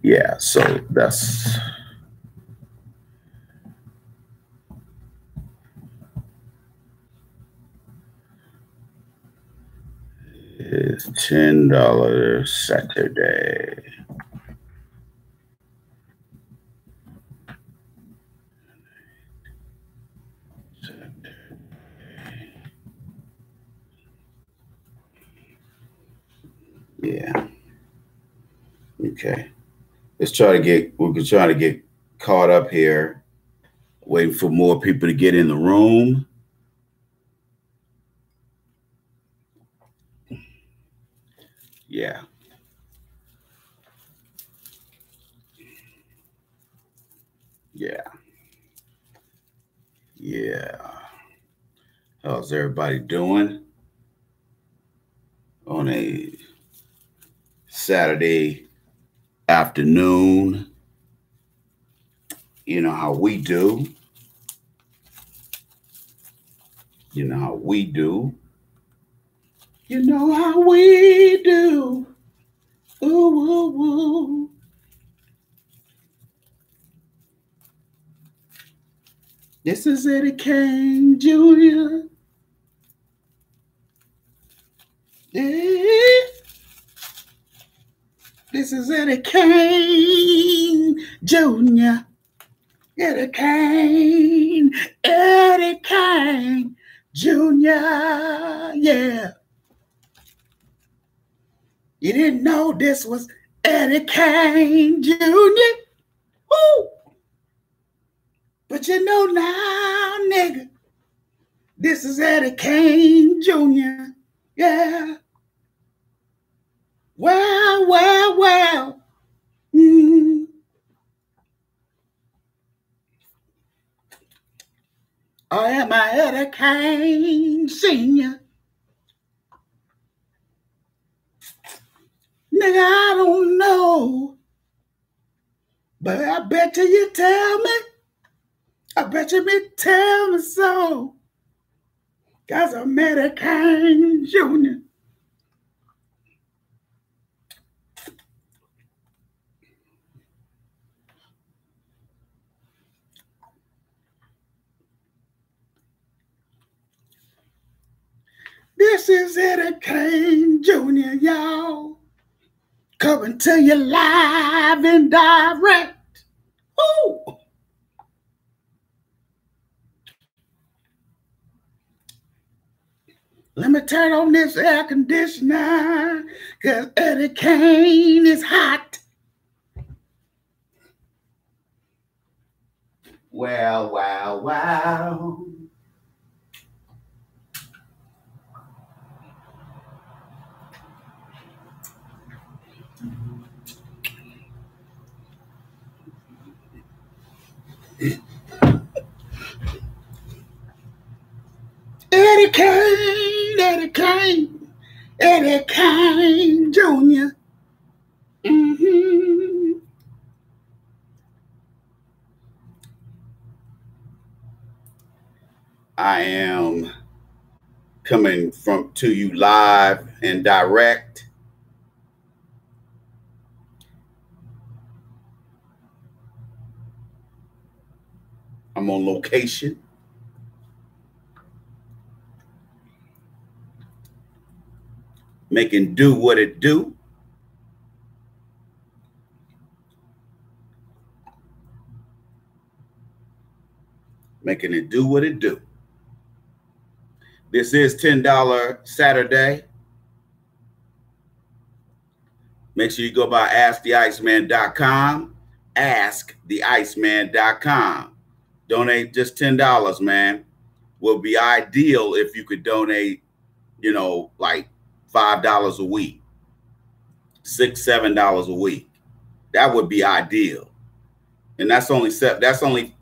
Yeah, so that's it's $10 Saturday. Yeah. Okay. We're trying to get caught up here, waiting for more people to get in the room. Yeah. Yeah. Yeah. How's everybody doing on a Saturday afternoon? You know how we do. You know how we do. You know how we do. Ooh, ooh, ooh. This is Eddie Kane Jr. Yeah. This is Eddie Kane Jr. Eddie Kane. Eddie Kane Jr. Yeah. You didn't know this was Eddie Kane Jr.? Woo! But you know now, nigga, this is Eddie Kane Jr. Yeah. Well, well, well. Mm. I am a Eddie Kane Sr. Nigga, I don't know. But I bet you tell me. I bet you be tell me so. Cause I'm Eddie Kane Jr. This is Eddie Kane Jr., y'all. Coming to you live and direct. Ooh. Let me turn on this air conditioner, cause Eddie Kane is hot. Wow, wow, wow. Eddie Kane, Eddie Kane, Eddie Kane Jr. Mm-hmm. I am coming to you live and direct. I'm on location. Making do what it do. Making it do what it do. This is $10 Saturday. Make sure you go by asktheiceman.com. Asktheiceman.com. Donate just $10, man. Will be ideal if you could donate, like $5 a week, $6, $7 a week. That would be ideal. And that's only $1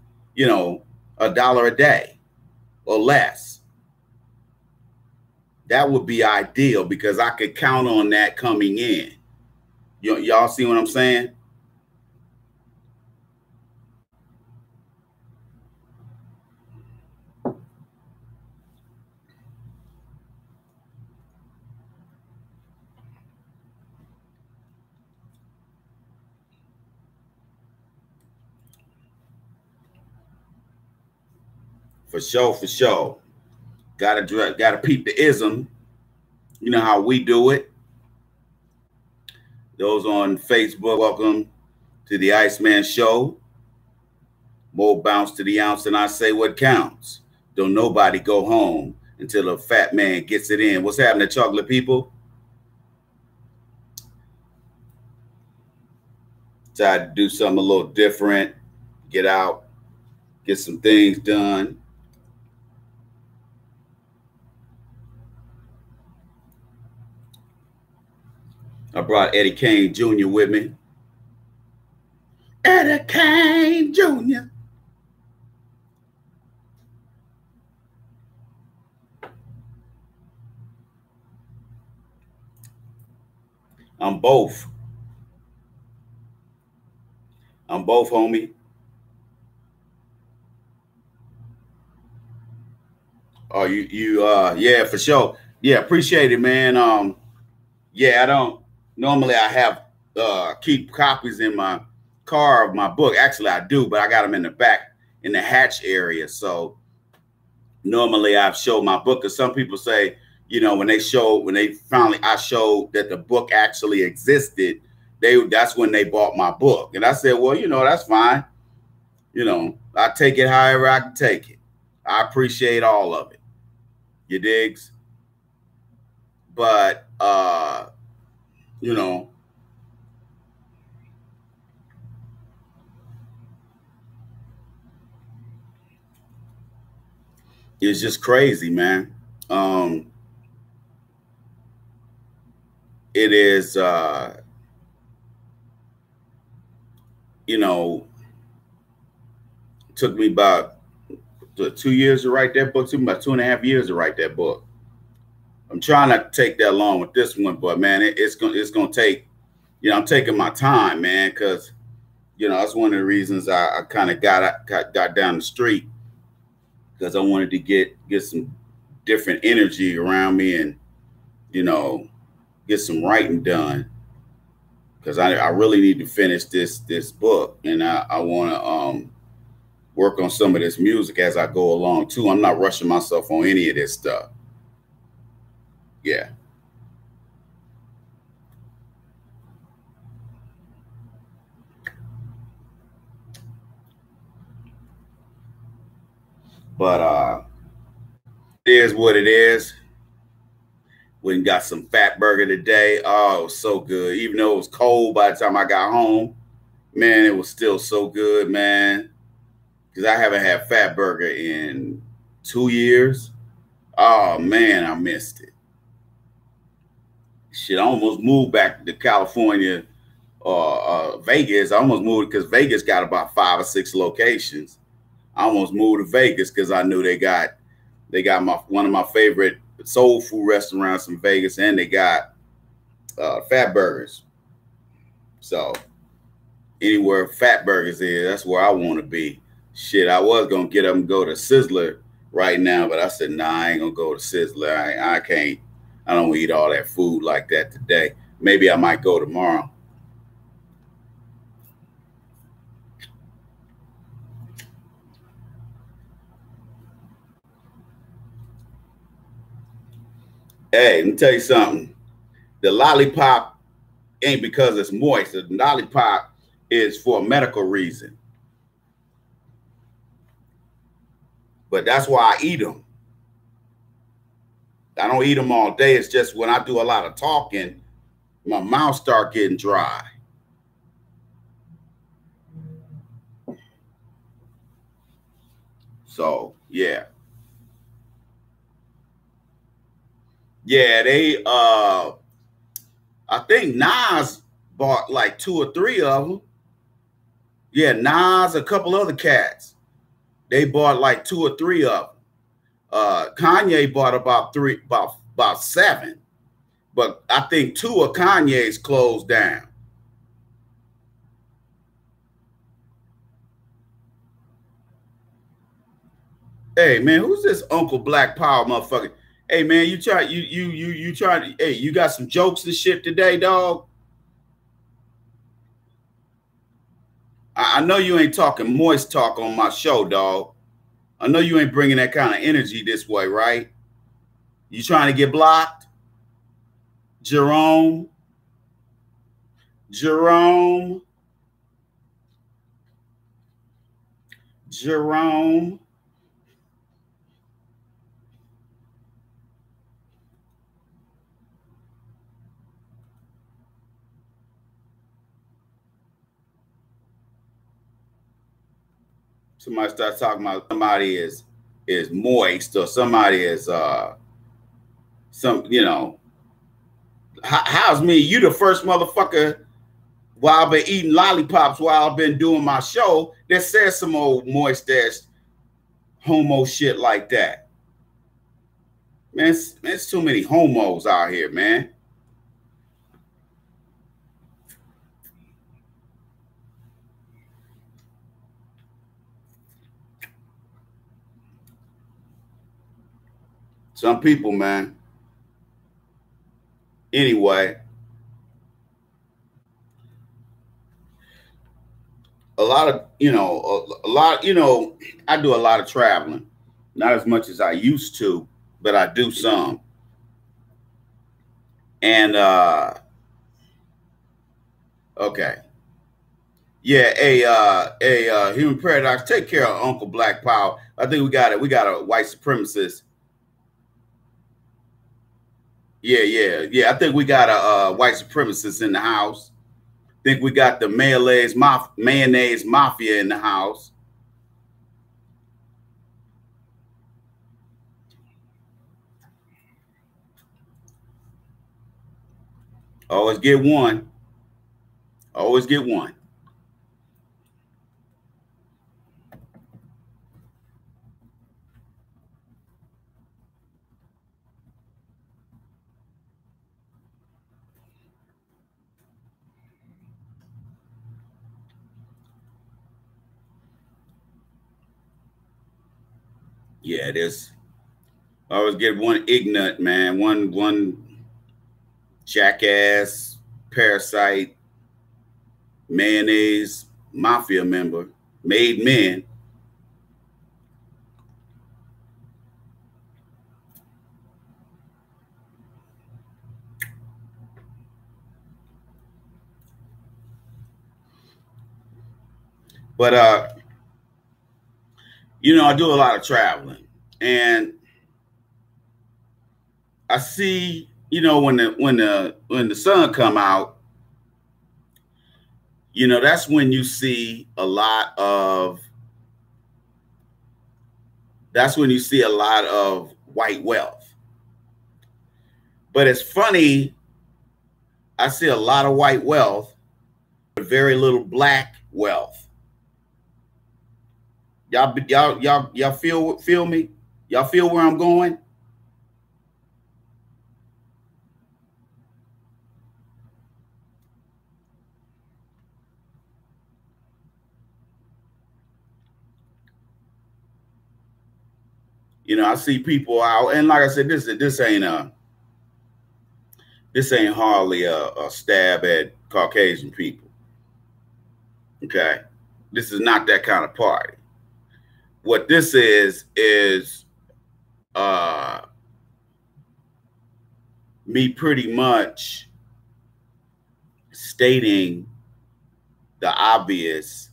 a day or less. That would be ideal because I could count on that coming in. Y'all see what I'm saying? For sure, for sure. Gotta peep the ism. You know how we do it. Those on Facebook, welcome to the Iceman Show. More bounce to the ounce, and I say what counts. Don't nobody go home until a fat man gets it in. What's happening, chocolate people? Decided to do something a little different. Get out, get some things done. I brought Eddie Kane Jr. with me. Eddie Kane Jr. I'm both. I'm both, homie. Oh, yeah, for sure. Yeah, appreciate it, man. Yeah, I don't normally I have keep copies in my car of my book. Actually, I do, but I got them in the back in the hatch area. So normally I've showed my book, because some people say, you know, when I showed that the book actually existed, that's when they bought my book. And I said, well, you know, that's fine. You know, I take it however I can take it. I appreciate all of it. You digs? But you know, it's just crazy, man. It is you know, took me about 2 years to write that book. It took me about 2.5 years to write that book. I'm trying not to take that long with this one, but man, it's gonna take, you know, I'm taking my time, man, because, you know, that's one of the reasons I kind of got down the street, because I wanted to get some different energy around me, and, you know, get some writing done, because I really need to finish this book, and I want to work on some of this music as I go along too. I'm not rushing myself on any of this stuff. Yeah. But it is what it is. Went and got some fat burger today. Oh, it was so good. Even though it was cold by the time I got home, man, it was still so good, man. Because I haven't had fat burger in 2 years. Oh, man, I missed it. Shit, I almost moved back to California or Vegas. I almost moved because Vegas got about 5 or 6 locations. I almost moved to Vegas because I knew they got one of my favorite soul food restaurants in Vegas, and they got fat burgers. So anywhere fat burgers is, that's where I want to be. Shit, I was gonna get up and go to Sizzler right now, but I said, nah, I ain't gonna go to Sizzler. I can't. I don't eat all that food like that today. Maybe I might go tomorrow. Hey, let me tell you something. The lollipop ain't because it's moist. The lollipop is for a medical reason. But that's why I eat them. I don't eat them all day. It's just when I do a lot of talking, my mouth start getting dry. So, yeah. Yeah, they I think Nas bought like 2 or 3 of them. Yeah, Nas, a couple other cats. They bought like 2 or 3 of them. Kanye bought about 7. But I think 2 of Kanye's closed down. Hey man, who's this Uncle Black Power motherfucker? Hey man, you try hey, you got some jokes and shit today, dog? I know you ain't talking moist talk on my show, dog. I know you ain't bringing that kind of energy this way, right? You trying to get blocked? Jerome? Jerome? Jerome? Somebody starts talking about somebody is moist or somebody is some, you know. How's me? You the first motherfucker while I've been eating lollipops while I've been doing my show that says some old moist ass homo shit like that. Man, it's too many homos out here, man. Some people, man. Anyway, a lot of, you know, I do a lot of traveling. Not as much as I used to, but I do some. And okay. Yeah, a human paradox. Take care of Uncle Black Power. I think we got it. We got a white supremacist. Yeah. I think we got a white supremacist in the house. I think we got the mayonnaise mafia in the house. Always get one. Always get one. Yeah, it is. Always get one ignorant, man. One jackass, parasite, mayonnaise, mafia member, made men. But you know, I do a lot of traveling, and I see, you know, when the sun come out, you know, that's when you see a lot of white wealth. But it's funny, I see a lot of white wealth, but very little black wealth. Y'all feel me? Y'all feel where I'm going? You know, I see people out, and like I said, this ain't hardly a stab at Caucasian people. Okay, this is not that kind of party. What this is me pretty much stating the obvious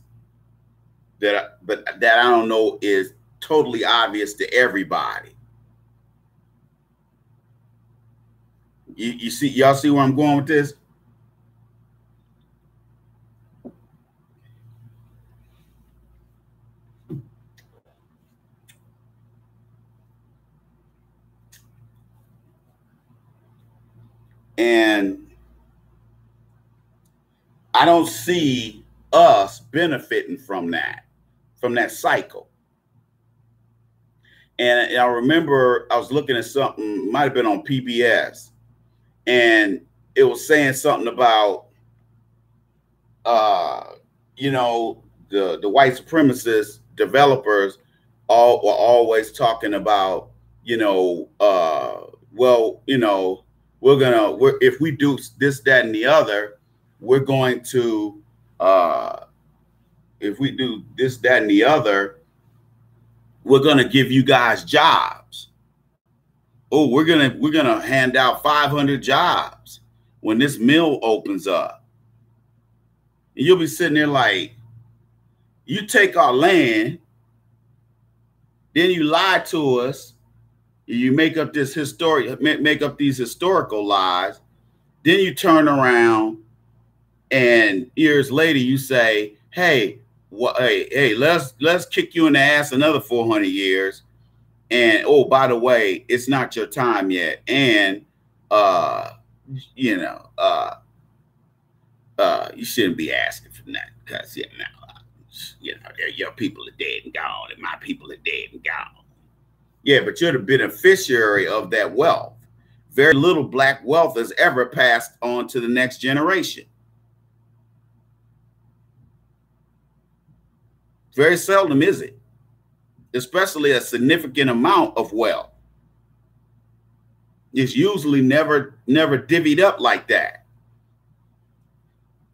that I don't know is totally obvious to everybody. Y'all see where I'm going with this? And I don't see us benefiting from that cycle. And I remember I was looking at something, might have been on PBS, and it was saying something about, you know, the white supremacist developers were always talking about, you know, well, you know, if we do this, that, and the other, we're going to, if we do this, that, and the other, we're going to give you guys jobs. Oh, we're gonna hand out 500 jobs when this mill opens up. And you'll be sitting there like, you take our land, then you lie to us, you make up these historical lies, then you turn around and years later you say, hey, let's kick you in the ass another 400 years. And oh, by the way, it's not your time yet. And you shouldn't be asking for that because your people are dead and gone, and my people are dead and gone. Yeah, but you're the beneficiary of that wealth. Very little Black wealth is ever passed on to the next generation. Very seldom is it, especially a significant amount of wealth. It's usually never divvied up like that.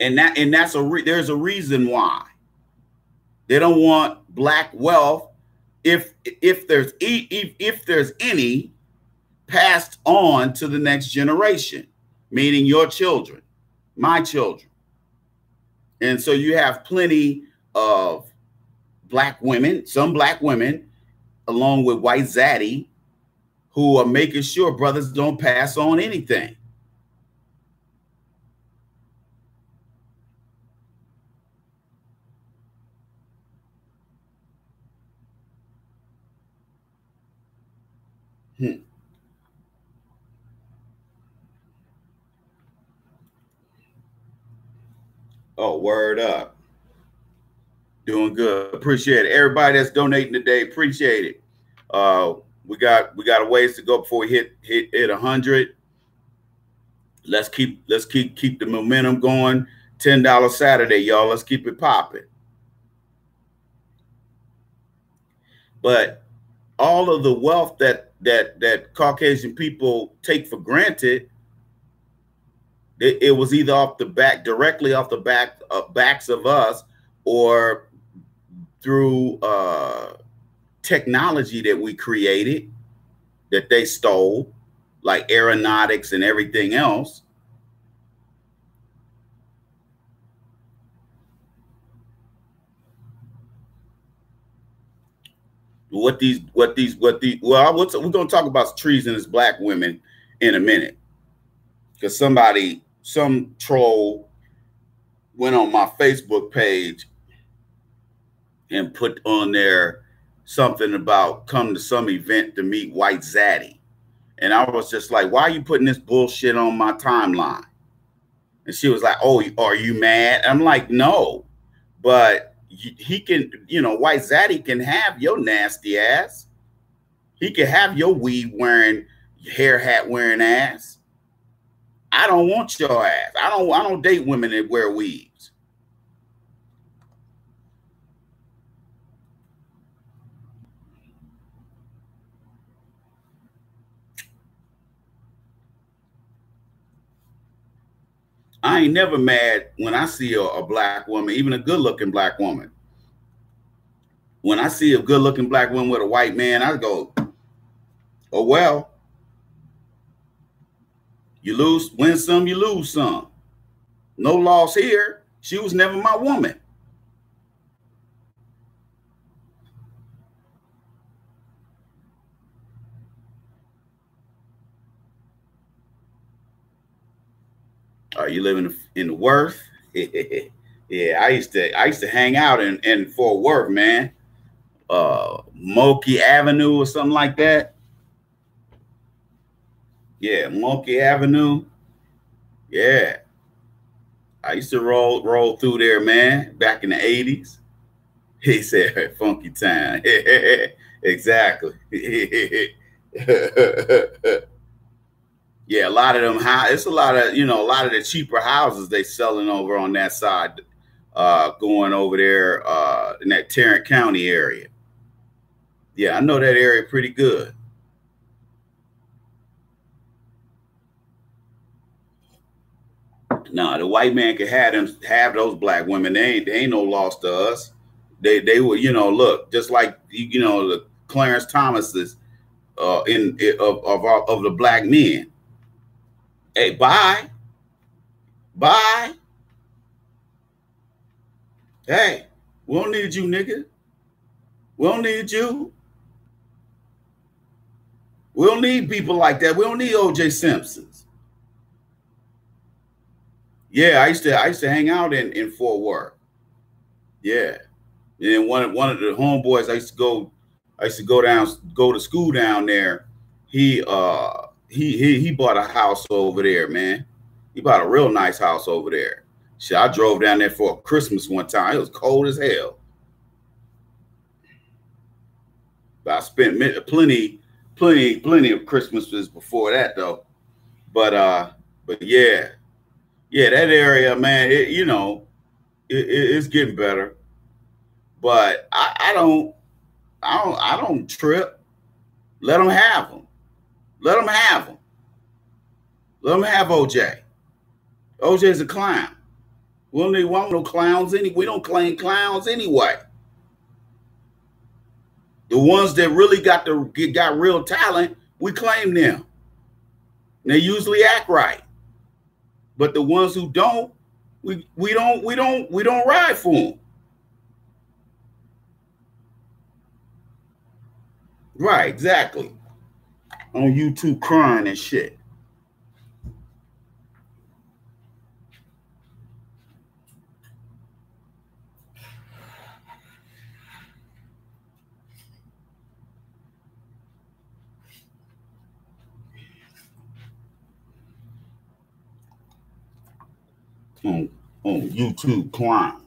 And there's a reason why. They don't want Black wealth, if there's any, passed on to the next generation, meaning your children, my children. And so you have plenty of Black women, some Black women, along with white zaddy, who are making sure brothers don't pass on anything. Oh, word up. Doing good. Appreciate it. Everybody that's donating today, appreciate it. We got a ways to go before we hit 100. Let's keep the momentum going. $10 Saturday, y'all. Let's keep it popping. But all of the wealth that Caucasian people take for granted, it was either directly off the backs of us, or through technology that we created that they stole, like aeronautics and everything else. We're going to talk about treasonous Black women in a minute, because some troll went on my Facebook page and put on there something about come to some event to meet white zaddy. And I was just like, why are you putting this bullshit on my timeline? And she was like, oh, are you mad? I'm like, no, but he can, white zaddy can have your nasty ass. He can have your weave wearing, hair hat wearing ass. I don't want your ass. I don't date women that wear weaves. I ain't never mad when I see a Black woman, even a good-looking Black woman. When I see a good-looking Black woman with a white man, I go, oh, well, you win some, you lose some. No loss here. She was never my woman. Are you living in the Worth? Yeah, I used to hang out in Fort Worth, man. Moki Avenue or something like that. Yeah, Moki Avenue. Yeah. I used to roll through there, man, back in the 80s. He said, funky time. Exactly. Yeah, a lot of them, it's a lot of the cheaper houses they selling over on that side, going over there in that Tarrant County area. Yeah, I know that area pretty good. Nah, the white man can have those Black women. They ain't no loss to us. They would, look, just like, the Clarence Thomas's of the black men. Hey, bye. Hey, we don't need you, nigga. We don't need you. We don't need people like that. We don't need O.J. Simpsons. Yeah, I used to hang out in Fort Worth. Yeah, and one of the homeboys I used to go to school down there. He bought a house over there, man. He bought a real nice house over there. Shit, I drove down there for Christmas one time. It was cold as hell. But I spent plenty of Christmases before that though. But yeah, that area, man, it's getting better. But I don't trip. Let them have them. Let them have them. Let them have OJ. OJ's a clown. We don't want no clowns anyway. We don't claim clowns anyway. The ones that really got real talent, we claim them. And they usually act right. But the ones who don't, we don't ride for them. Right, exactly. On YouTube crying and shit. On YouTube crying.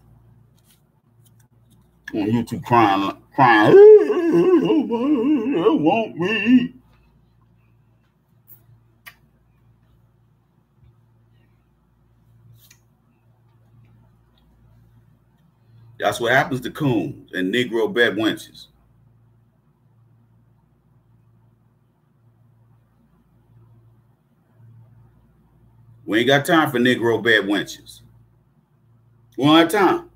On YouTube crying. They want me. That's what happens to coons and Negro bed wenches. We ain't got time for Negro bed wenches. We don't have time.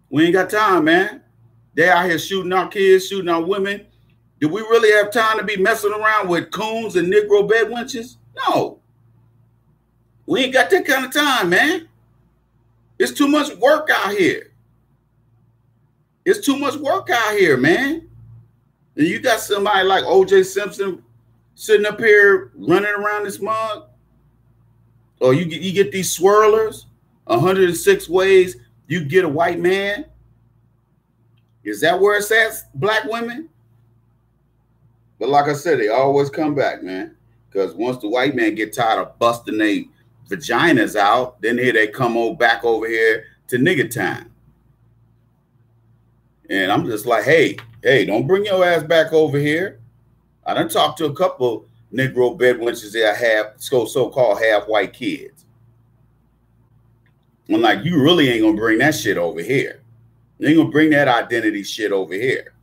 We ain't got time, man. They out here shooting our kids, shooting our women. Do we really have time to be messing around with coons and Negro bed wenches? No. We ain't got that kind of time, man. It's too much work out here. It's too much work out here, man. And you got somebody like O.J. Simpson sitting up here running around this mug. Or you get these swirlers, 106 ways you get a white man. Is that where it's at, black women? But like I said, they always come back, man. Because once the white man get tired of busting their vaginas out, then here they come back over here to nigga time. And I'm just like, hey, don't bring your ass back over here. I done talked to a couple Negro bed wenches that have so-called half white kids. I'm like, you really ain't gonna bring that shit over here. You ain't gonna bring that identity shit over here.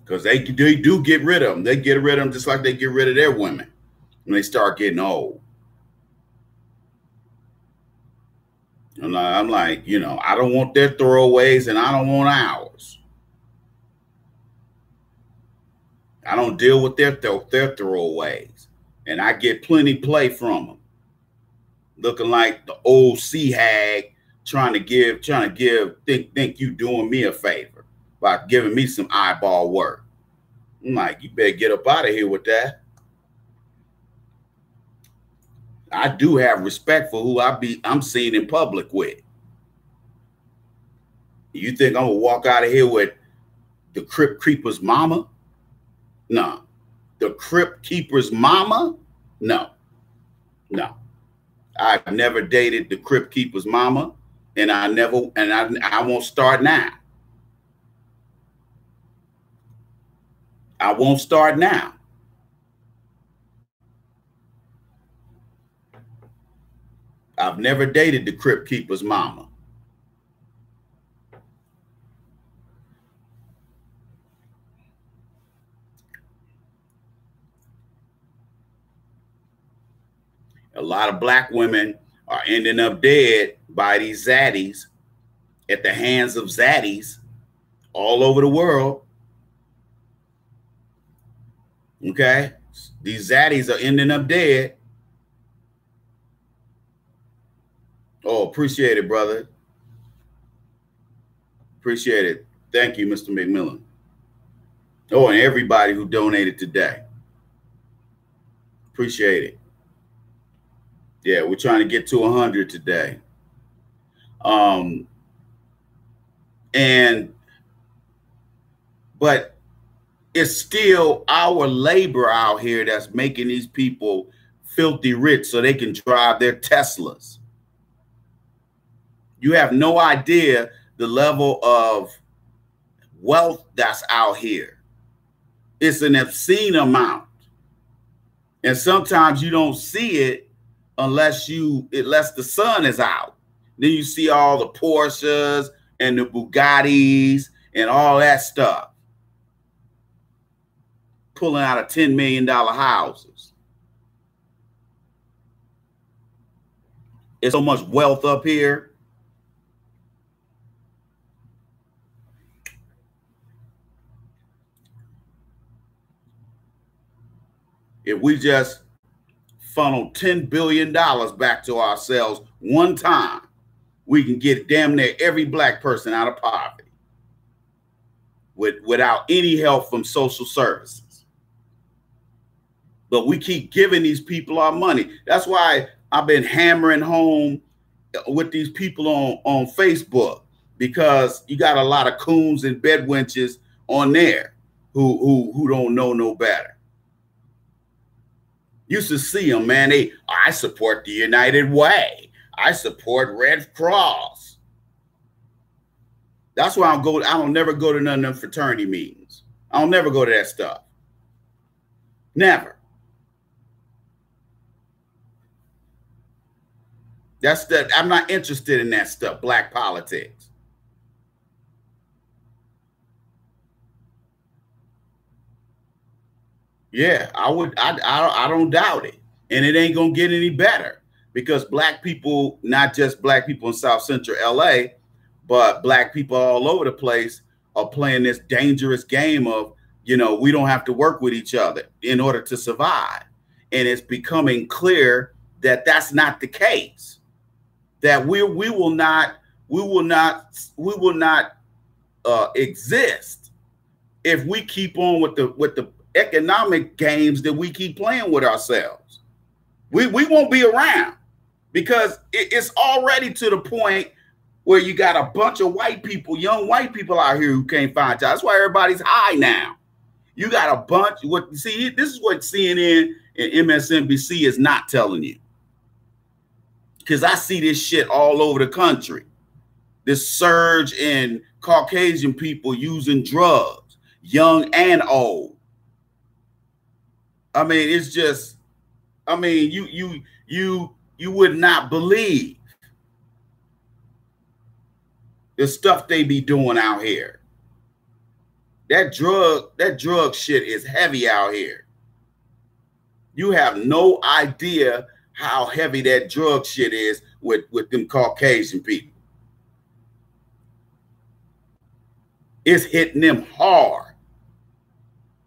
Because they do get rid of them. They get rid of them just like they get rid of their women when they start getting old. And I'm like, I don't want their throwaways and I don't want ours. I don't deal with their throwaways. And I get plenty play from them. Looking like the old sea hag trying to think you doing me a favor by giving me some eyeball work. I'm like, you better get up out of here with that. I do have respect for who I'm seen in public with. You think I'm gonna walk out of here with the Crypt Keeper's mama? No. The Crypt Keeper's mama? No. I've never dated the Crypt Keeper's mama, and I won't start now. I won't start now. I've never dated the Crypt Keeper's mama. A lot of black women are ending up dead by these zaddies at the hands of zaddies all over the world. Okay? These zaddies are ending up dead. Oh, appreciate it, brother. Appreciate it. Thank you, Mr. McMillan. Oh, and everybody who donated today. Appreciate it. Yeah, we're trying to get to 100 today. But it's still our labor out here that's making these people filthy rich so they can drive their Teslas. You have no idea the level of wealth that's out here. It's an obscene amount. And sometimes you don't see it unless the sun is out. Then you see all the Porsches and the Bugattis and all that stuff pulling out of $10 million houses. There's so much wealth up here. If we just funnel $10 billion back to ourselves one time, we can get damn near every black person out of poverty without any help from social services. But we keep giving these people our money. That's why I've been hammering home with these people on Facebook, because you got a lot of coons and bedwenches on there who don't know no better. Used to see them, man. I support the United Way. I support Red Cross. That's why I don't never go to none of them fraternity meetings. I'll never go to that stuff. Never. I'm not interested in that stuff, black politics. Yeah, I don't doubt it. And it ain't gonna get any better, because black people, not just black people in South Central LA, but black people all over the place are playing this dangerous game of, we don't have to work with each other in order to survive. And it's becoming clear that that's not the case. That we will not exist if we keep on with the economic games that we keep playing with ourselves. We won't be around, because it's already to the point where you got a bunch of white people, young white people out here who can't find jobs. That's why everybody's high now. You got a bunch. This is what CNN and MSNBC is not telling you, because I see this shit all over the country. This surge in Caucasian people using drugs, young and old. I mean, it's just, you would not believe the stuff they be doing out here. That drug shit is heavy out here. You have no idea how heavy that drug shit is with them Caucasian people. It's hitting them hard,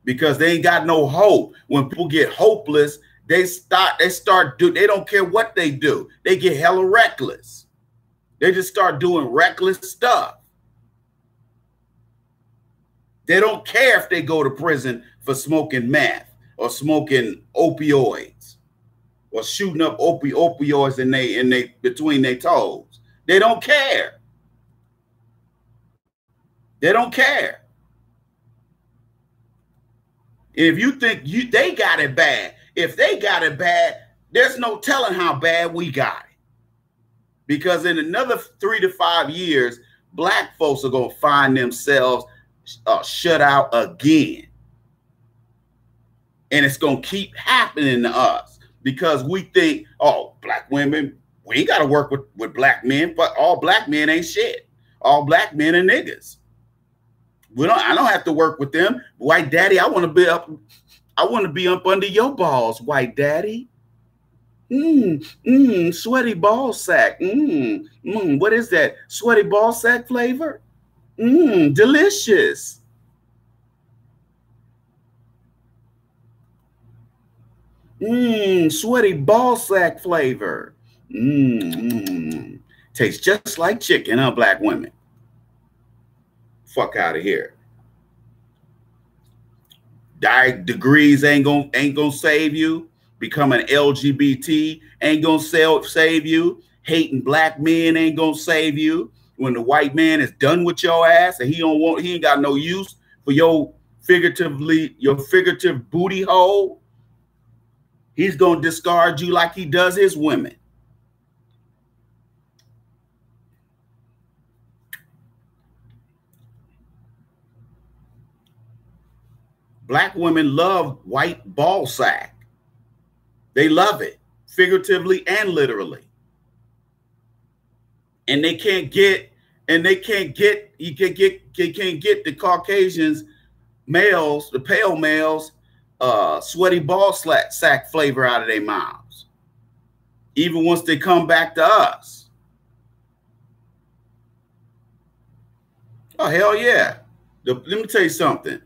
because they ain't got no hope. When people get hopeless, they don't care what they do. They get hella reckless. They just start doing reckless stuff. They don't care if they go to prison for smoking meth or smoking opioids or shooting up opioids in they between their toes. They don't care. They don't care. If you think they got it bad, if they got it bad, there's no telling how bad we got it. Because in another 3 to 5 years, black folks are going to find themselves shut out again. And it's going to keep happening to us, because we think, oh, black women, We ain't got to work with black men, but all black men ain't shit. All black men are niggas. I don't have to work with them. White daddy, I want to be up. I want to be up under your balls, white daddy. Sweaty ball sack. What is that? Sweaty ball sack flavor? Delicious. Sweaty ball sack flavor. Tastes just like chicken, huh, black women? Fuck out of here. Degrees ain't gonna save you. Becoming LGBT ain't gonna save you. Hating black men ain't gonna save you. When the white man is done with your ass and he ain't got no use for your figurative booty hole, he's gonna discard you like he does his women. Black women love white ball sack. They love it, figuratively and literally. And they can't get the Caucasians males, the pale males, sweaty ball sack flavor out of their mouths. Even once they come back to us. Oh, hell yeah. Let me tell you something.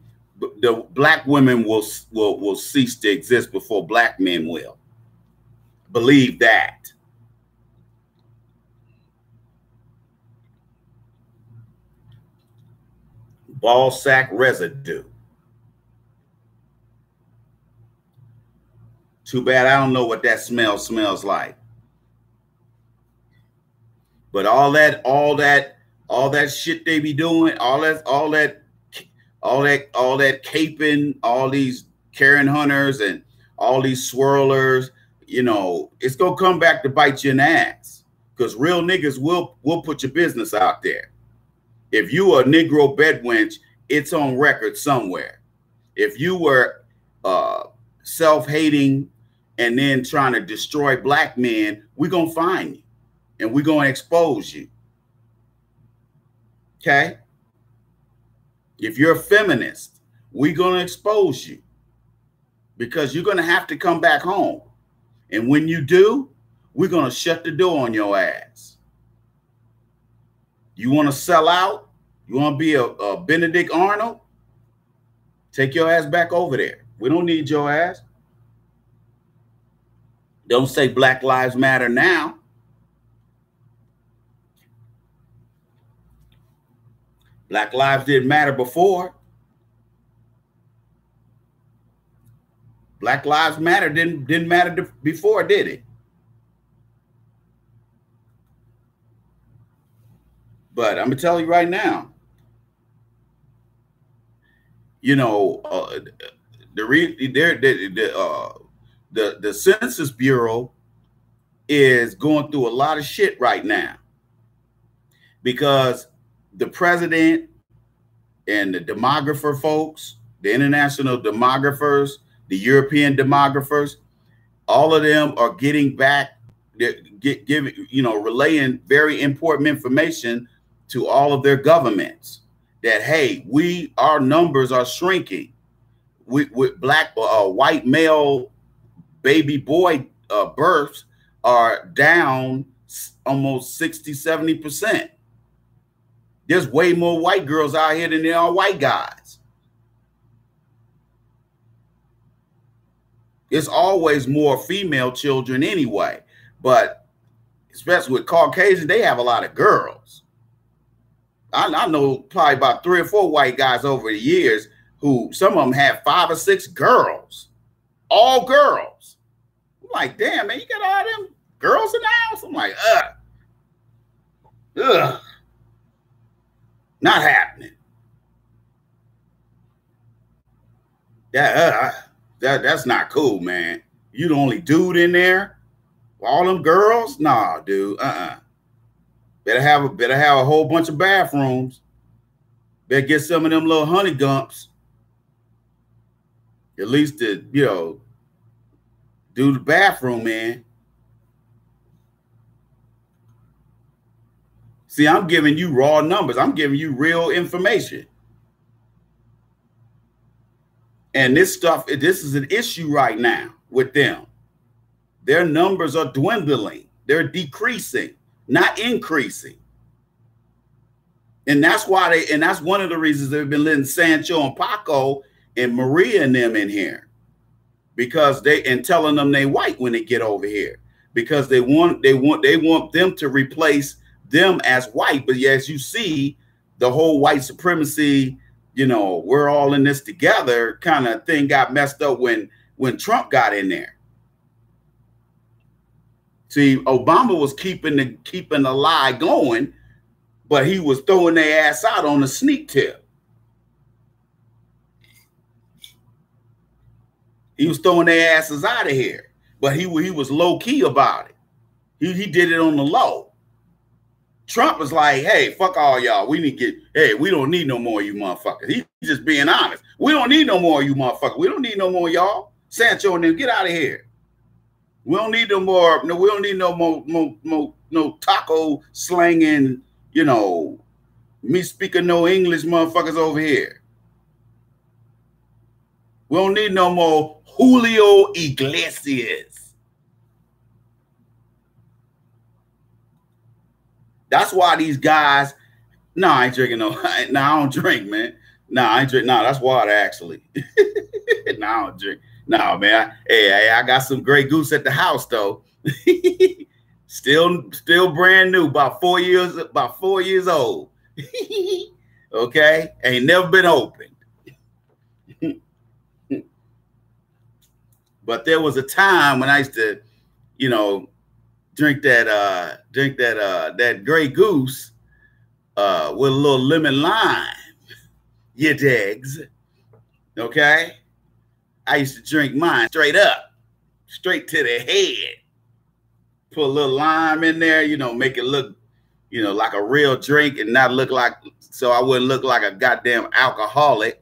The black women will cease to exist before black men will. Believe that. Ball sack residue. Too bad I don't know what that smells like. But all that shit they be doing, all that caping, all these Karen hunters and all these swirlers, you know, it's gonna come back to bite you in the ass. Because real niggas will put your business out there. If you are a Negro bed wench, it's on record somewhere. If you were self-hating and then trying to destroy black men, we're gonna find you and we're gonna expose you. Okay? If you're a feminist, we're gonna expose you because you're gonna have to come back home. And when you do, we're gonna shut the door on your ass. You wanna sell out? You wanna be a Benedict Arnold? Take your ass back over there. We don't need your ass. Don't say Black Lives Matter now. Black lives didn't matter before. Black Lives Matter didn't matter before, did it? But I'm gonna tell you right now, you know, the Census Bureau is going through a lot of shit right now because the president and the demographer folks, the international demographers, the European demographers, all of them are getting back, relaying very important information to all of their governments that, hey, our numbers are shrinking. With white male baby boy births are down almost 60-70%. There's way more white girls out here than there are white guys. It's always more female children anyway, but especially with Caucasians, they have a lot of girls. I know probably about 3 or 4 white guys over the years who some of them have 5 or 6 girls, all girls. I'm like, damn, man, you got all them girls in the house? I'm like, ugh. Not happening. That's not cool, man. You the only dude in there? All them girls? Nah, dude. Better have a whole bunch of bathrooms. Better get some of them little honey gumps. At least to, do the bathroom, man. See, I'm giving you raw numbers. I'm giving you real information. And this stuff, this is an issue right now with them. Their numbers are dwindling. They're decreasing, not increasing. And that's why and that's one of the reasons they've been letting Sancho and Paco and Maria and them in here, because and telling them they white when they get over here, because they want them to replace them as white. But as you see, the whole white supremacy, you know, we're all in this together kind of thing got messed up when Trump got in there. See, Obama was keeping the lie going, but he was throwing their ass out on a sneak tip. He was throwing their asses out of here, but he was low key about it. He did it on the low. Trump was like, hey, fuck all y'all. We don't need no more of you motherfuckers. He's just being honest. We don't need no more of you motherfuckers. We don't need no more of y'all. Sancho and them, get out of here. We don't need no more. No, we don't need no more no taco slanging, you know, me speaking no English motherfuckers over here. We don't need no more Julio Iglesias. That's why these guys, no, I ain't drinking no, I don't drink, man. No, I ain't drink. No, that's water, actually. No, I don't drink. No, man. I got some Grey Goose at the house, though. Still brand new, about 4 years old. Okay? Ain't never been opened. But there was a time when I used to, you know, drink that Grey Goose with a little lemon lime. You digs. Okay? I used to drink mine straight up, straight to the head. Put a little lime in there, you know, make it look, you know, like a real drink and not look like, so I wouldn't look like a goddamn alcoholic.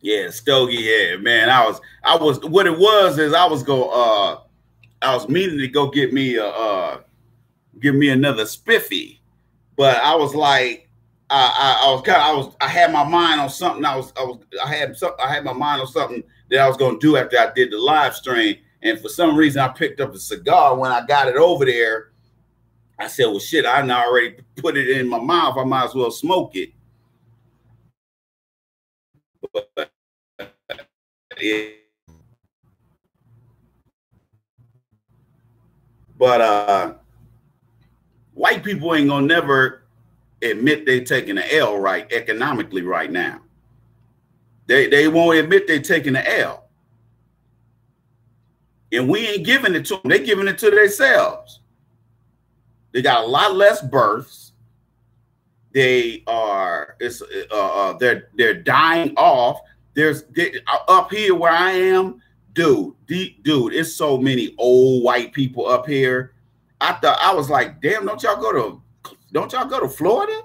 Yeah, Stogie, yeah, man. I was what it was is I was meaning to go get me another spiffy, but I was like, I had my mind on something. I had my mind on something that I was gonna do after I did the live stream, and for some reason I picked up a cigar. When I got it over there, I said, well shit, I already put it in my mouth, I might as well smoke it. But white people ain't gonna never admit they taking an L right economically right now. They won't admit they taking an L. And we ain't giving it to them. They giving it to themselves. They got a lot less births. They are they're dying off. There's up here where I am, dude, it's so many old white people up here. I was like, damn, don't y'all go to Florida?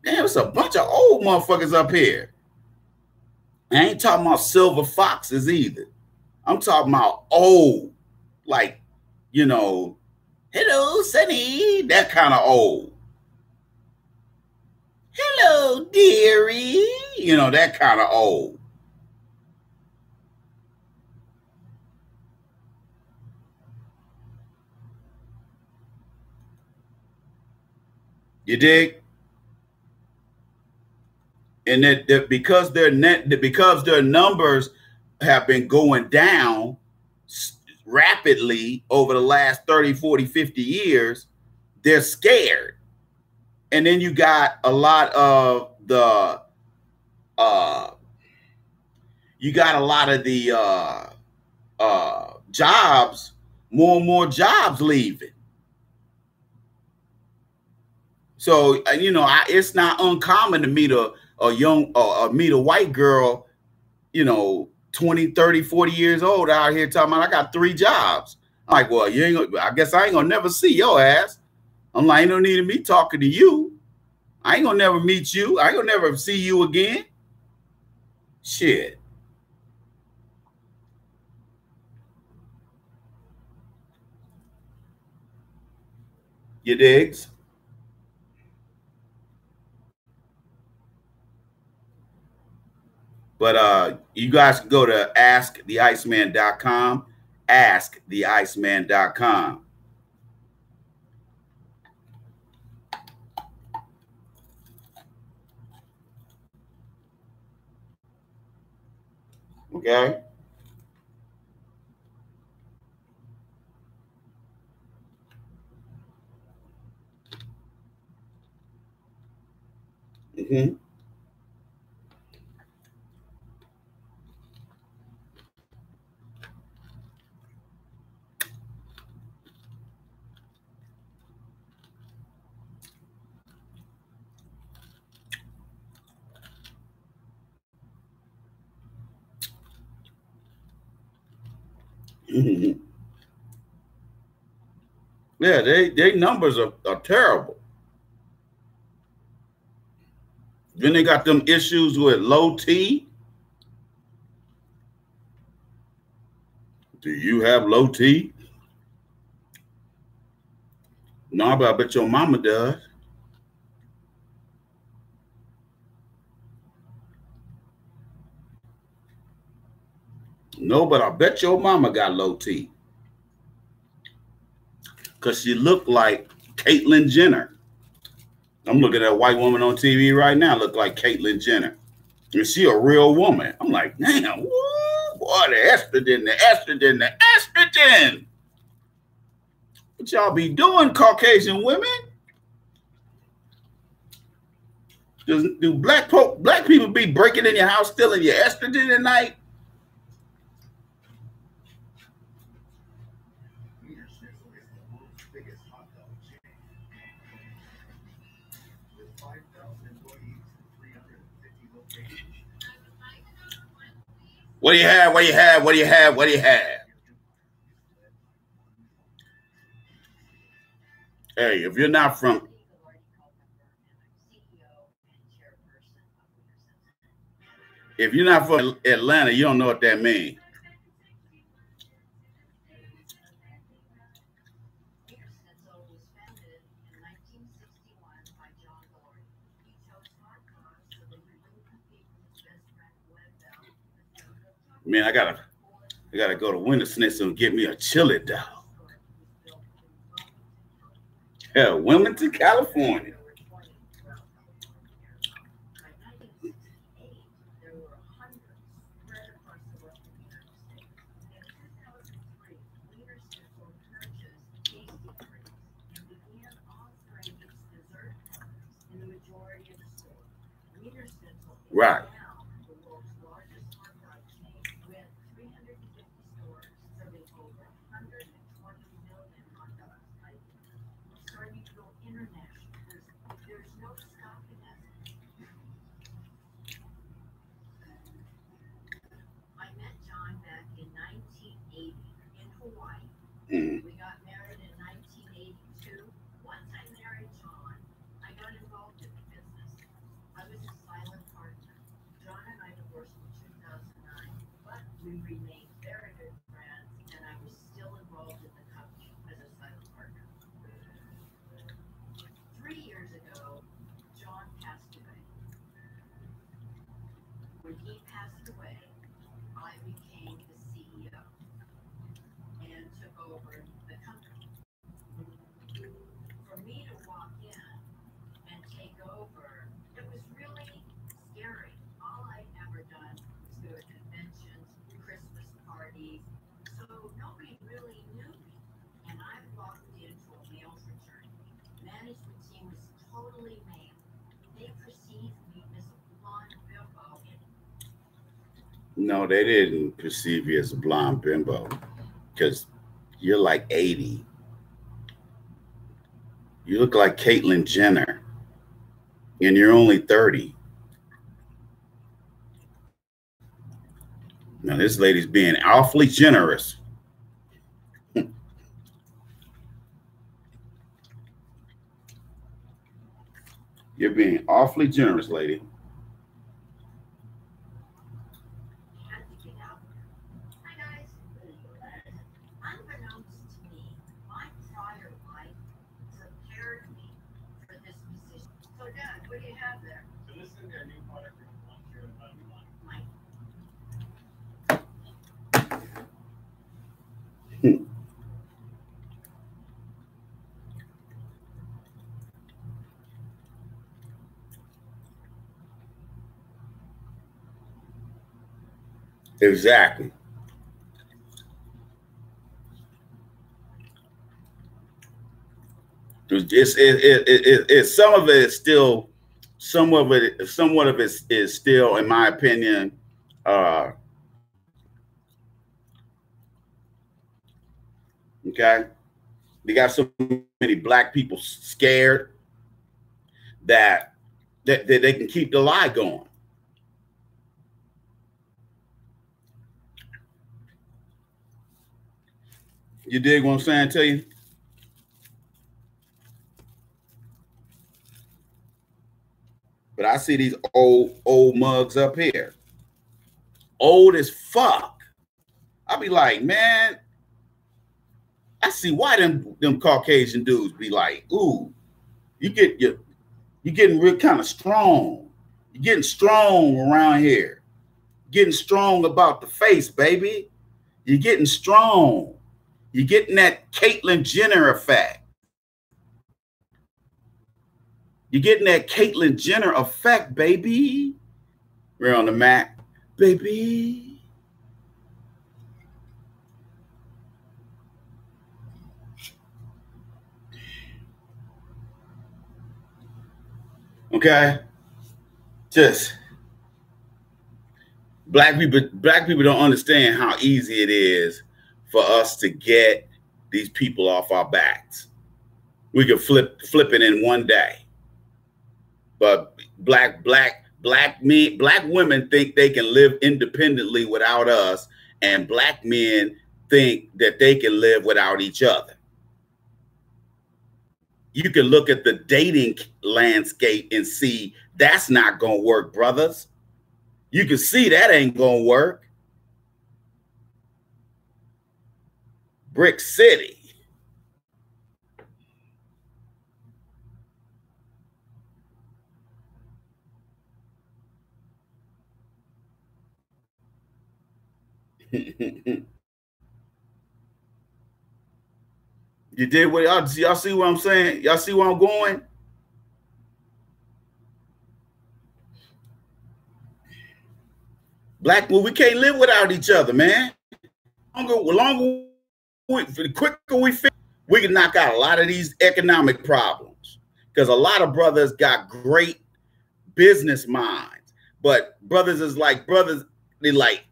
Damn, it's a bunch of old motherfuckers up here. I ain't talking about silver foxes either. I'm talking about old, like, you know, hello, Sonny, that kind of old. Hello, dearie, you know, that kind of old. You dig? And that because their numbers have been going down rapidly over the last 30, 40, 50 years, they're scared. And then you got a lot of the jobs, more and more jobs leaving. So, you know, it's not uncommon to meet meet a white girl, you know, 20, 30, 40 years old out here talking about, I got 3 jobs. I'm like, well, I guess I ain't gonna never see your ass. I'm like, ain't no need of me talking to you. I ain't gonna never meet you. I ain't gonna never see you again. Shit. You digs? But you guys can go to asktheiceman.com, asktheiceman.com. Okay? Mm-hmm. Mm-hmm. Yeah, they numbers are terrible. Then they got them issues with low T. Do you have low T? No, but I bet your mama does. No, but I bet your mama got low T. Because she looked like Caitlyn Jenner. I'm looking at a white woman on TV right now, look like Caitlyn Jenner. And she a real woman. I'm like, damn, woo, boy, the estrogen. What y'all be doing, Caucasian women? Do black people be breaking in your house, stealing your estrogen at night? What do you have? What do you have? What do you have? What do you have? Hey, if you're not from Atlanta, you don't know what that means. Man, I gotta go to Winter Schnitzel and get me a chili dog. Yeah, Wilmington, California. Right. Mm. No, they didn't perceive you as a blonde bimbo because you're like 80. You look like Caitlyn Jenner, and you're only 30. Now, this lady's being awfully generous. You're being awfully generous, lady. What do you have there? So this is their new product. Exactly. It's some of it is still, somewhat of it is still, in my opinion, okay. They got so many black people scared that they can keep the lie going. You dig what I'm saying to you? But I see these old mugs up here, old as fuck. I be like, man, I see why them Caucasian dudes be like, ooh, you're getting real kind of strong. You're getting strong around here. Getting strong about the face, baby. You're getting strong. You're getting that Caitlyn Jenner effect. You're getting that Caitlyn Jenner effect, baby. We're on the Mac, baby. Okay, just black people don't understand how easy it is for us to get these people off our backs. We could flip it in one day. But black women think they can live independently without us, and black men think that they can live without each other. You can look at the dating landscape and see that's not gonna work, brothers. You can see that ain't gonna work. Brick City. You did what y'all see what I'm saying? Y'all see where I'm going? Black people, we can't live without each other, man. The quicker we can knock out a lot of these economic problems. Because a lot of brothers got great business minds, but brothers is like brothers. They like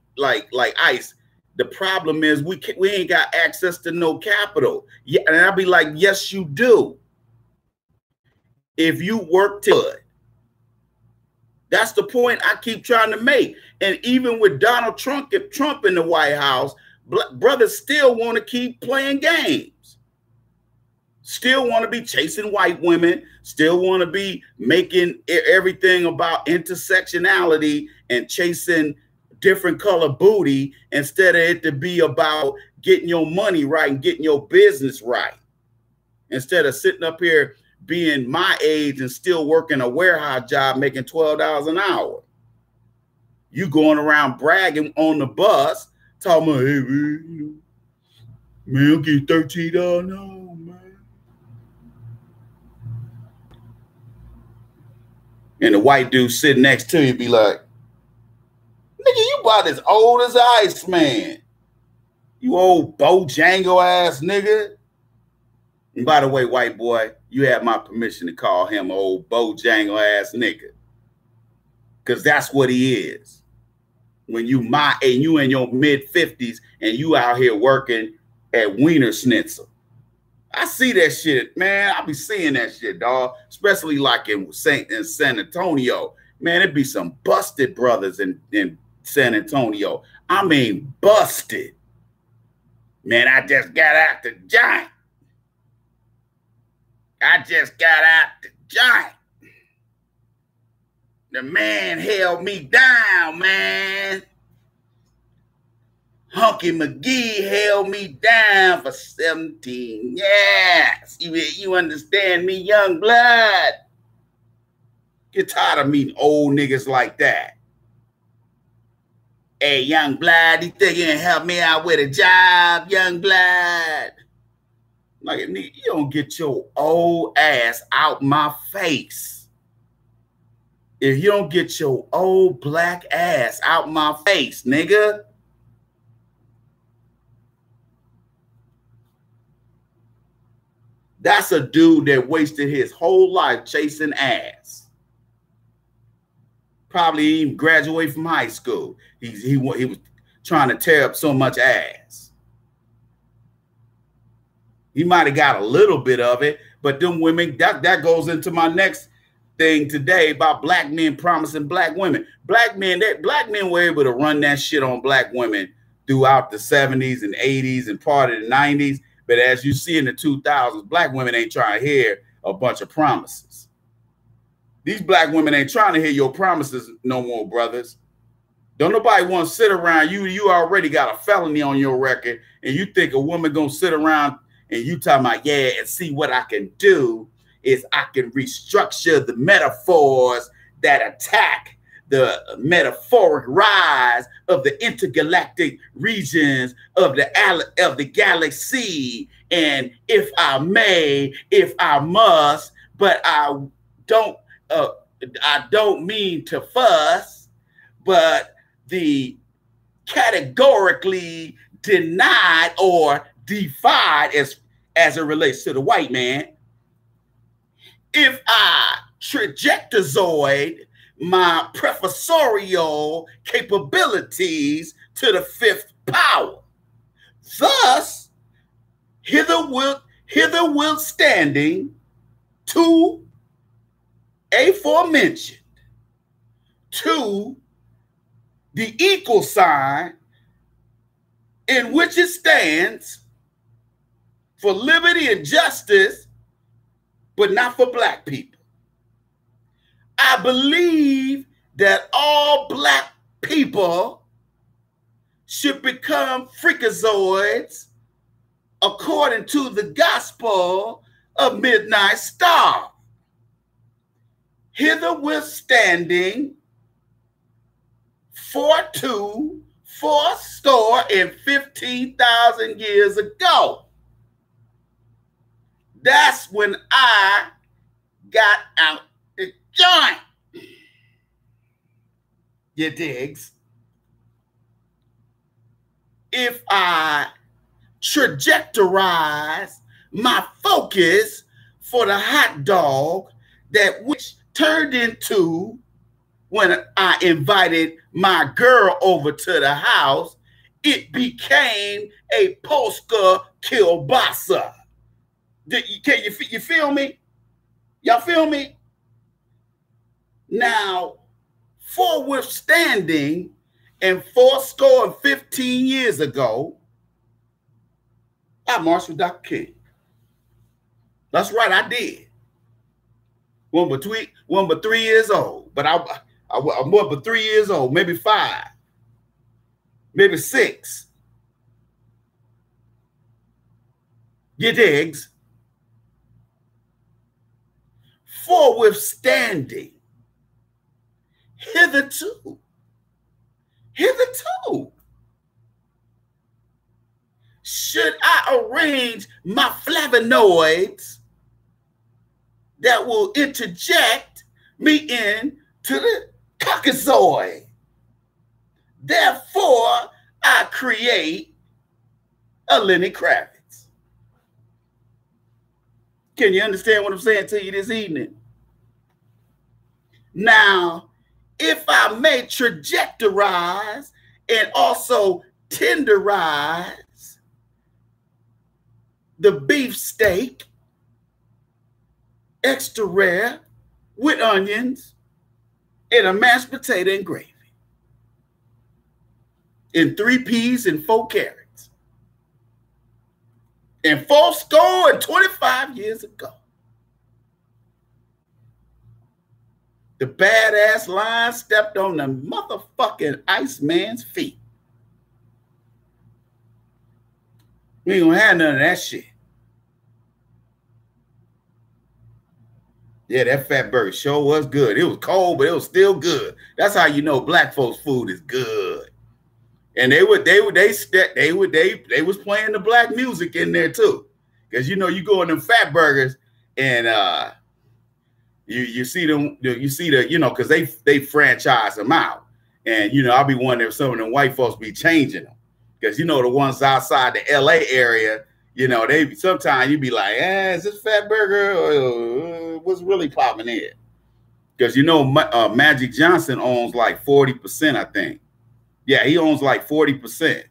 ice. The problem is we ain't got access to no capital. Yeah, and I'll be like, yes, you do. If you work to it. That's the point I keep trying to make. And even with Donald Trump in the White House, brothers still want to keep playing games. Still want to be chasing white women. Still want to be making everything about intersectionality and chasing different color booty instead of it to be about getting your money right and getting your business right. Instead of sitting up here being my age and still working a warehouse job making $12 an hour. You going around bragging on the bus, talking about, hey, man, I'll get $13 an hour, man. And the white dude sitting next to you be like, nigga, you about as old as ice, man. You old Bojangle ass nigga. And by the way, white boy, you have my permission to call him old Bojangle ass nigga. Because that's what he is. When you in your mid-50s and you out here working at Wiener Schnitzel. I see that shit, man. I be seeing that shit, dog. Especially like in San Antonio. Man, it be some busted brothers in San Antonio. I mean, busted. Man, I just got out the joint. I just got out the joint. The man held me down, man. Hunky McGee held me down for 17 years. You understand me, young blood? Get tired of meeting old niggas like that. Hey, young blood, you think you can help me out with a job, young blood? Like, nigga, you don't get your old ass out my face. If you don't get your old black ass out my face, nigga. That's a dude that wasted his whole life chasing ass. Probably even graduated from high school. He was trying to tear up so much ass. He might have got a little bit of it, but them women, that goes into my next thing today about black men promising black women. Black men were able to run that shit on black women throughout the 70s and 80s and part of the 90s. But as you see in the 2000s, black women ain't trying to hear a bunch of promises. These black women ain't trying to hear your promises no more, brothers. Don't nobody want to sit around you. You already got a felony on your record, and you think a woman gonna sit around and you talking about, yeah, and see what I can do is I can restructure the metaphors that attack the metaphoric rise of the intergalactic regions of the galaxy. And if I may, if I must, but I don't mean to fuss, but the categorically denied or defied as it relates to the white man. If I trajectozoid my professorial capabilities to the fifth power, thus hither withstanding to aforementioned, to the equal sign in which it stands for liberty and justice, but not for black people. I believe that all black people should become freakazoids according to the gospel of Midnight Star. Hither withstanding 4,250 years ago. That's when I got out the joint. You digs? If I trajectorize my focus for the hot dog that which turned into when I invited my girl over to the house, it became a Polska kielbasa. Can you feel me? Y'all feel me? Now, for withstanding and 415 years ago, I marched with Dr. King. That's right, I did. One but 3 years old, but I'm more but 3 years old, maybe 5, maybe 6. You digs? For withstanding, hitherto, should I arrange my flavonoids that will interject me into the Caucasoid. Therefore, I create a Lenny Kravitz. Can you understand what I'm saying to you this evening? Now, if I may trajectorize and also tenderize the beefsteak, extra rare, with onions, and a mashed potato and gravy, and 3 peas and 4 carrots, and 425 years ago. The badass lion stepped on the motherfucking Iceman's feet. We ain't gonna have none of that shit. Yeah, that fat burger sure was good. It was cold, but it was still good. That's how you know black folks' food is good. And they was playing the black music in there too, because you know you go in them fat burgers and you see them, you see the, you know, because they franchise them out, and you know I'll be wondering if some of them white folks be changing them, because you know the ones outside the L.A. area, you know, they sometimes you be like, is this fat burger or what's really popping in? Because you know Magic Johnson owns like 40%, I think. Yeah, he owns like 40%,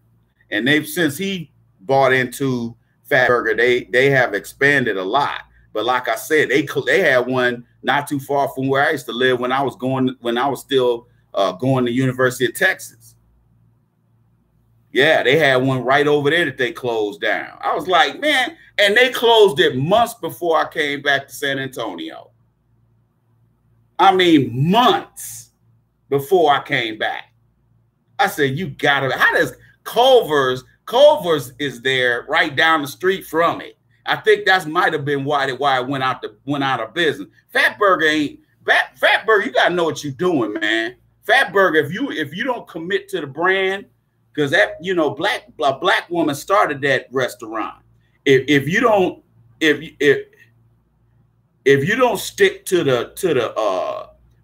and they've since he bought into Fat Burger, they have expanded a lot. But like I said, they had one not too far from where I used to live when I was still going to University of Texas. Yeah, they had one right over there that they closed down. I was like, man, and they closed it months before I came back to San Antonio. I mean, months before I came back. I said, you gotta, how does Culver's is there right down the street from it. I think that might have been why it went out of business. Fat Burger, you gotta know what you're doing, man. Fat Burger, if you don't commit to the brand, because that, you know, a black woman started that restaurant. If you don't stick to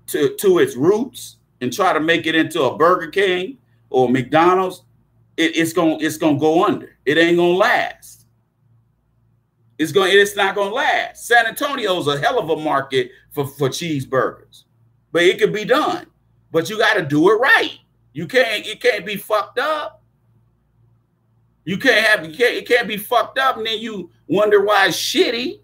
its roots and try to make it into a Burger King or McDonald's, it's gonna go under. It ain't gonna last. It's not gonna last. San Antonio's a hell of a market for cheeseburgers, but it could be done. But you got to do it right. It can't be fucked up. It can't be fucked up, and then you wonder why it's shitty.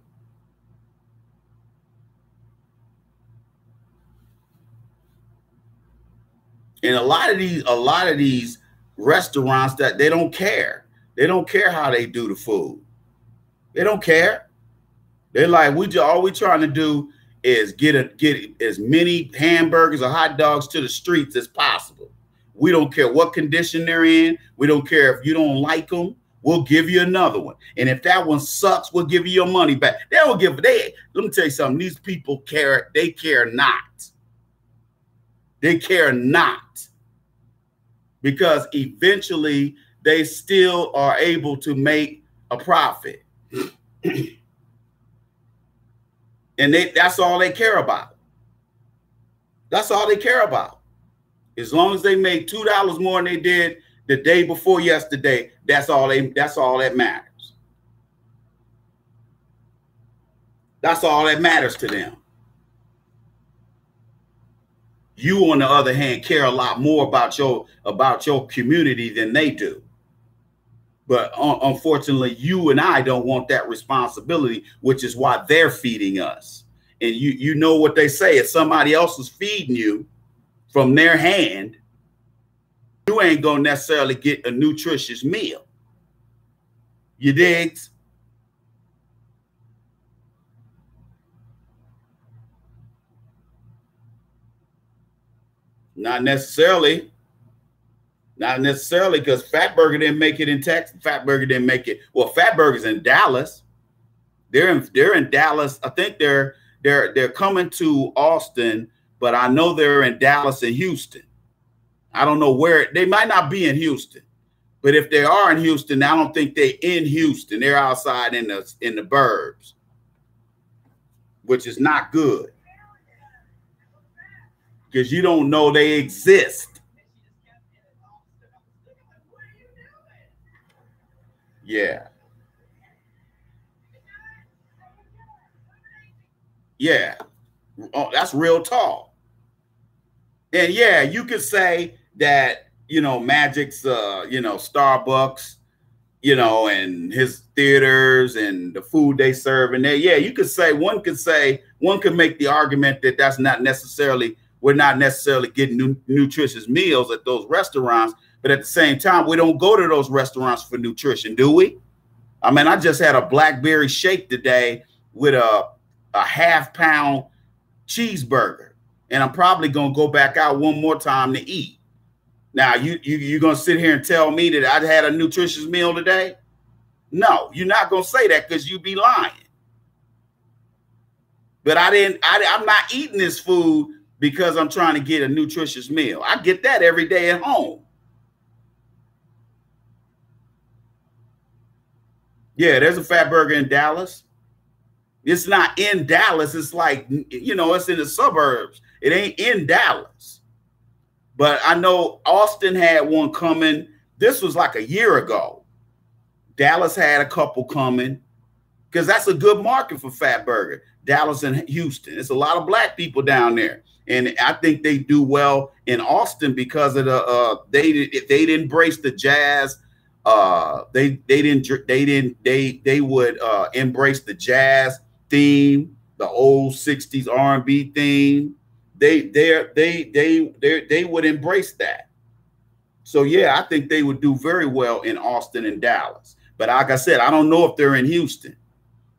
And a lot of these restaurants, that they don't care. They don't care how they do the food. They don't care. They're like, all we trying to do is get as many hamburgers or hot dogs to the streets as possible. We don't care what condition they're in. We don't care if you don't like them. We'll give you another one. And if that one sucks, we'll give you your money back. Let me tell you something. These people care. They care not. They care not. Because eventually they still are able to make a profit. And that's all they care about. That's all they care about. As long as they make $2 more than they did the day before yesterday, that's all that matters. That's all that matters to them. You, on the other hand, care a lot more about your community than they do. But unfortunately, you and I don't want that responsibility, which is why they're feeding us. And you know what they say, if somebody else is feeding you from their hand, you ain't gonna necessarily get a nutritious meal. You digs? Not necessarily. Not necessarily, because Fat Burger didn't make it in Texas. Fat Burger didn't make it. Well, Fat Burger's in Dallas. They're in Dallas. I think they're coming to Austin, but I know they're in Dallas and Houston. I don't know where. They might not be in Houston, but if they are in Houston, I don't think they're in Houston. They're outside in the burbs, which is not good, because you don't know they exist. Yeah. Yeah. Oh, that's real talk. And yeah, you could say that, you know, Magic's, you know, Starbucks, you know, and his theaters and the food they serve in there. Yeah, one could make the argument that that's not necessarily, we're not necessarily getting nutritious meals at those restaurants. But at the same time, we don't go to those restaurants for nutrition, do we? I mean, I just had a blackberry shake today with a half-pound cheeseburger, and I'm probably gonna go back out one more time to eat. Now, you're gonna sit here and tell me that I had a nutritious meal today? No, you're not gonna say that, because you'd be lying. But I'm not eating this food because I'm trying to get a nutritious meal. I get that every day at home. Yeah, there's a fat burger in Dallas. It's not in Dallas. It's like, it's in the suburbs. It ain't in Dallas. But I know Austin had one coming. This was like a year ago. Dallas had a couple coming because that's a good market for fat burger. Dallas and Houston. It's a lot of black people down there. And I think they do well in Austin because of the they embrace the jazz. They would embrace the jazz theme, the old 60s R&B theme. They would embrace that. So yeah, I think they would do very well in Austin and Dallas. But like I said, I don't know if they're in Houston.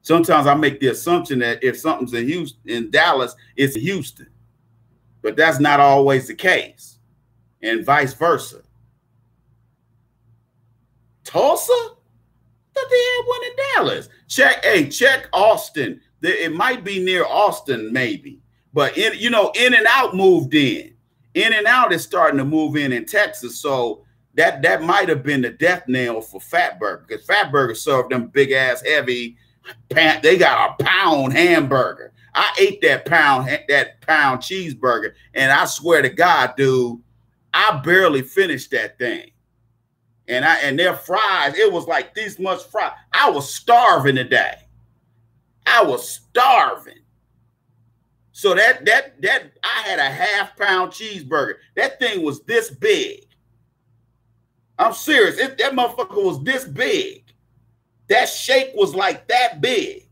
Sometimes I make the assumption that if something's in Houston, in Dallas, it's in Houston. But that's not always the case. And vice versa. Tulsa? Thought they had one in Dallas. Check Austin. It might be near Austin, maybe. But In-N-Out moved in. In-N-Out is starting to move in Texas. So that might have been the death nail for Fat Burger, because Fat Burger served them big ass heavy. They got a pound hamburger. I ate that pound cheeseburger, and I swear to God, dude, I barely finished that thing. And their fries, it was like this much fries. I was starving today. I was starving. So that I had a half-pound cheeseburger. That thing was this big. I'm serious. That motherfucker was this big. That shake was like that big.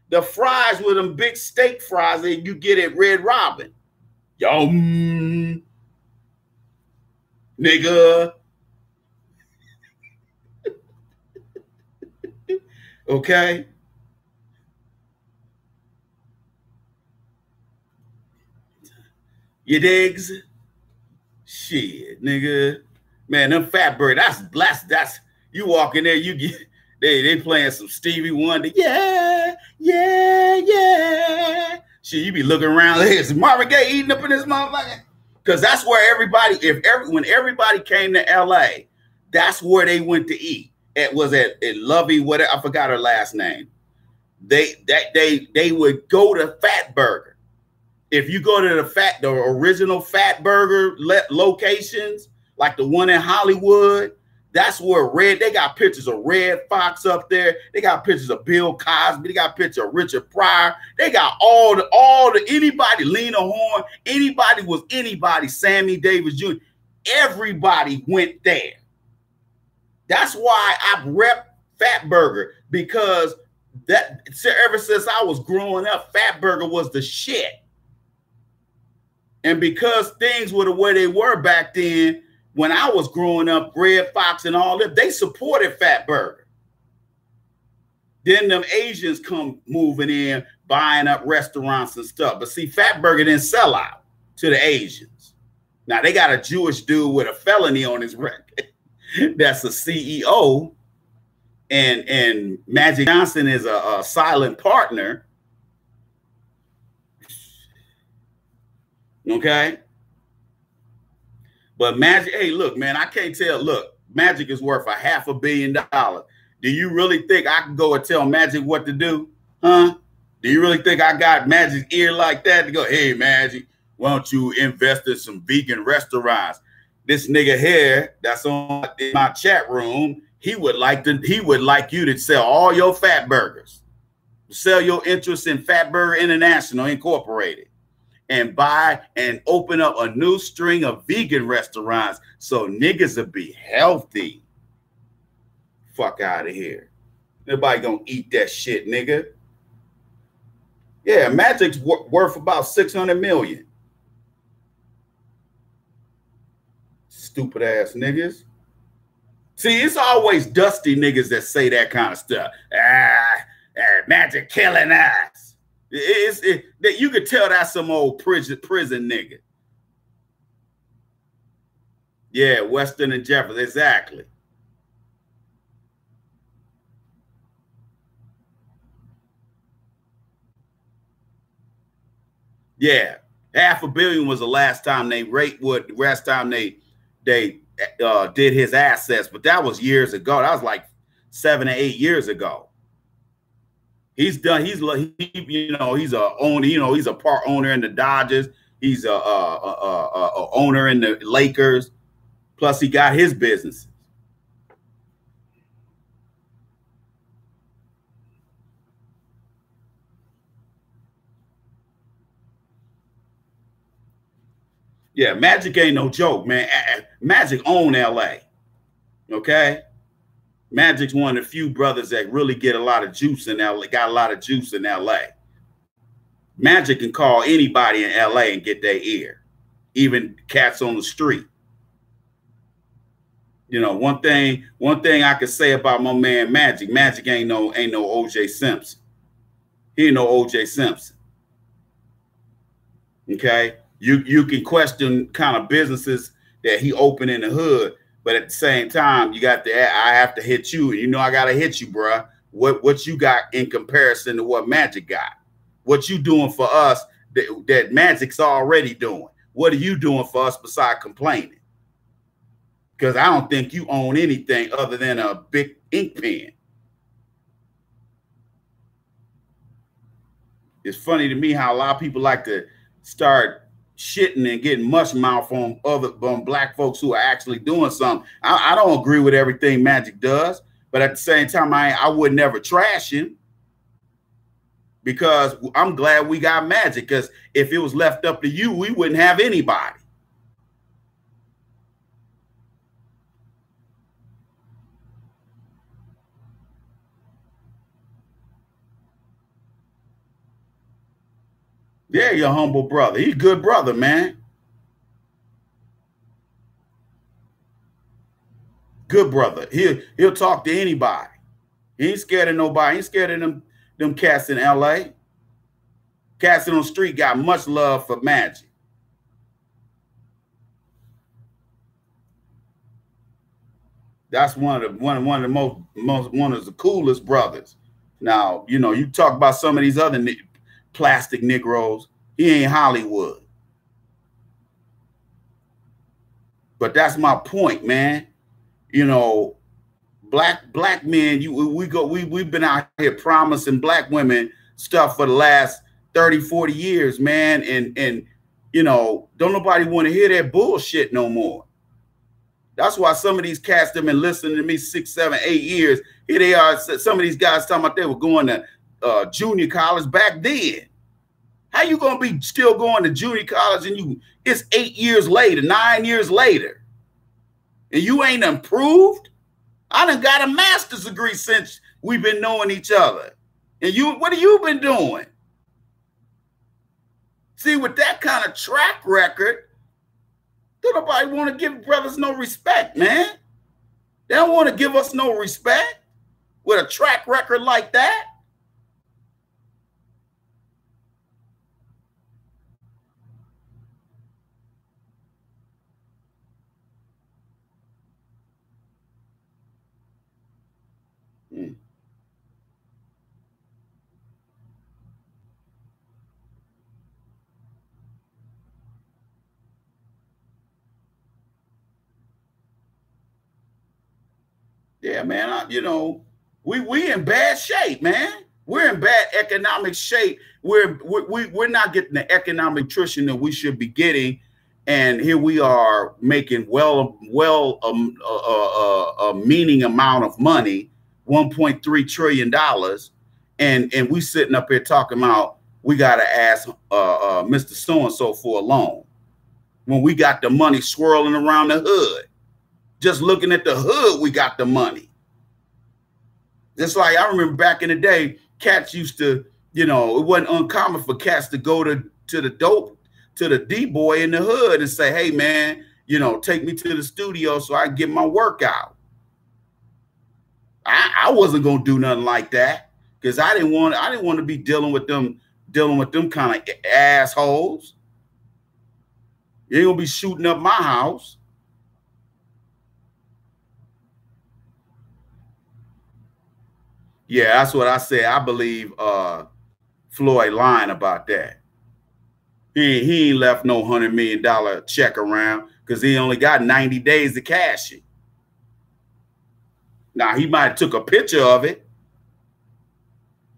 The fries were them big steak fries that you get at Red Robin. Yum, nigga. Okay. You digs? Shit, nigga. Man, them fat bird, that's you walk in there, you get they playing some Stevie Wonder. Yeah, yeah, yeah. Shit, you be looking around, there's Marvin Gaye eating up in this motherfucker. Because that's where when everybody came to LA, that's where they went to eat. It was at Lovey, whatever, I forgot her last name. They would go to Fat Burger. If you go to the original Fat Burger locations, like the one in Hollywood, that's where they got pictures of Red Fox up there. They got pictures of Bill Cosby. They got pictures of Richard Pryor. They got all the anybody, Lena Horne, anybody, Sammy Davis Jr. Everybody went there. That's why I rep Fat Burger, because ever since I was growing up, Fat Burger was the shit. And because things were the way they were back then, when I was growing up, Red Fox and all that, they supported Fat Burger. Then them Asians come moving in, buying up restaurants and stuff. But see, Fat Burger didn't sell out to the Asians. Now, they got a Jewish dude with a felony on his record. That's a CEO. And Magic Johnson is a silent partner. Okay. But Magic, hey, look, man, I can't tell. Look, Magic is worth $500 million. Do you really think I can go and tell Magic what to do? Huh? Do you really think I got Magic's ear like that to go, hey, Magic, why don't you invest in some vegan restaurants? This nigga here that's on in my chat room, he would like you to sell all your Fat Burgers. Sell your interest in Fat Burger International Incorporated. And buy and open up a new string of vegan restaurants so niggas will be healthy. Fuck out of here. Nobody gonna eat that shit, nigga. Yeah, Magic's worth about 600 million. Stupid ass niggas. See, it's always dusty niggas that say that kind of stuff. Magic killing us. You could tell that's some old prison nigga. Yeah, Western and Jefferson, exactly. Yeah, $500 million was the last time they did his assets, but that was years ago. That was like 7 or 8 years ago. He's done. He's he's a owner. He's a part owner in the Dodgers. He's a owner in the Lakers. Plus, he got his business. Yeah, Magic ain't no joke, man. Magic own LA. Okay? Magic's one of the few brothers that really get a lot of juice in LA, got a lot of juice in LA. Magic can call anybody in LA and get their ear, even cats on the street. One thing I could say about my man Magic ain't no OJ Simpson. He ain't no OJ Simpson. Okay? You can question kind of businesses that he opened in the hood, but at the same time, I have to hit you. I gotta hit you, bruh. What you got in comparison to what Magic got? What you doing for us that Magic's already doing? What are you doing for us besides complaining? Because I don't think you own anything other than a big ink pen. It's funny to me how a lot of people like to start shitting and getting mush mouth on black folks who are actually doing something. I don't agree with everything Magic does, but at the same time, I would never trash him, because I'm glad we got Magic, because if it was left up to you, we wouldn't have anybody. Yeah, your humble brother. He's a good brother, man. Good brother. He'll talk to anybody. He ain't scared of nobody. He ain't scared of them cats in LA. Cats on the street got much love for Magic. That's one of the coolest brothers. Now, you talk about some of these other plastic Negroes. He ain't Hollywood. But that's my point, man. Black men, we've been out here promising black women stuff for the last 30, 40 years, man. And don't nobody want to hear that bullshit no more. That's why some of these cats that have been listening to me 6, 7, 8 years, here they are. Some of these guys talking about they were going to junior college back then. How you gonna be still going to junior college and it's 8 years later, 9 years later, and you ain't improved? I done got a master's degree since we've been knowing each other. And what have you been doing? See, with that kind of track record, don't nobody want to give brothers no respect, man. They don't want to give us no respect with a track record like that. Yeah, man. We in bad shape, man. We're in bad economic shape. We're not getting the economic nutrition that we should be getting, and here we are making a meaning amount of money, $1.3 trillion, and we sitting up here talking about we got to ask Mr. So and so for a loan when we got the money swirling around the hood. Just looking at the hood, we got the money. Just like I remember back in the day, cats used to, it wasn't uncommon for cats to go to the D-boy in the hood and say, hey, man, take me to the studio so I can get my workout. I wasn't going to do nothing like that because I didn't want to be dealing with them kind of assholes. You ain't going to be shooting up my house. Yeah, that's what I said. I believe Floyd lying about that. He ain't left no $100 million check around because he only got 90 days to cash it. Now, he might have took a picture of it,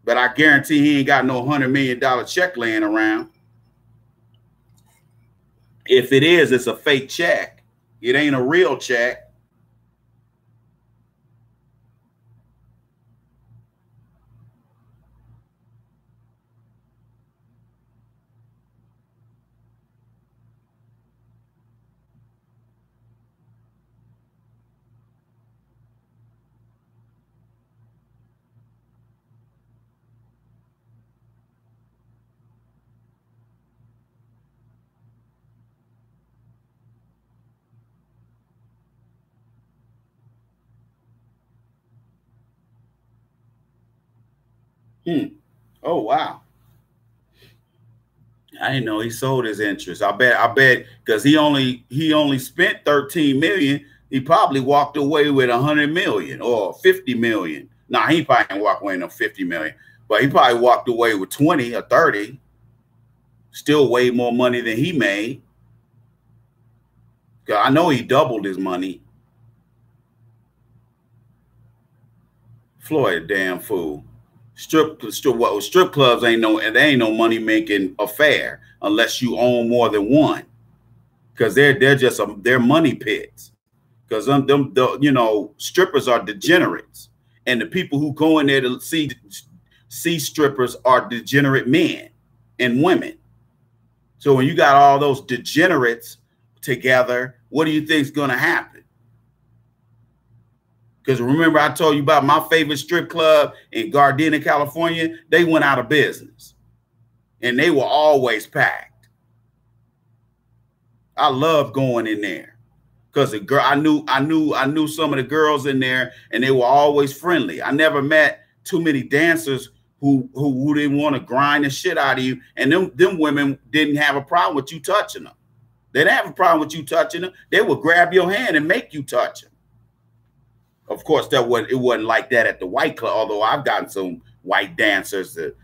but I guarantee he ain't got no $100 million check laying around. If it is, it's a fake check. It ain't a real check. Oh, wow. I didn't know he sold his interest. I bet because he only spent 13 million. He probably walked away with 100 million or 50 million. Nah, he probably didn't walk away with no 50 million, but he probably walked away with 20 or 30. Still way more money than he made. Cause I know he doubled his money. Floyd, a damn fool. Strip clubs ain't no money making affair unless you own more than one, because they're just they're money pits. Because strippers are degenerates, and the people who go in there to see strippers are degenerate men and women. So when you got all those degenerates together, what do you think is going to happen? Because remember, I told you about my favorite strip club in Gardena, California. They went out of business, and they were always packed. I love going in there because the girl I knew some of the girls in there, and they were always friendly. I never met too many dancers who didn't want to grind the shit out of you, and them women didn't have a problem with you touching them. They didn't have a problem with you touching them. They would grab your hand and make you touch them. Of course, it wasn't like that at the white club. Although I've gotten some white dancers that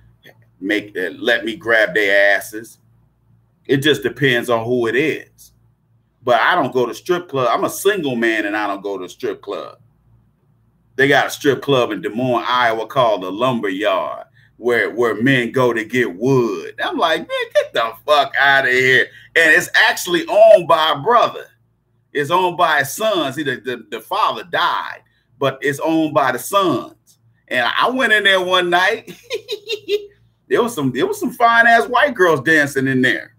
let me grab their asses. It just depends on who it is. But I don't go to strip club. I'm a single man, and I don't go to a strip club. They got a strip club in Des Moines, Iowa, called the Lumber Yard, where men go to get wood. I'm like, man, get the fuck out of here. And it's actually owned by a brother. It's owned by his sons. See, the father died, but it's owned by the sons. And I went in there one night. there was some fine ass white girls dancing in there.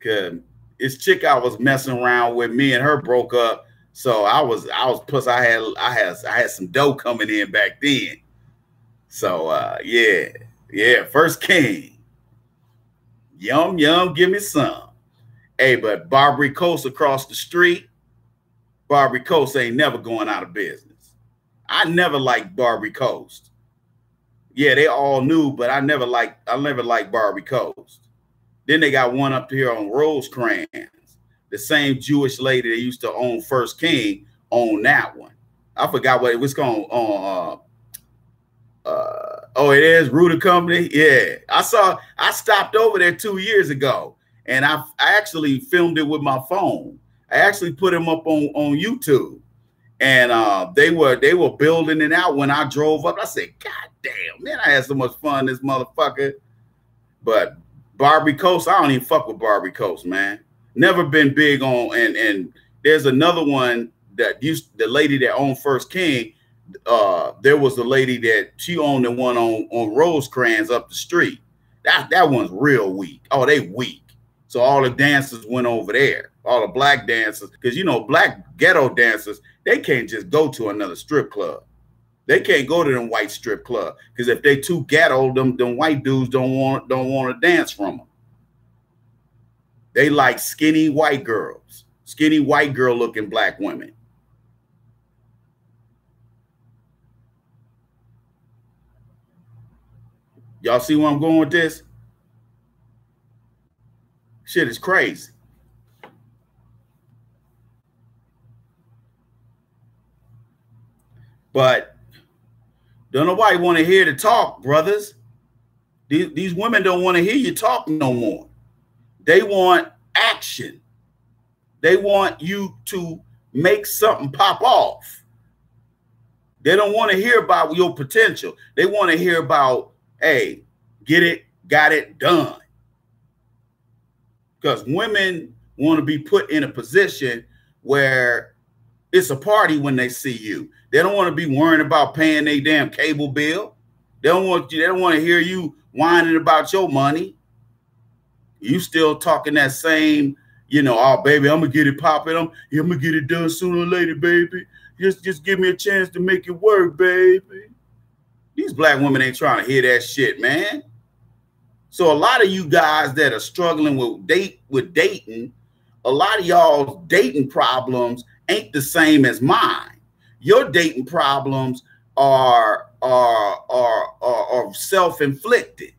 Cause this chick I was messing around with, me and her broke up. So I was plus I had some dough coming in back then. So yeah, First King. Yum, give me some. Hey, but Barbary Coast across the street, Barbary Coast ain't never going out of business. I never liked Barbary Coast. Yeah, they all knew, but I never liked Barbary Coast. Then they got one up here on Rosecrans. The same Jewish lady that used to own First King owned that one. I forgot what it was called on. Oh, it is Rooter Company. Yeah, I stopped over there 2 years ago, and I actually filmed it with my phone. I actually put them up on YouTube, and they were building it out when I drove up. I said, God damn, man, I had so much fun, this motherfucker. But Barbary Coast, I don't even fuck with Barbary Coast, man. Never been big on, and there's another one that the lady that owned First King. There was a lady that she owned the one on Rosecrans up the street. That one's real weak. Oh, they weak. So all the dancers went over there. All the black dancers, because black ghetto dancers, they can't just go to another strip club. They can't go to them white strip club because if they too ghetto, them white dudes don't want to dance from them. They like skinny white girls, skinny white girl looking black women. Y'all see where I'm going with this? Shit is crazy. But don't nobody want to hear the talk, brothers. These women don't want to hear you talk no more. They want action. They want you to make something pop off. They don't want to hear about your potential. They want to hear about, hey, get it, got it, done. Because women want to be put in a position where it's a party when they see you. They don't want to be worrying about paying their damn cable bill. They don't want to hear you whining about your money. You still talking that same, oh baby, I'm gonna get it popping. I'm gonna get it done sooner or later, baby. Just give me a chance to make it work, baby. These black women ain't trying to hear that shit, man. So a lot of you guys that are struggling with dating, a lot of y'all's dating problems ain't the same as mine. Your dating problems are self-inflicted.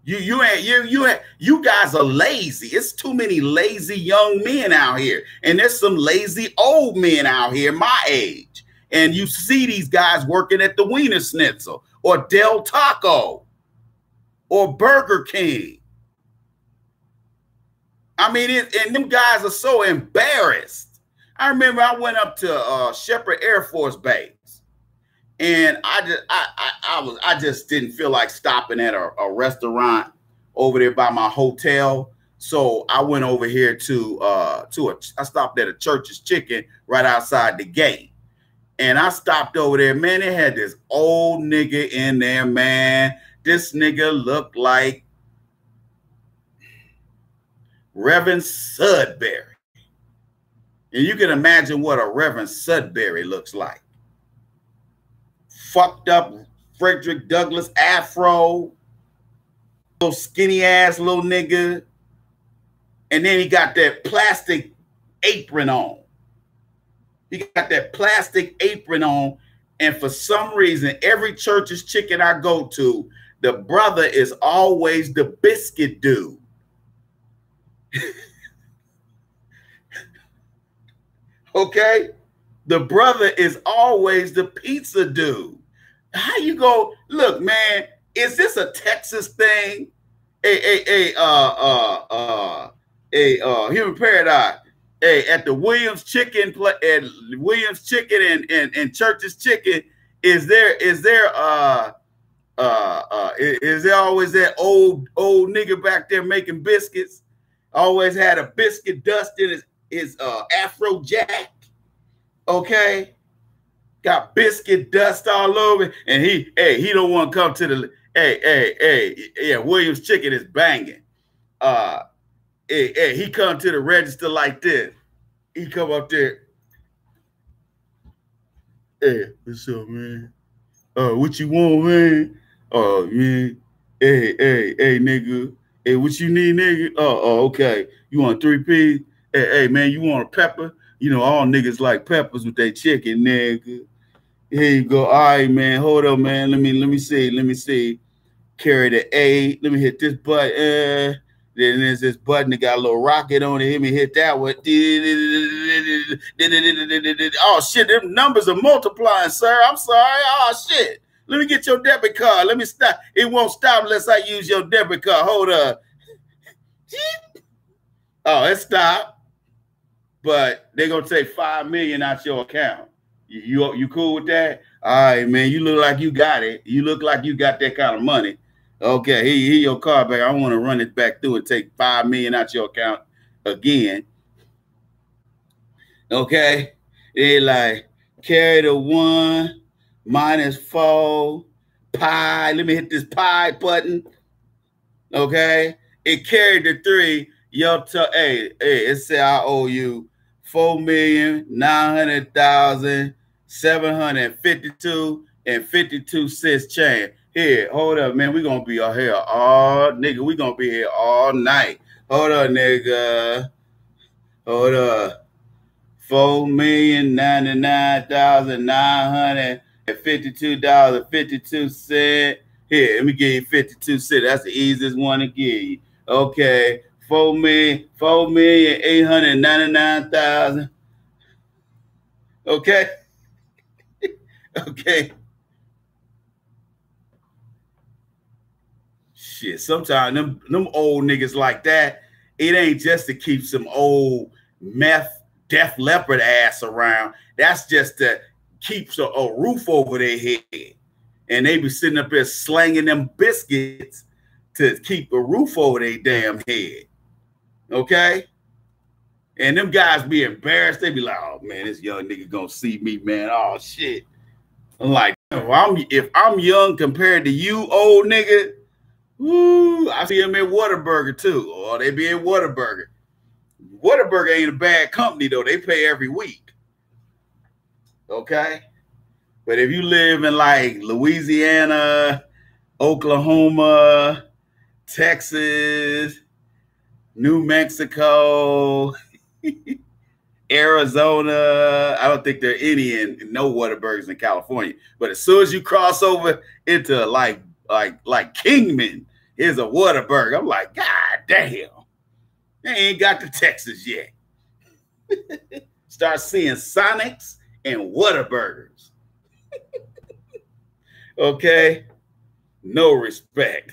You guys are lazy. It's too many lazy young men out here, and there's some lazy old men out here my age. And you see these guys working at the Wiener Schnitzel or Del Taco or Burger King. I mean, and them guys are so embarrassed. I remember I went up to Shepherd Air Force Base, and I just didn't feel like stopping at a restaurant over there by my hotel. So I went over here I stopped at a Church's Chicken right outside the gate. And I stopped over there, man. They had this old nigga in there, man. This nigga looked like Reverend Sudbury. And you can imagine what a Reverend Sudbury looks like. Fucked up Frederick Douglass afro, little skinny ass little nigga. And then he got that plastic apron on. He got that plastic apron on. And for some reason, every Church's Chicken I go to, the brother is always the biscuit dude. Okay? The brother is always the pizza dude. How you go? Look, man, is this a Texas thing? Human Paradise. Hey, at the Williams Chicken and Church's Chicken, is there always that old nigga back there making biscuits? Always had a biscuit dust in his Afro jack. Okay, got biscuit dust all over, and he don't want to come to the Williams Chicken is banging. He come to the register like this. He come up there. Hey, what's up, man? What you want, man? Oh, man. Hey, nigga. Hey, what you need, nigga? Oh, okay. You want 3 piece? Hey, man, you want a pepper? You know, all niggas like peppers with their chicken, nigga. Here you go. All right, man. Hold up, man. Let me see. Carry the A. Let me hit this button. Then there's this button that got a little rocket on it. Let me hit that one. Oh, shit. Them numbers are multiplying, sir. I'm sorry. Oh, shit. Let me get your debit card. Let me stop. It won't stop unless I use your debit card. Hold up. Oh, it stopped. But they're going to take $5 million out your account. You cool with that? All right, man. You look like you got it. You look like you got that kind of money. Okay, here your card back. I want to run it back through and take $5 million out your account again. Okay, they like carry the 1 -4 pi. Let me hit this pi button. Okay, it carried the 3. Hey, it said I owe you $4,900,752.52 change. Here, hold up, man. We're gonna be out here we gonna be here all night. Hold up, nigga. Hold up. $4,099,952.52. Here, let me give you 52 cents. That's the easiest one to give you. Okay. 4,899,000. Okay. Okay. Shit, sometimes them old niggas like that, it ain't just to keep some old meth Def Leopard ass around. That's just to keep a roof over their head. And they be sitting up there slanging them biscuits to keep a roof over their damn head. Okay? And them guys be embarrassed. They be like, oh man, this young nigga gonna see me, man. Oh shit. I'm like, if I'm young compared to you, old nigga, woo, I see them at Whataburger too. Or they be at Whataburger. Whataburger ain't a bad company though. They pay every week. Okay? But if you live in like Louisiana, Oklahoma, Texas, New Mexico, Arizona, I don't think there are any no Whataburgers in California. But as soon as you cross over into like Kingman, here's a Whataburger. I'm like, God damn, they ain't got to Texas yet. Start seeing Sonics and Whataburgers. Okay, no respect.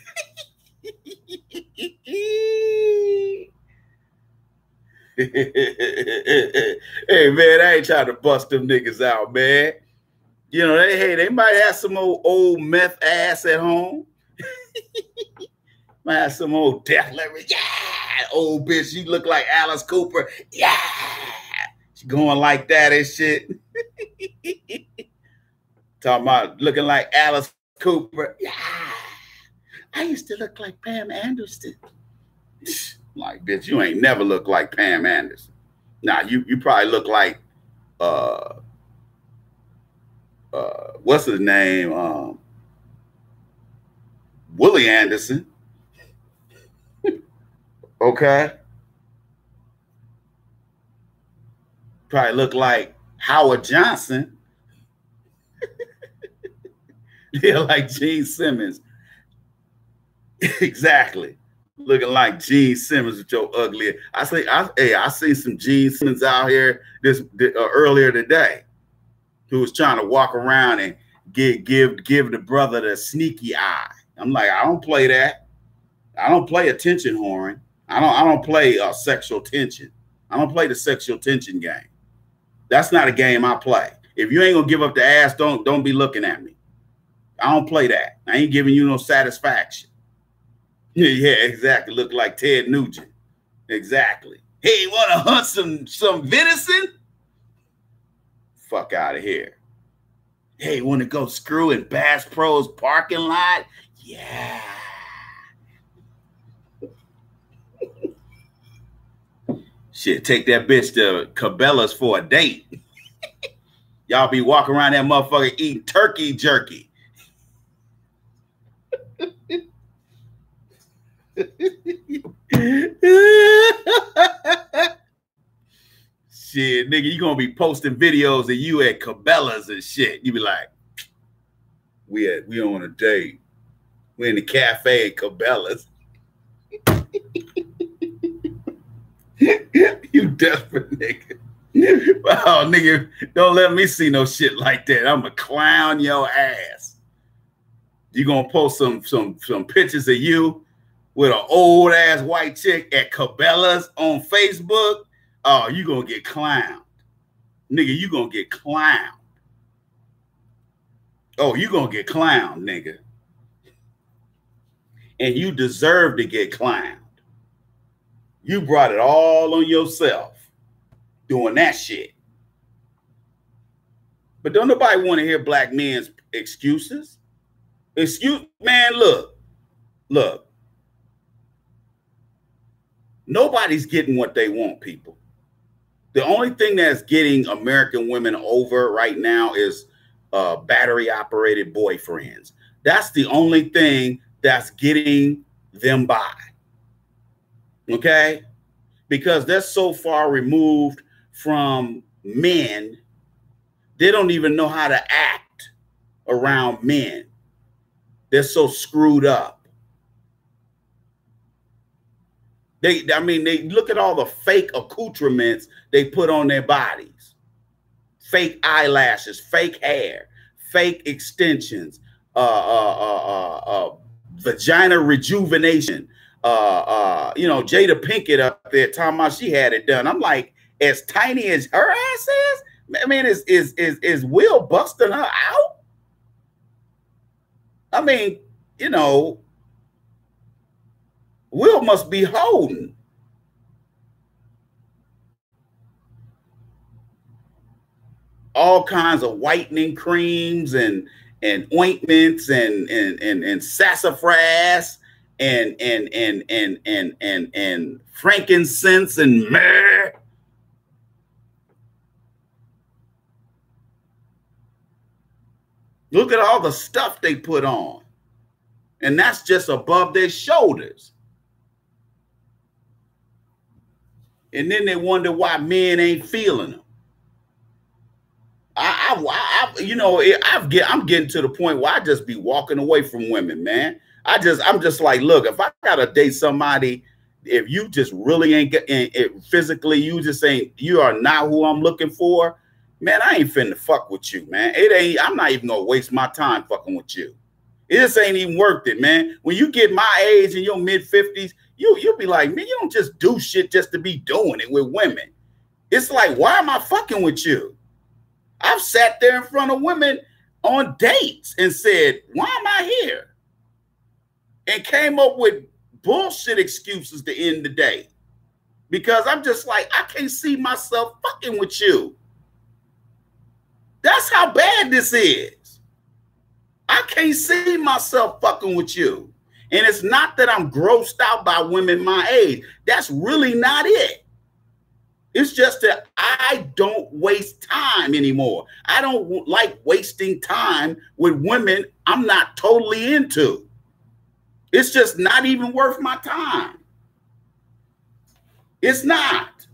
Hey man, I ain't trying to bust them niggas out, man. You know, they might have some old meth ass at home. Might have some old Def Leppard. Yeah, old bitch, you look like Alice Cooper. Yeah, she going like that and shit. Talking about looking like Alice Cooper. Yeah, I used to look like Pam Anderson. Like, bitch, you ain't never looked like Pam Anderson. Nah, you probably look like what's his name? Willie Anderson. Okay. Probably look like Howard Johnson. Yeah, like Gene Simmons. Exactly. Looking like Gene Simmons with your ugly. I seen some Gene Simmons out here earlier today, who was trying to walk around and give the brother the sneaky eye. I'm like, I don't play that. I don't play attention whoring. I don't play sexual tension. I don't play the sexual tension game. That's not a game I play. If you ain't gonna give up the ass, don't be looking at me. I don't play that. I ain't giving you no satisfaction. Yeah, exactly. Look like Ted Nugent. Exactly. Hey, want to hunt some venison? Fuck out of here. Hey, want to go screw in Bass Pro's parking lot? Yeah. Shit, take that bitch to Cabela's for a date. Y'all be walking around that motherfucker eating turkey jerky. Shit, nigga, you gonna be posting videos of you at Cabela's and shit. You be like, we on a date. We in the cafe at Cabela's. You desperate nigga. Oh, nigga, don't let me see no shit like that. I'm gonna clown your ass. You gonna post some pictures of you with an old ass white chick at Cabela's on Facebook? Oh, you gonna get clowned. Nigga, you gonna get clowned. Oh, you gonna get clowned, nigga. And you deserve to get clowned. You brought it all on yourself doing that shit. But don't nobody want to hear black men's excuses. Man, look. Nobody's getting what they want, people. The only thing that's getting American women over right now is battery-operated boyfriends. That's the only thing that's getting them by. Okay? Because they're so far removed from men, they don't even know how to act around men. They're so screwed up. They look at all the fake accoutrements they put on their bodies. Fake eyelashes, fake hair, fake extensions, vagina rejuvenation. You know, Jada Pinkett up there talking about she had it done. I'm like, as tiny as her ass is, I mean, is Will busting her out? I mean, you know, Will must be holding. All kinds of whitening creams and ointments and sassafras and frankincense and myrrh. Look at all the stuff they put on. And that's just above their shoulders. And then they wonder why men ain't feeling them. You know, I'm getting to the point where I just be walking away from women, man. I'm just like, look, if I gotta date somebody, if you just really ain't physically, you are not who I'm looking for, man, I ain't finna fuck with you, man. I'm not even gonna waste my time fucking with you. It just ain't even worth it, man. When you get my age in your mid-50s, you'll be like, man, you don't just do shit just to be doing it with women. It's like, why am I fucking with you? I've sat there in front of women on dates and said, why am I here? And came up with bullshit excuses to end the day. Because I'm just like, I can't see myself fucking with you. That's how bad this is. I can't see myself fucking with you. And it's not that I'm grossed out by women my age. That's really not it. It's just that I don't waste time anymore. I don't like wasting time with women I'm not totally into. It's just not even worth my time. It's not.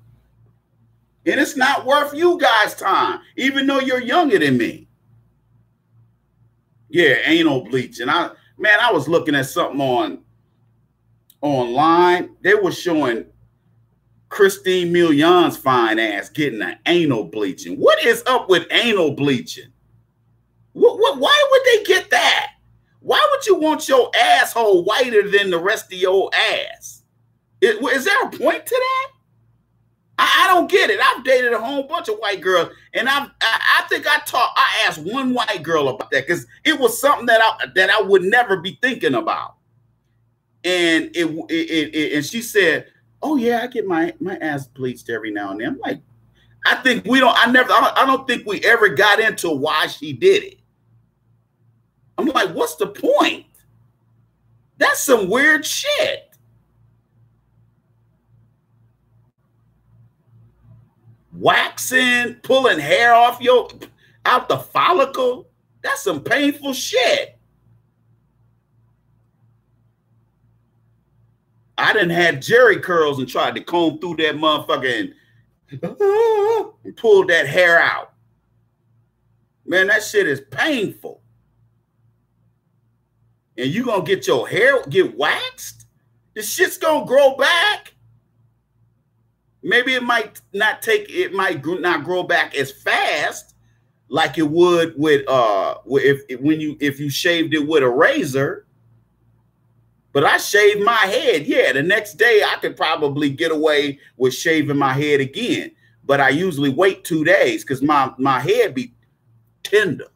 And it's not worth you guys' time, even though you're younger than me. Yeah, anal bleaching. I was looking at something online. They were showing Christine Million's fine ass getting an anal bleaching. What is up with anal bleaching? Why would they get that? Why would you want your asshole whiter than the rest of your ass? Is there a point to that? I don't get it. I've dated a whole bunch of white girls, and I think I asked one white girl about that because it was something that I would never be thinking about. And and she said, oh yeah, I get my ass bleached every now and then. I'm like, I don't think we ever got into why she did it. I'm like, what's the point? That's some weird shit. Waxing, pulling hair out the follicle. That's some painful shit. I done had Jerry curls and tried to comb through that motherfucker and pull that hair out. Man, that shit is painful. And you gonna get your hair get waxed? This shit's gonna grow back. Maybe it might not grow back as fast like it would with if you shaved it with a razor. But I shaved my head. Yeah, the next day I could probably get away with shaving my head again. But I usually wait 2 days because my head be tender.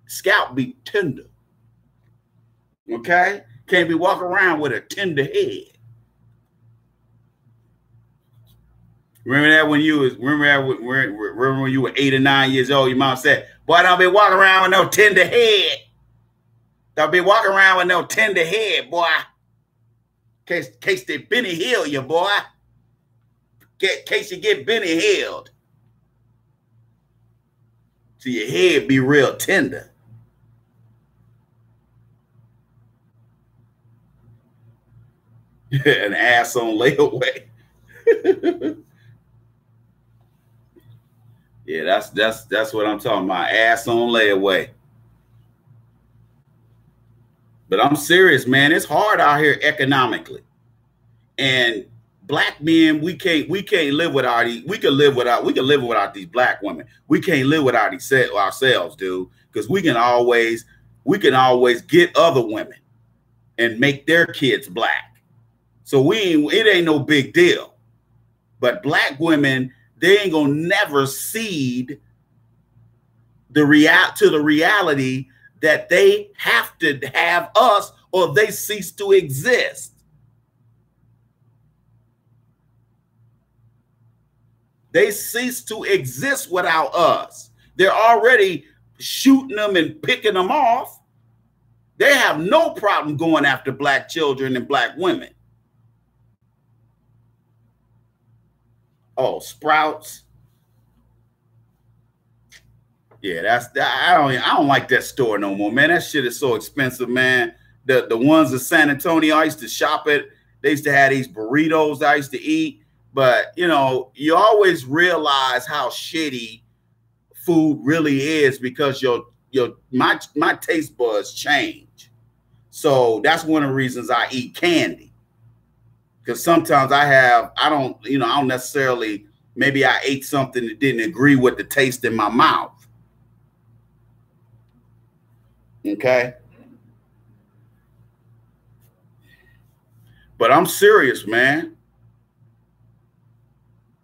Scalp be tender. Okay? Can't be walking around with a tender head. Remember when you were 8 or 9 years old, your mom said, boy, don't be walking around with no tender head. Don't be walking around with no tender head, boy. Case they Benny Hill you, boy. Case you get Benny Hilled. So your head be real tender. An ass on layaway. Yeah, that's what I'm talking about. Ass on layaway. But I'm serious, man. It's hard out here economically. And black men, we can't live without these. We can live without these black women. We can't live without ourselves, dude. Because we can always get other women. and make their kids black. So it ain't no big deal. But black women, they ain't gonna never cede the reality that they have to have us or they cease to exist. They cease to exist without us. They're already shooting them and picking them off. They have no problem going after black children and black women. Oh, Sprouts. Yeah, I don't like that store no more, man. That shit is so expensive, man. The ones in San Antonio, I used to shop at. They used to have these burritos I used to eat. But, you know, you always realize how shitty food really is because my taste buds change. So that's one of the reasons I eat candy. Because sometimes I don't necessarily, maybe I ate something that didn't agree with the taste in my mouth. Okay. But I'm serious, man.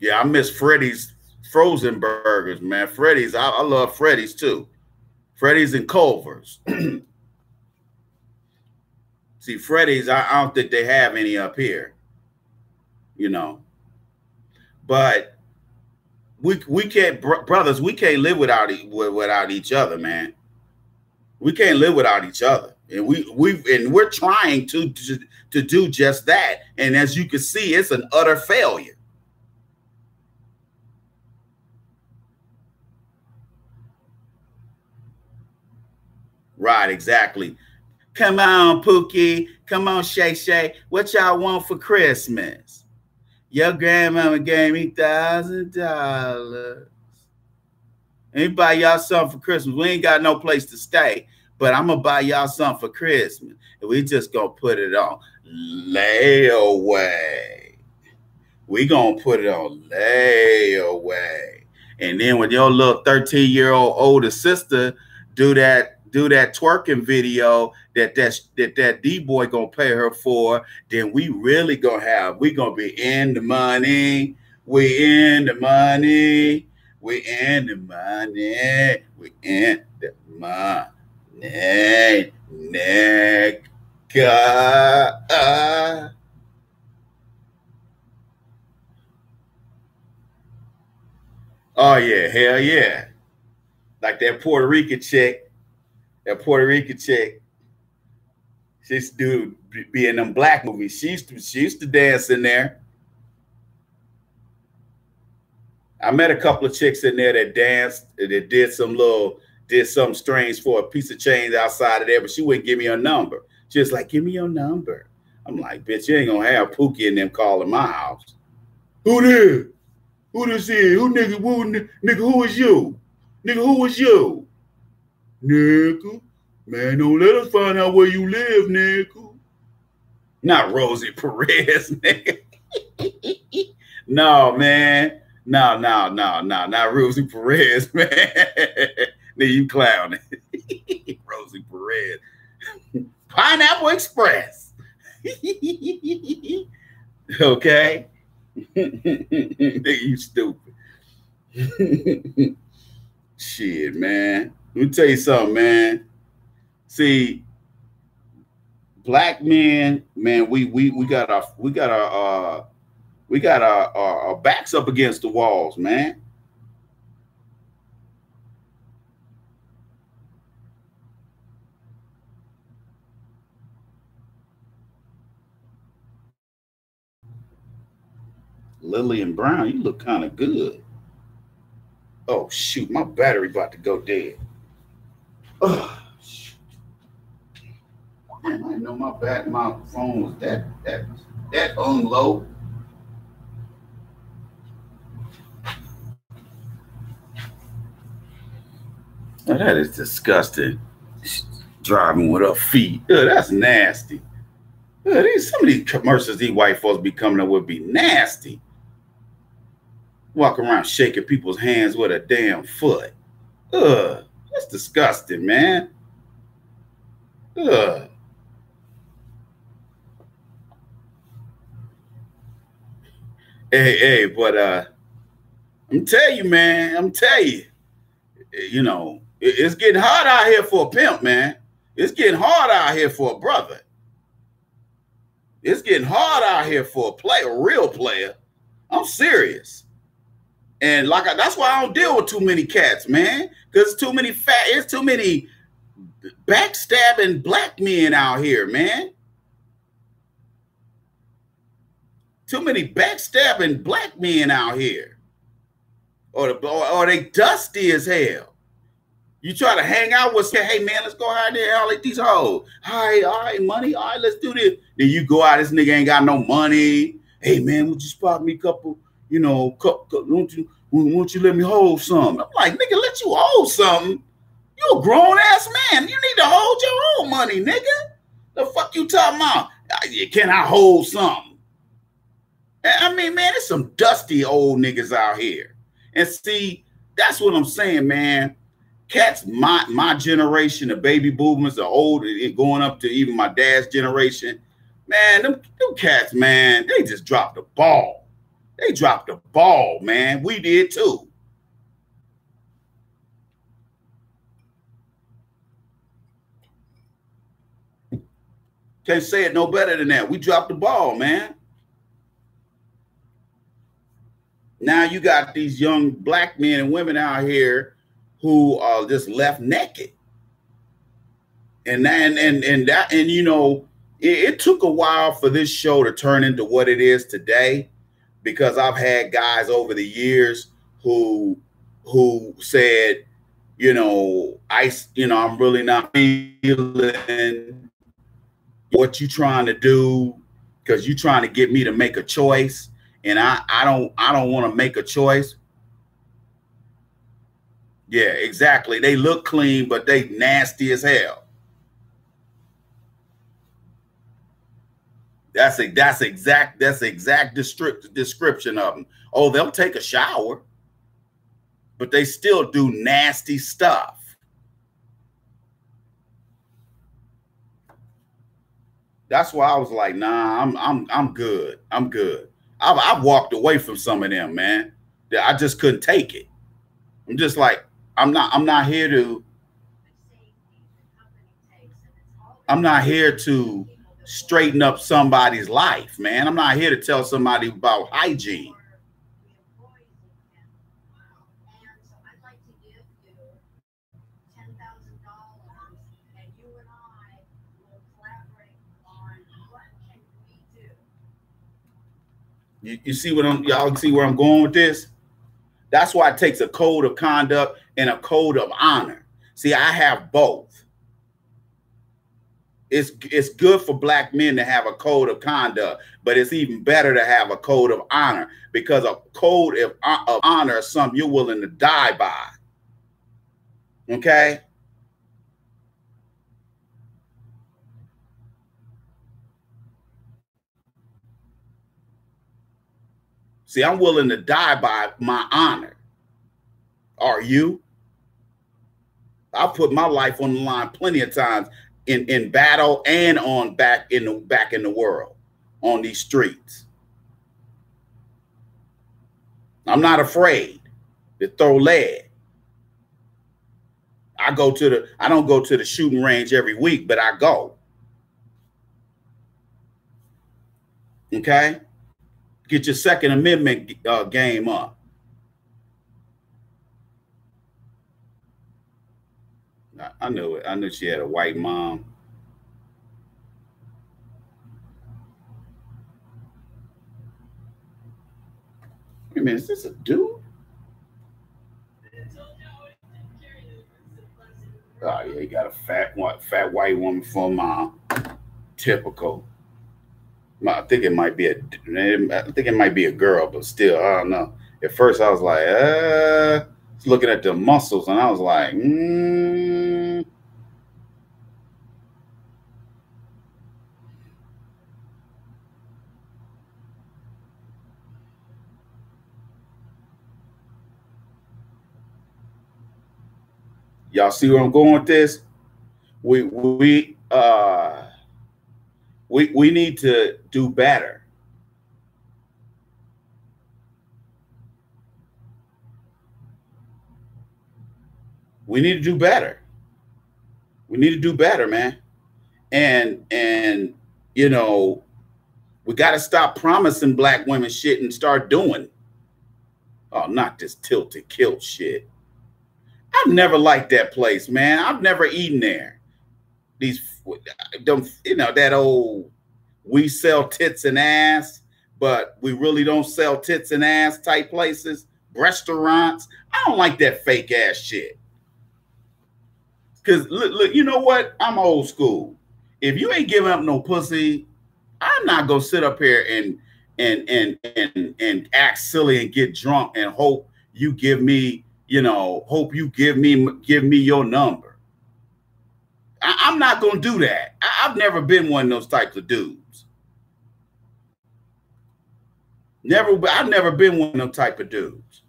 Yeah, I miss Freddy's frozen burgers, man. Freddy's, I love Freddy's too. Freddy's and Culver's. See, Freddy's, I don't think they have any up here, you know. But we can't, brothers, we can't live without each other, man. We can't live without each other. And we're trying to do just that. And as you can see, it's an utter failure. Right, exactly. Come on, Pookie. Come on, Shay Shay. What y'all want for Christmas? Your grandmama gave me $1,000. Let me buy y'all something for Christmas. We ain't got no place to stay, but I'm going to buy y'all something for Christmas. And we just going to put it on layaway. We going to put it on layaway. And then when your little 13-year-old older sister do that twerking video that D-boy gonna pay her for, then we really gonna be in the money. We in the money. We in the money. We in the money. Nigga. Oh yeah, hell yeah. Like that Puerto Rican chick. That Puerto Rican chick, she used to be in them black movies. She used to dance in there. I met a couple of chicks in there that danced, that did something strange for a piece of change outside of there, but she wouldn't give me her number. She was like, give me your number. I'm like, bitch, you ain't gonna have Pookie and them calling my house. Who there? Who this is? Who nigga? Who is you? Nigga, who is you? Nigga, man, don't let us find out where you live, nigga. Not Rosie Perez, nigga. No, man. No, not Rosie Perez, man. Nigga, you clowning. Rosie Perez. Pineapple Express. Okay? Nigga, you stupid. Shit, man. Let me tell you something, man. See, black men, man, we got our backs up against the walls, man. Lillian Brown, you look kind of good. Oh shoot, my battery about to go dead. Oh, man, I didn't know my phone was that low. Oh, that is disgusting. Driving with her feet. Ugh, that's nasty. Ugh, some of these commercials these white folks be coming up with be nasty. Walk around shaking people's hands with a damn foot. Ugh, that's disgusting, man. Ugh. but I'm tell you, man, I'm tell you, you know, it's getting hard out here for a pimp, man. It's getting hard out here for a brother. It's getting hard out here for a player, a real player. I'm serious. And that's why I don't deal with too many cats, man. Because it's too many backstabbing black men out here, man. Too many backstabbing black men out here. Or they dusty as hell. You try to hang out with, hey man, let's go out there, holler at these hoes. All right, money. All right, let's do this. Then you go out, this nigga ain't got no money. Hey man, would you spot me a couple, won't you let me hold something? I'm like, nigga, let you hold something. You a grown ass man. You need to hold your own money, nigga. The fuck you talking about? Can I hold something? I mean, man, there's some dusty old niggas out here. And see, that's what I'm saying, man. Cats, my generation, the baby boomers, the old, going up to even my dad's generation, man, them cats, man, they just dropped the ball. They dropped the ball, man. We did too. Can't say it no better than that. We dropped the ball, man. Now you got these young black men and women out here who are just left naked. And you know, it took a while for this show to turn into what it is today, because I've had guys over the years who said, you know, I'm really not feeling what you trying to do, because you trying to get me to make a choice, and I don't want to make a choice. Yeah, exactly. They look clean, but they nasty as hell. That's exact description of them. Oh, they'll take a shower, but they still do nasty stuff. That's why I was like, nah, I'm good. I'm good. I've walked away from some of them, man. I just couldn't take it. I'm just like, I'm not here to straighten up somebody's life, man. I'm not here to tell somebody about hygiene. You see y'all see where I'm going with this? That's why it takes a code of conduct and a code of honor. See, I have both. It's good for black men to have a code of conduct, but it's even better to have a code of honor, because a code of honor is something you're willing to die by. Okay? See, I'm willing to die by my honor. Are you? I've put my life on the line plenty of times in battle and back in the world, on these streets. I'm not afraid to throw lead. I don't go to the shooting range every week, but I go. Okay? Get your Second Amendment game up. I knew it. I knew she had a white mom. Wait a minute, is this a dude? Oh yeah, he got a fat white woman for mom. Typical. I think it might be a girl, but still, I don't know. At first, I was like, looking at the muscles, and I was like, Y'all see where I'm going with this? We need to do better. We need to do better. We need to do better, man. And you know, we got to stop promising black women shit and start doing. Oh, not this tilted kilt shit. I've never liked that place, man. I've never eaten there. These, you know, that old we sell tits and ass, but we really don't sell tits and ass type places, restaurants. I don't like that fake ass shit. Because look, you know what? I'm old school. If you ain't giving up no pussy, I'm not gonna sit up here and act silly and get drunk and hope you give me, you know, hope you give me your number. I'm not gonna do that. I've never been one of those types of dudes. I've never been one of those type of dudes.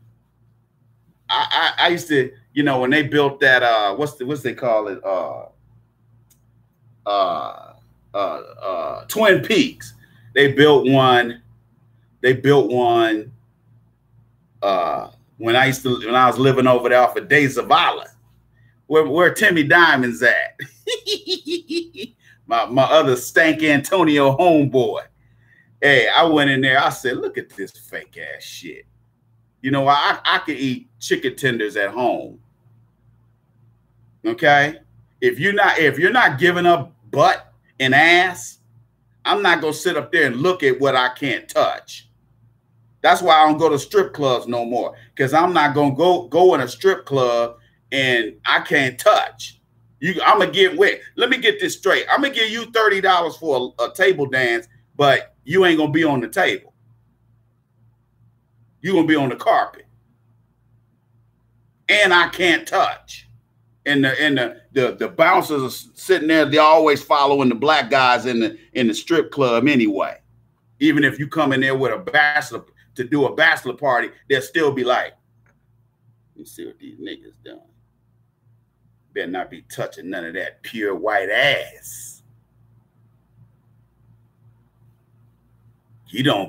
I used to, you know, when they built that what's they call it? Twin Peaks. They built one when I was living over there off of Days of Allah, where Timmy Diamond's at. my other stank Antonio homeboy. Hey, I went in there. I said, look at this fake ass shit. You know, I could eat chicken tenders at home. Okay, if you're not giving up butt and ass, I'm not gonna sit up there and look at what I can't touch. That's why I don't go to strip clubs no more, because I'm not gonna go in a strip club and I can't touch. I'm gonna get wet. Let me get this straight. I'm gonna give you $30 for a table dance, but you ain't gonna be on the table. You're gonna be on the carpet, and I can't touch. And the bouncers are sitting there. They're always following the black guys in the strip club anyway. Even if you come in there with a bachelor to do a bachelor party, they'll still be like, "Let me see what these niggas doing. Better not be touching none of that pure white ass.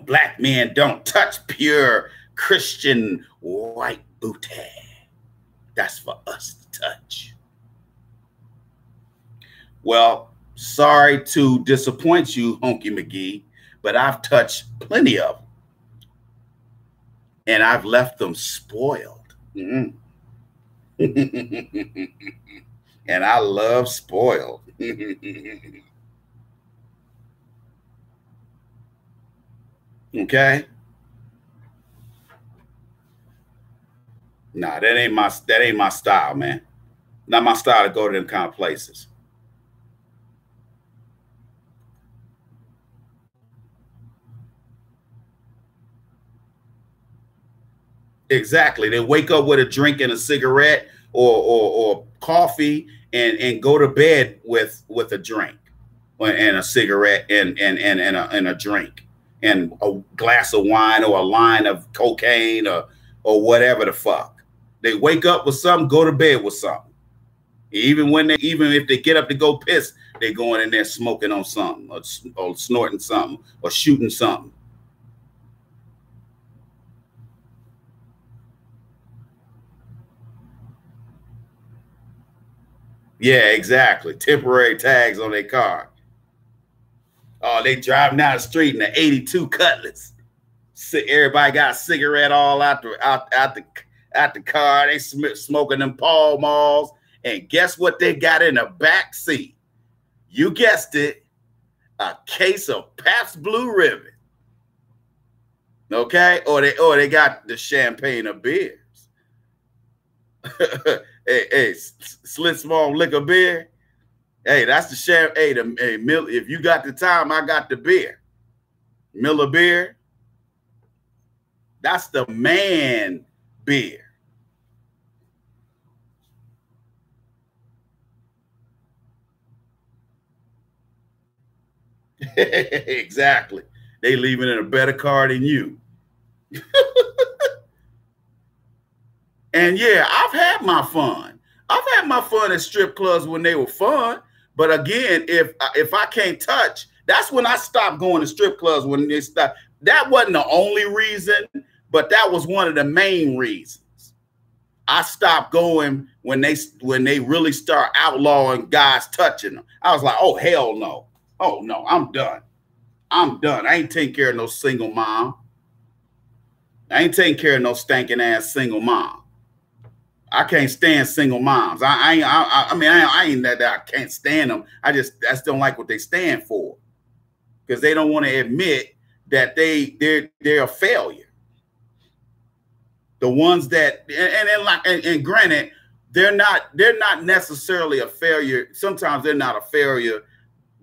Black men don't touch pure Christian white booty. That's for us to touch." Well, sorry to disappoint you, Honky McGee, but I've touched plenty of them. And I've left them spoiled. Mm-hmm. And I love spoiled. Okay? Nah, that ain't my style, man. Not my style to go to them kind of places. Exactly. They wake up with a drink and a cigarette or coffee and go to bed with a drink and a cigarette and a drink and a glass of wine or a line of cocaine or whatever the fuck. They wake up with something, go to bed with something. Even if they get up to go piss, they going in there smoking on something or snorting something or shooting something. Yeah, exactly. Temporary tags on their car. Oh, they driving down the street in the 82 Cutlass. Everybody got a cigarette all out the car. They smoking them Pall Malls. And guess what they got in the back seat? You guessed it, a case of Pabst Blue Ribbon. Okay? Or they got the champagne of beers. Hey, Slit Small Liquor Beer. Hey, that's the champagne. Hey, if you got the time, I got the beer. Miller Beer. That's the man beer. Exactly. They leaving in a better car than you. And yeah, I've had my fun. I've had my fun at strip clubs when they were fun. But again, if I can't touch, that's when I stopped going to strip clubs. When they stopped. That wasn't the only reason, but that was one of the main reasons. I stopped going when they really start outlawing guys touching them. I was like, oh, hell no. Oh, no, I'm done. I'm done. I ain't taking care of no single mom. I ain't taking care of no stinking ass single mom. I can't stand single moms. I mean, I ain't that I can't stand them. I just don't like what they stand for, because they don't want to admit that they're a failure. The ones that and granted, they're not necessarily a failure. Sometimes they're not a failure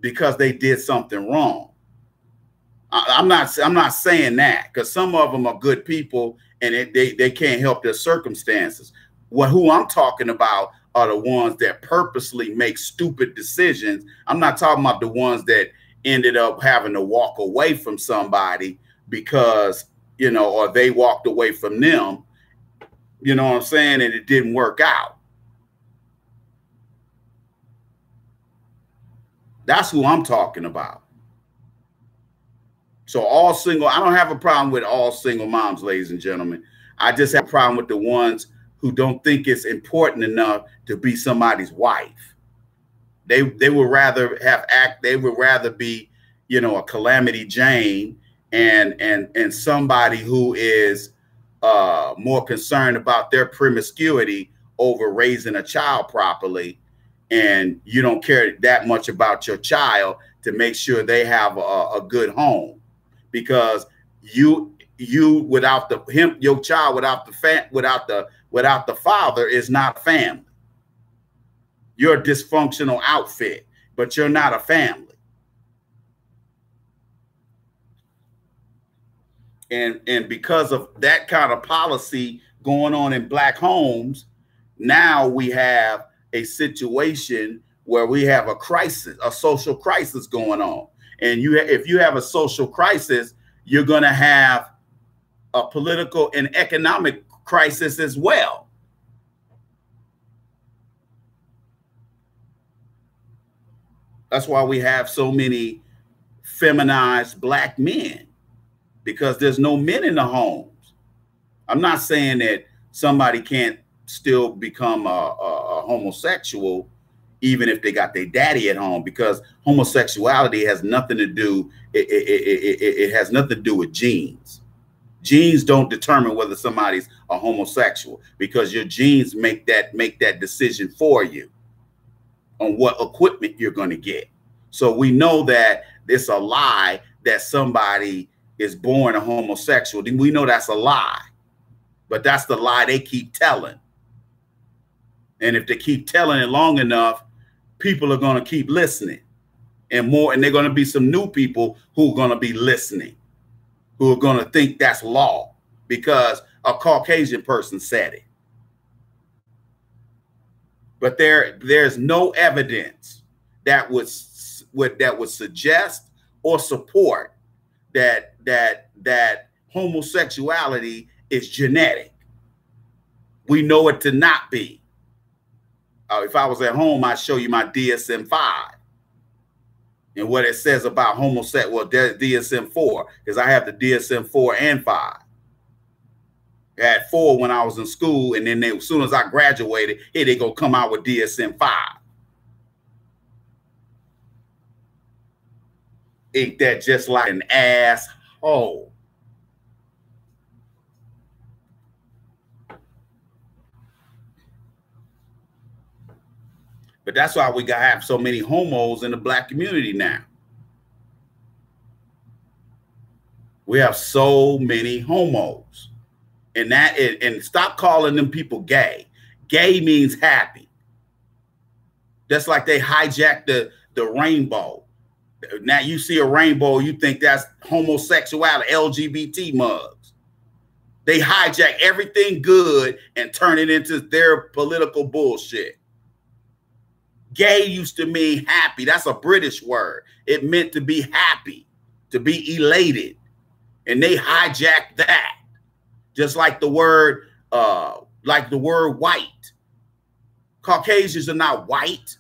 because they did something wrong. I'm not saying that, because some of them are good people and they can't help their circumstances. Who I'm talking about are the ones that purposely make stupid decisions. I'm not talking about the ones that ended up having to walk away from somebody because, you know, or they walked away from them, you know what I'm saying, and it didn't work out. That's who I'm talking about. So I don't have a problem with all single moms, ladies and gentlemen. I just have a problem with the ones who don't think it's important enough to be somebody's wife. They would rather be, you know, a Calamity Jane and somebody who is more concerned about their promiscuity over raising a child properly, and you don't care that much about your child to make sure they have a good home, because your child without the father is not family. You're a dysfunctional outfit, but you're not a family. And because of that kind of policy going on in black homes, now we have a situation where we have a crisis, a social crisis going on. And if you have a social crisis, you're going to have a political and economic crisis as well. That's why we have so many feminized black men, because there's no men in the homes. I'm not saying that somebody can't still become a homosexual even if they got their daddy at home, because homosexuality has nothing to do, it has nothing to do with genes. Genes don't determine whether somebody's a homosexual, because your genes make that decision for you on what equipment you're going to get. So we know that it's a lie that somebody is born a homosexual. We know that's a lie, but that's the lie they keep telling. And if they keep telling it long enough, people are going to keep listening, and they're going to be some new people who are going to be listening, who are going to think that's law because a Caucasian person said it. But there's no evidence that would suggest or support that homosexuality is genetic. We know it to not be. If I was at home, I'd show you my DSM-5 and what it says about homosexual. Well, DSM-4, because I have the DSM-4 and 5. I had 4 when I was in school, and then as soon as I graduated, here they go come out with DSM-5. Ain't that just like an asshole? But that's why we gotta have so many homos in the black community now. We have so many homos. And stop calling them people gay. Gay means happy. Just like they hijacked the rainbow. Now you see a rainbow, you think that's homosexuality, LGBT mugs. They hijack everything good and turn it into their political bullshit. Gay used to mean happy. That's a British word. It meant to be happy, to be elated. And they hijacked that. Just like the word white. Caucasians are not white.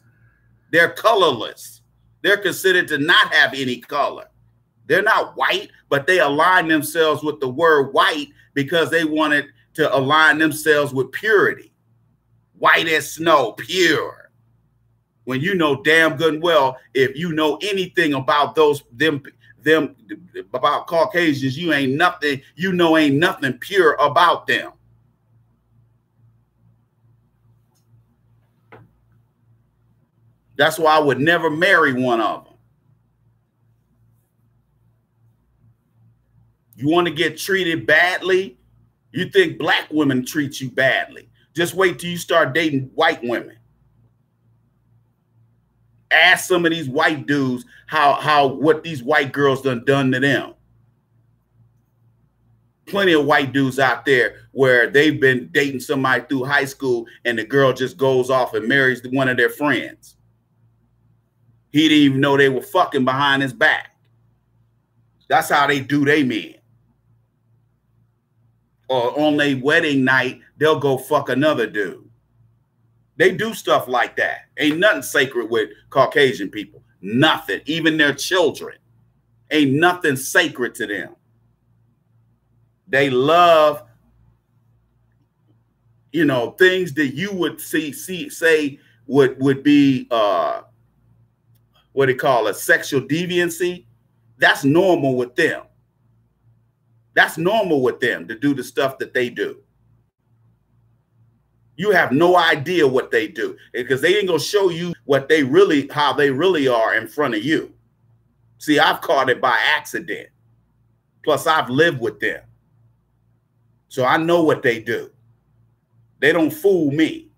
They're colorless. They're considered to not have any color. They're not white, but they align themselves with the word white because they wanted to align themselves with purity. white as snow, pure. When you know damn good and well, if you know anything about them about Caucasians, you ain't nothing pure about them. That's why I would never marry one of them. You want to get treated badly? You think black women treat you badly. Just wait till you start dating white women. Ask some of these white dudes what these white girls done to them. Plenty of white dudes out there where they've been dating somebody through high school and the girl just goes off and marries one of their friends. He didn't even know they were fucking behind his back. That's how they do they men. Or on their wedding night, they'll go fuck another dude. They do stuff like that. Ain't nothing sacred with Caucasian people. Nothing. Even their children. Ain't nothing sacred to them. They love, you know, things that you would say would be what they call a sexual deviancy. That's normal with them. That's normal with them to do the stuff that they do. You have no idea what they do because they ain't gonna show you how they really are in front of you. See, I've caught it by accident. Plus, I've lived with them. So I know what they do. They don't fool me.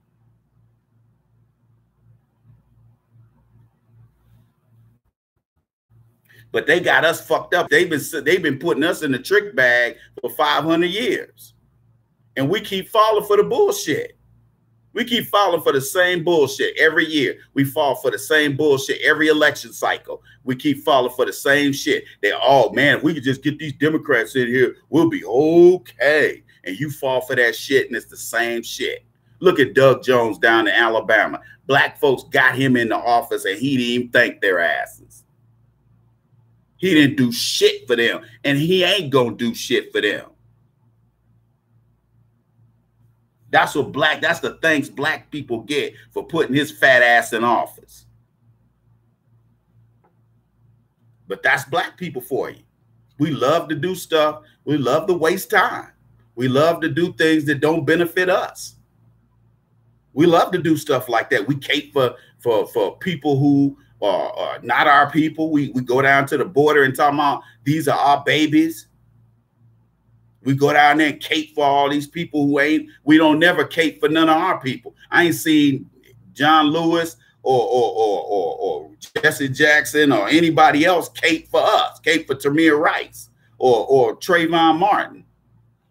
But they got us fucked up. They've been putting us in the trick bag for 500 years. And we keep falling for the bullshit. We keep falling for the same bullshit every year. We fall for the same bullshit every election cycle. We keep falling for the same shit. Man, if we could just get these Democrats in here, we'll be okay. And you fall for that shit, and it's the same shit. Look at Doug Jones down in Alabama. Black folks got him in the office, and he didn't even thank their asses. He didn't do shit for them, and he ain't gonna do shit for them. That's the thanks black people get for putting his fat ass in office. But that's black people for you. We love to do stuff. We love to waste time. We love to do things that don't benefit us. We love to do stuff like that. We cape for people who are not our people. We go down to the border and talk about these are our babies. We go down there and cape for all these people we don't never cape for none of our people. I ain't seen John Lewis or Jesse Jackson or anybody else cape for us, cape for Tamir Rice or Trayvon Martin.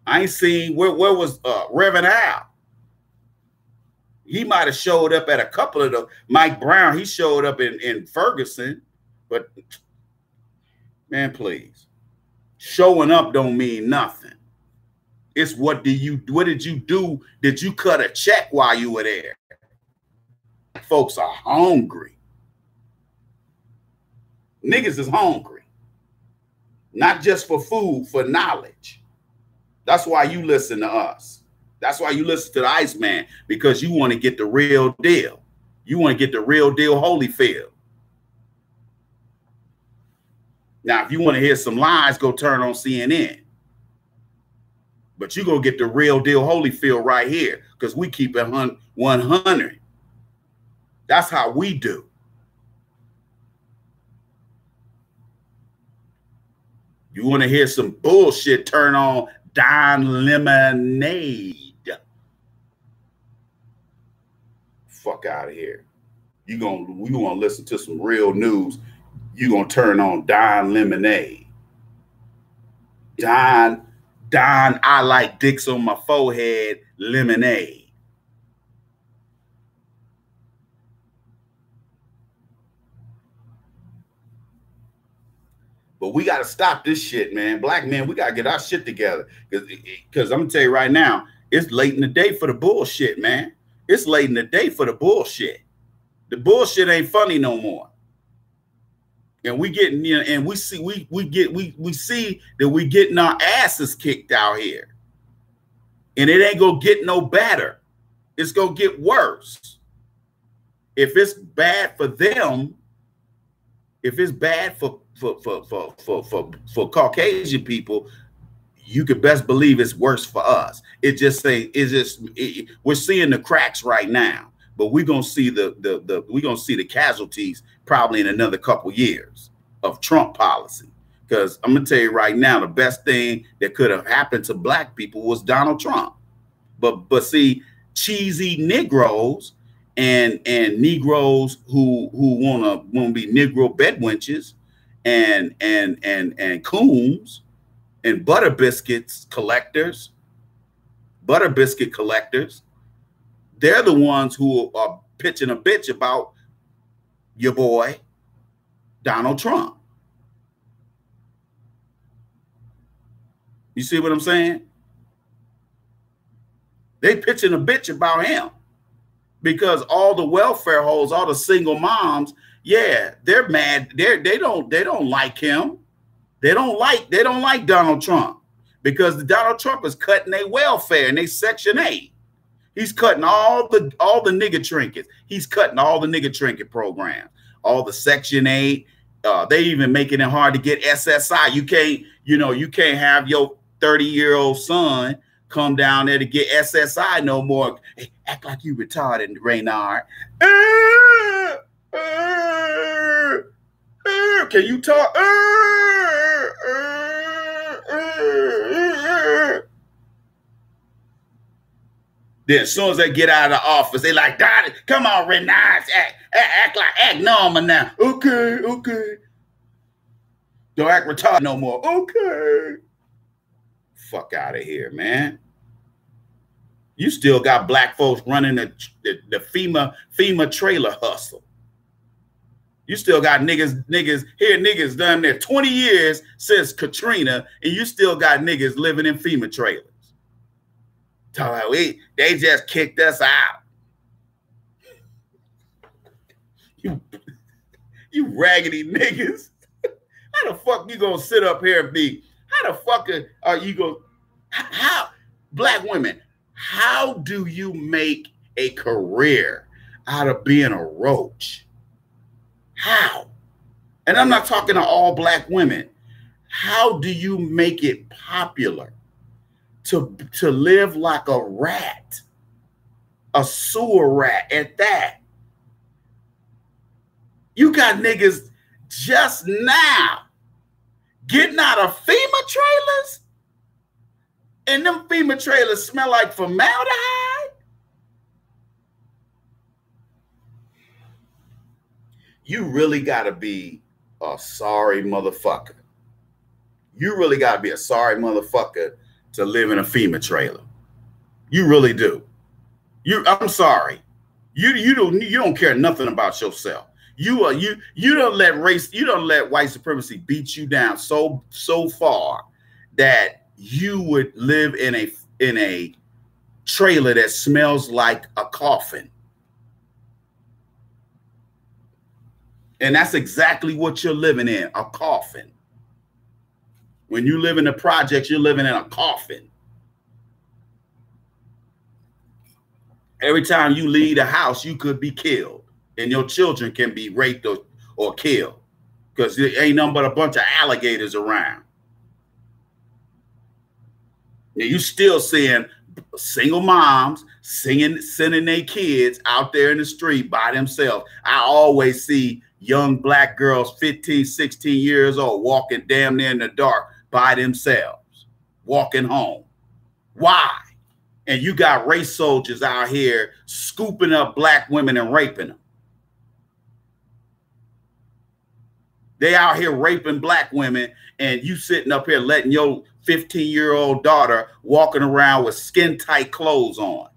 I ain't seen where was Reverend Al. He might have showed up at a couple of the Mike Brown. He showed up in Ferguson, but man, please. Showing up don't mean nothing. It's what did you do? Did you cut a check while you were there? Folks are hungry. Niggas is hungry. Not just for food, for knowledge. That's why you listen to us. That's why you listen to the Iceman, because you want to get the real deal. You want to get the real deal Holyfield. Now, if you want to hear some lies, go turn on CNN. But you're going to get the real deal Holyfield right here because we keep it 100. That's how we do. You want to hear some bullshit, turn on Don Lemonade. Fuck out of here. We gonna listen to some real news. You gonna turn on Don Lemonade. Don, I like dicks on my forehead, lemonade. But we got to stop this shit, man. Black men, we got to get our shit together. Because I'm going to tell you right now, it's late in the day for the bullshit, man. It's late in the day for the bullshit. The bullshit ain't funny no more. And we getting, you know, and we see that we getting our asses kicked out here. And it ain't gonna get no better. It's going to get worse. If it's bad for them, if it's bad for Caucasian people, you could best believe it's worse for us. We're seeing the cracks right now, but we're gonna see the casualties probably in another couple years of Trump policy. Because I'm gonna tell you right now, the best thing that could have happened to black people was Donald Trump. But see, cheesy Negroes and Negroes who wanna be Negro bedwenches and coons and butter biscuit collectors, they're the ones who are pitching a bitch about your boy Donald Trump. You see what I'm saying? They pitching a bitch about him because all the welfare holes, all the single moms, yeah, they're mad. They don't like him. They don't like Donald Trump because Donald Trump is cutting their welfare and they Section 8. He's cutting all the nigga trinkets. He's cutting all the nigga trinket programs, all the Section 8. They even making it hard to get SSI. You can't have your 30-year-old son come down there to get SSI no more. Hey, act like you retarded, Raynard. Can you talk? Then as soon as they get out of the office, they like, Daddy, come on, Renard, act normal now. Okay. Don't act retarded no more. Okay. Fuck out of here, man. You still got black folks running the FEMA trailer hustle. You still got niggas done there 20 years since Katrina, and you still got niggas living in FEMA trailers. They just kicked us out. You raggedy niggas. How the fuck you gonna sit up here and be? How the fuck are you gonna? How black women? How do you make a career out of being a roach? How? And I'm not talking to all black women. How do you make it popular to live like a rat, a sewer rat at that? You got niggas just now getting out of FEMA trailers, and them FEMA trailers smell like formaldehyde. You really got to be a sorry motherfucker. You really got to be a sorry motherfucker to live in a FEMA trailer. You really do. I'm sorry. You don't care nothing about yourself. You don't let white supremacy beat you down so far that you would live in a trailer that smells like a coffin. And that's exactly what you're living in, a coffin. When you live in the projects, you're living in a coffin. Every time you leave the house, you could be killed. And your children can be raped or killed. Because there ain't nothing but a bunch of alligators around. Now, you still seeing single moms sending their kids out there in the street by themselves. I always see young black girls, 15, 16 years old, walking damn near in the dark by themselves, walking home. Why? And you got race soldiers out here scooping up black women and raping them. They out here raping black women, and you sitting up here letting your 15-year-old daughter walking around with skin-tight clothes on.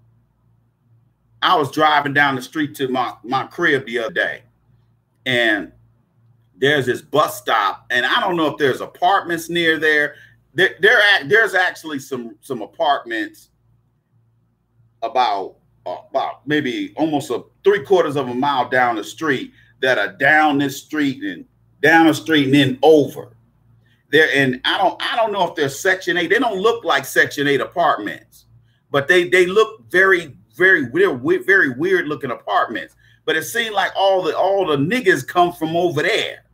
I was driving down the street to my crib the other day, and there's this bus stop, and I don't know if there's apartments near there. There's actually some apartments about maybe almost 3/4 of a mile down the street that are down this street and down the street and then over there. And I don't know if they're Section 8. They don't look like Section 8 apartments, but they look very, very weird looking apartments. But it seemed like all the niggas come from over there.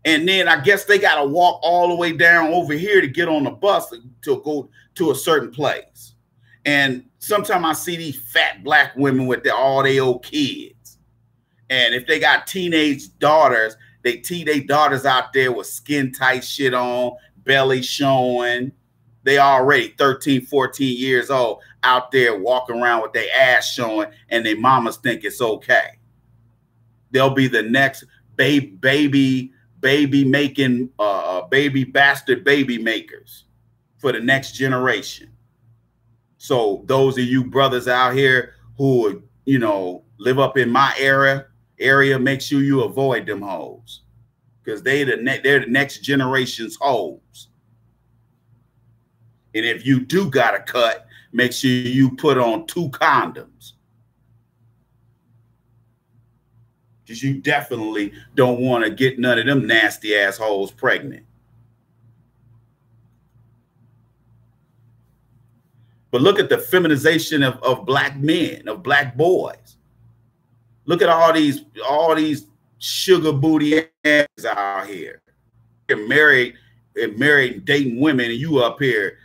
And then I guess they got to walk all the way down over here to get on the bus to go to a certain place. And sometimes I see these fat black women with all their old kids. And if they got teenage daughters, they tee their daughters out there with skin tight shit on, belly showing. They already 13, 14 years old out there walking around with their ass showing, and their mamas think it's okay. They'll be the next baby making baby bastard baby makers for the next generation. So those of you brothers out here who, you know, live up in my area, make sure you avoid them hoes, because they're the next generation's hoes. And if you do got a cut, make sure you put on 2 condoms, because you definitely don't want to get none of them nasty assholes pregnant. But look at the feminization of black men, of black boys. Look at all these sugar booty asses out here. They're married dating women, and you up here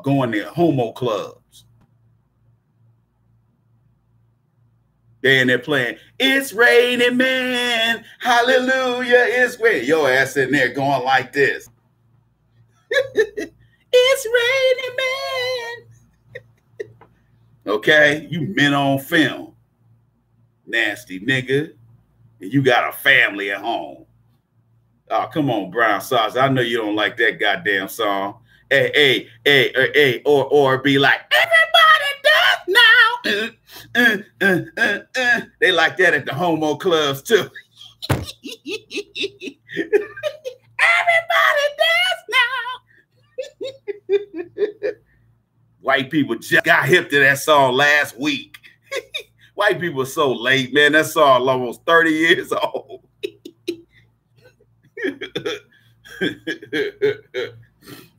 going to homo clubs. They're playing "It's Raining Man," hallelujah, it's raining. Your ass in there going like this. It's raining man. Okay, you men on film, nasty nigga, and you got a family at home. Oh, come on, Brown Sauce. I know you don't like that goddamn song. Hey, or be like, everybody does now. They like that at the homo clubs too. Everybody does now. White people just got hip to that song last week. White people are so late, man. That song almost 30 years old.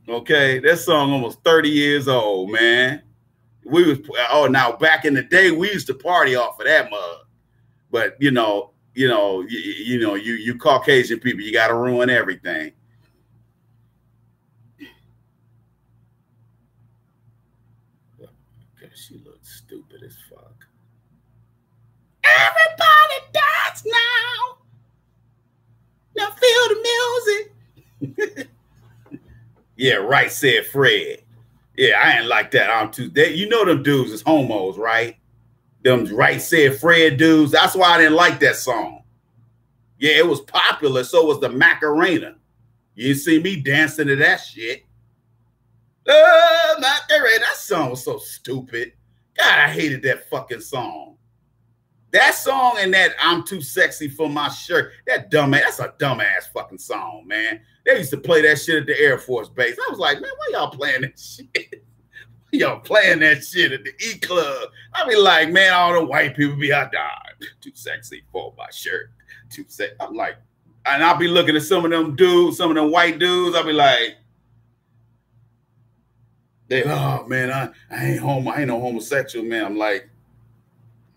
Okay, that song almost 30 years old, man. Now back in the day, we used to party off of that mug. But you Caucasian people, you got to ruin everything. She looks stupid as fuck. Everybody does now. Now feel the music. Yeah, right, said Fred. Yeah, I ain't like that. You know them dudes is homos, right? Them right, said Fred dudes. That's why I didn't like that song. Yeah, it was popular. So was the Macarena. You didn't see me dancing to that shit. Macarena. That song was so stupid. God, I hated that fucking song. That song and that "I'm Too Sexy for My Shirt," that's a dumbass fucking song, man. They used to play that shit at the Air Force Base. I was like, man, why y'all playing that shit? Y'all playing that shit at the E Club. I be like, man, all the white people be out there, too sexy for my shirt. Too sexy. I'm like, and I'll be looking at some of them dudes, some of them white dudes. I'll be like, oh man, I ain't homo. I ain't no homosexual, man. I'm like,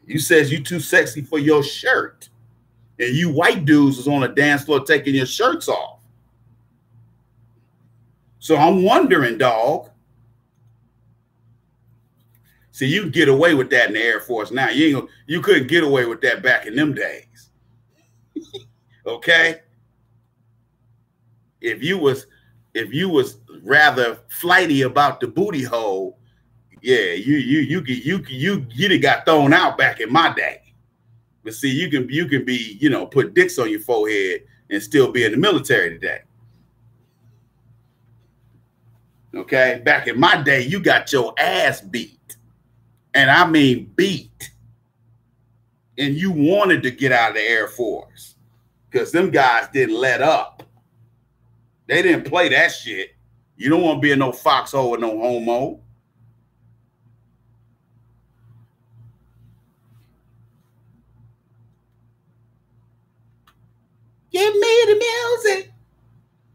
you says you too sexy for your shirt. And you white dudes is on the dance floor taking your shirts off. So I'm wondering, dog. See, you can get away with that in the Air Force now. You couldn't get away with that back in them days. Okay? If you was rather flighty about the booty hole, yeah, you'd got thrown out back in my day. But see, you can be, put dicks on your forehead and still be in the military today. Okay, back in my day, you got your ass beat, and I mean beat, and you wanted to get out of the Air Force because them guys didn't let up. They didn't play that shit. You don't want to be in no foxhole with no homo. Give me the music.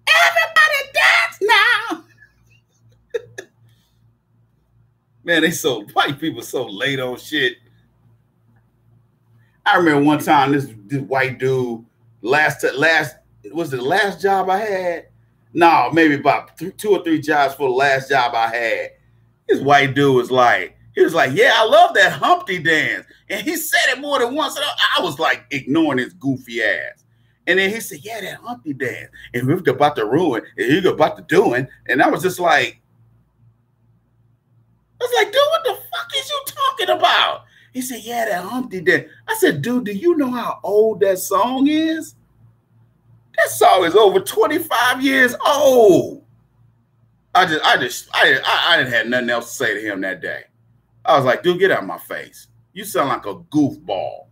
Everybody dance now. Man, white people so late on shit. I remember one time this white dude, last was it the last job I had? No, maybe about 2 or 3 jobs for the last job I had. This white dude was like, yeah, I love that Humpty dance. And he said it more than once. And I was like ignoring his goofy ass. And then he said, yeah, that Humpty dance. And we were about to ruin, and he was about to do it. And I was just like, dude, what the fuck is you talking about? He said, yeah, that Humpty dance. I said, dude, do you know how old that song is? That song is over 25 years old. I didn't have nothing else to say to him that day. I was like, dude, get out of my face. You sound like a goofball.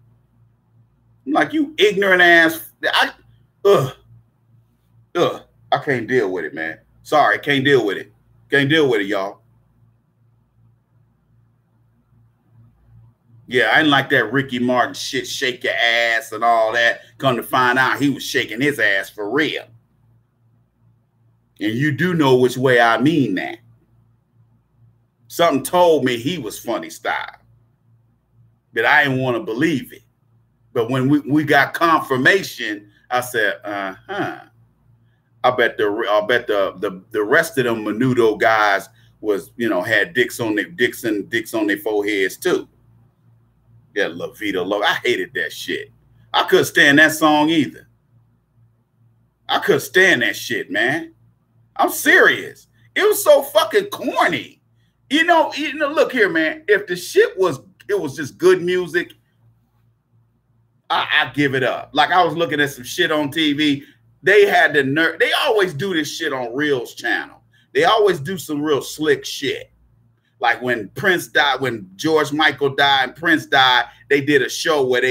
I'm like, you ignorant ass. I can't deal with it, man. Sorry, can't deal with it. Can't deal with it, y'all. Yeah, I didn't like that Ricky Martin shit, shake your ass and all that. Come to find out, he was shaking his ass for real. And you do know which way I mean that. Something told me he was funny style, but I didn't want to believe it. But when we got confirmation, I said, I bet the rest of them Menudo guys was, had dicks on their foreheads too. Yeah, La Vida Loca. I hated that shit. I couldn't stand that song either. I couldn't stand that shit, man. I'm serious. It was so fucking corny. Look here, man. If the shit was just good music, I give it up. Like I was looking at some shit on TV. They had the nerve. They always do this shit on Reel's channel. They always do some real slick shit. Like when Prince died, when George Michael died and Prince died, they did a show where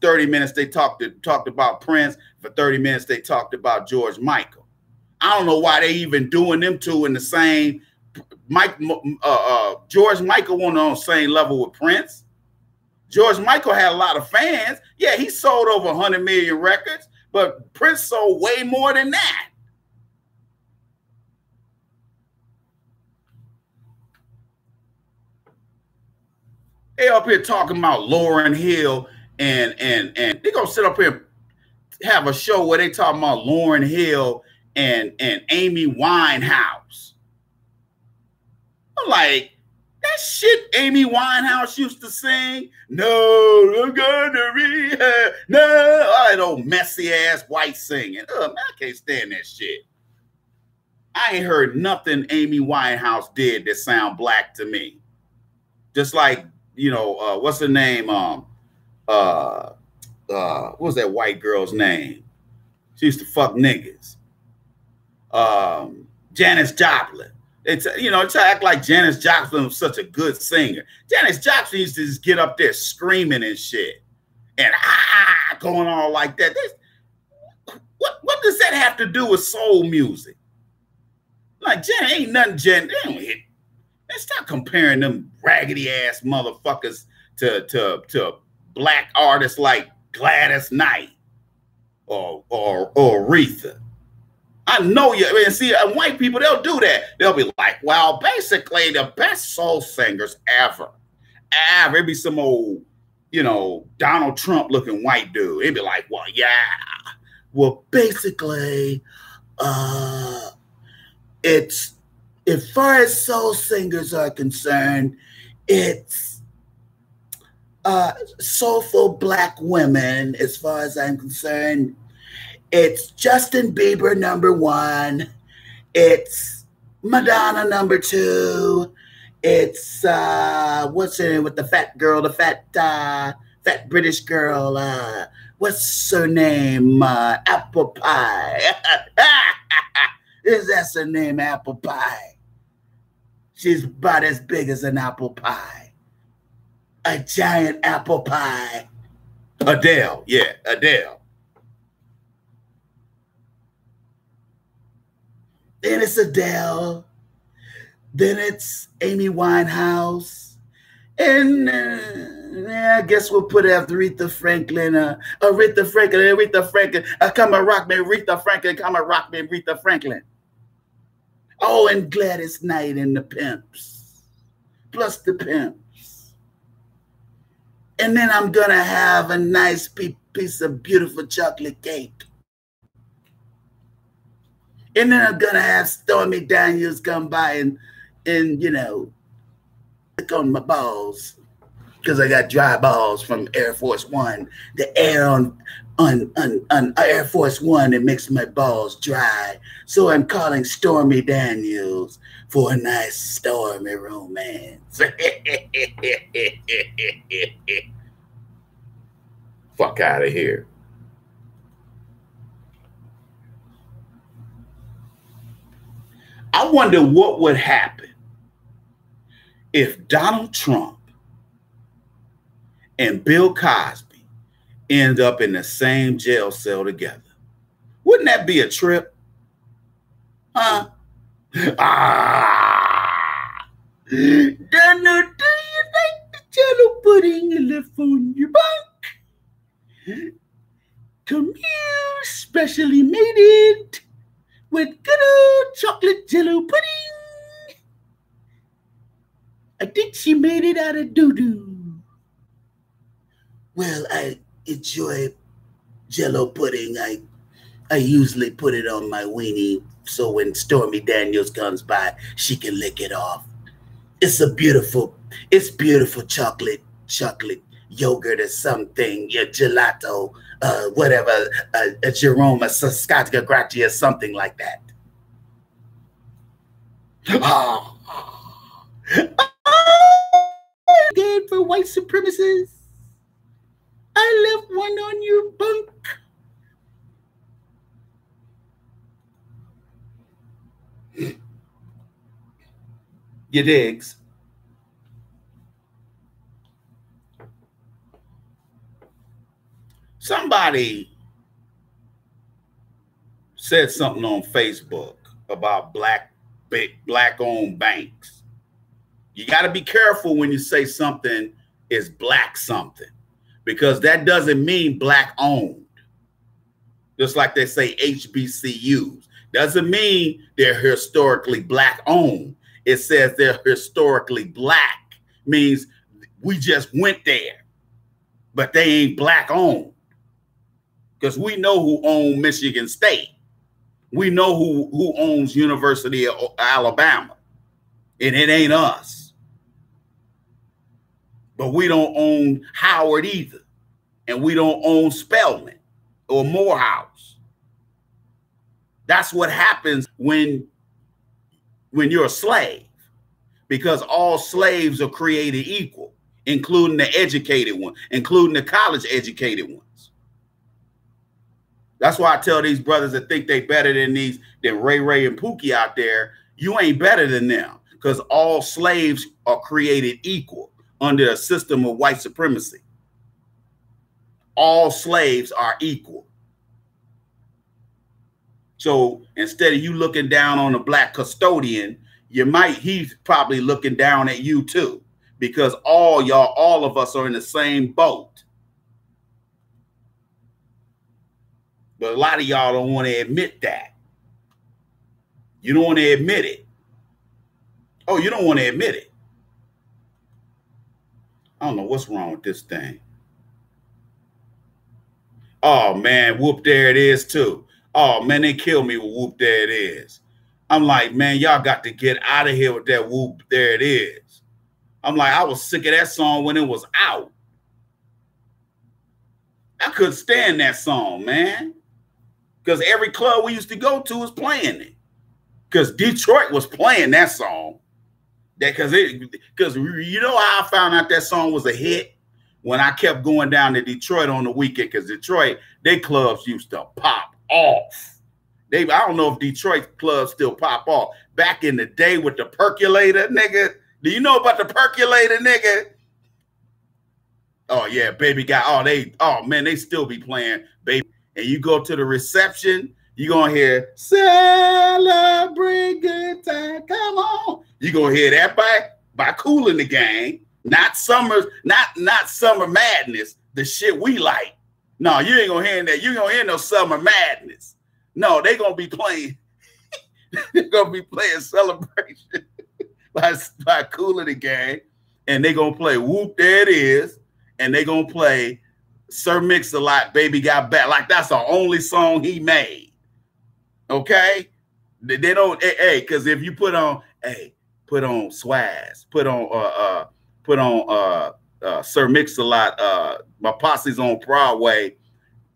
30 minutes they talked about Prince. For 30 minutes they talked about George Michael. I don't know why they even doing them two in the same. George Michael wasn't on the same level with Prince. George Michael had a lot of fans. Yeah, he sold over 100 million records, but Prince sold way more than that. They up here talking about Lauryn Hill and they gonna sit up here and have a show where they talking about Lauryn Hill and Amy Winehouse. I'm like, that shit Amy Winehouse used to sing. No, I'm gonna be her. No, all that old messy ass white singing. Man, I can't stand that shit. I ain't heard nothing Amy Winehouse did that sound black to me. Just like, what's her name? What was that white girl's name? She used to fuck niggas. Janis Joplin. To act like Janis Joplin was such a good singer. Janis Joplin used to just get up there screaming and shit. And going on like that. What does that have to do with soul music? Like, Jen ain't nothing Jen. They don't hit. Let's stop comparing them raggedy ass motherfuckers to black artists like Gladys Knight or Aretha. I know you. I mean, see, white people, they'll do that. They'll be like, well, basically the best soul singers ever. It'd be some old, Donald Trump looking white dude. It'd be like, well, yeah. Well, basically, it's, as far as soul singers are concerned, it's soulful black women, as far as I'm concerned. It's Justin Bieber, #1. It's Madonna, #2. It's what's her name with the fat girl, the fat British girl. What's her name? Apple Pie. That's her name, Apple Pie. She's about as big as an apple pie. A giant apple pie. Adele, yeah, Adele. Then it's Adele. Then it's Amy Winehouse. And I guess we'll put Aretha Franklin. Aretha Franklin. Come and rock me, Aretha Franklin. Come and rock me, Aretha Franklin. Oh, and Gladys Knight and the Pimps. plus the pimps. And then I'm going to have a nice piece of beautiful chocolate cake. And then I'm going to have Stormy Daniels come by and you know, lick on my balls. Because I got dry balls from Air Force One. The air on Air Force One, it makes my balls dry. So I'm calling Stormy Daniels for a nice stormy romance. Fuck out of here. I wonder what would happen if Donald Trump and Bill Cosby end up in the same jail cell together. Wouldn't that be a trip? Huh? Donald, do you like the jello pudding you left on your bunk? Come here, specially made it with good old chocolate jello pudding. I think she made it out of doo-doo. Well, I enjoy jello pudding. I usually put it on my weenie so when Stormy Daniels comes by, she can lick it off. It's beautiful chocolate yogurt or something, your gelato, whatever, a Jerome, a Saskatchewan Gratia or something like that. Oh, good for white supremacists. I left one on your bunk. You digs? Somebody said something on Facebook about black-owned banks. You got to be careful when you say something is black something, because that doesn't mean black owned. Just like they say HBCUs. Doesn't mean they're historically black owned. It says they're historically black. Means we just went there, but they ain't black owned. Because we know who owns Michigan State. We know who owns University of Alabama. And it ain't us. But we don't own Howard either. And we don't own Spelman or Morehouse. That's what happens when you're a slave. Because all slaves are created equal, including the educated ones, including the college educated ones. That's why I tell these brothers that think they better than Ray and Pookie out there, you ain't better than them, because all slaves are created equal under a system of white supremacy. All slaves are equal. So instead of you looking down on a black custodian, he's probably looking down at you too, because all of us are in the same boat. But a lot of y'all don't want to admit that. You don't want to admit it. Oh, you don't want to admit it. I don't know what's wrong with this thing. Oh, man, whoop, there it is, too. Oh, man, they killed me with whoop, there it is. I'm like, man, y'all got to get out of here with that whoop, there it is. I'm like, I was sick of that song when it was out. I couldn't stand that song, man. Because every club we used to go to was playing it. Because Detroit was playing that song. Because you know how I found out that song was a hit? When I kept going down to Detroit on the weekend. Because Detroit, they clubs used to pop off. I don't know if Detroit clubs still pop off. Back in the day with the percolator, nigga. Do you know about the percolator, nigga? Oh, yeah, baby got, man, they still be playing, baby. And you go to the reception, you're going to hear, celebrate good time, come on. You're going to hear that by Kool and the Gang, not Summer Madness, the shit we like. No, you ain't going to hear that. You ain't going to hear no Summer Madness. No, they're going to be playing, they're going to be playing Celebration by Kool and the Gang, and they gonna play Whoop There It Is, and they gonna play Sir Mix-a-Lot, Baby Got Back. Like that's the only song he made. Okay, they don't. Hey, because if you put on Swaz, put on Sir Mix-a-Lot, My Posse's on Broadway,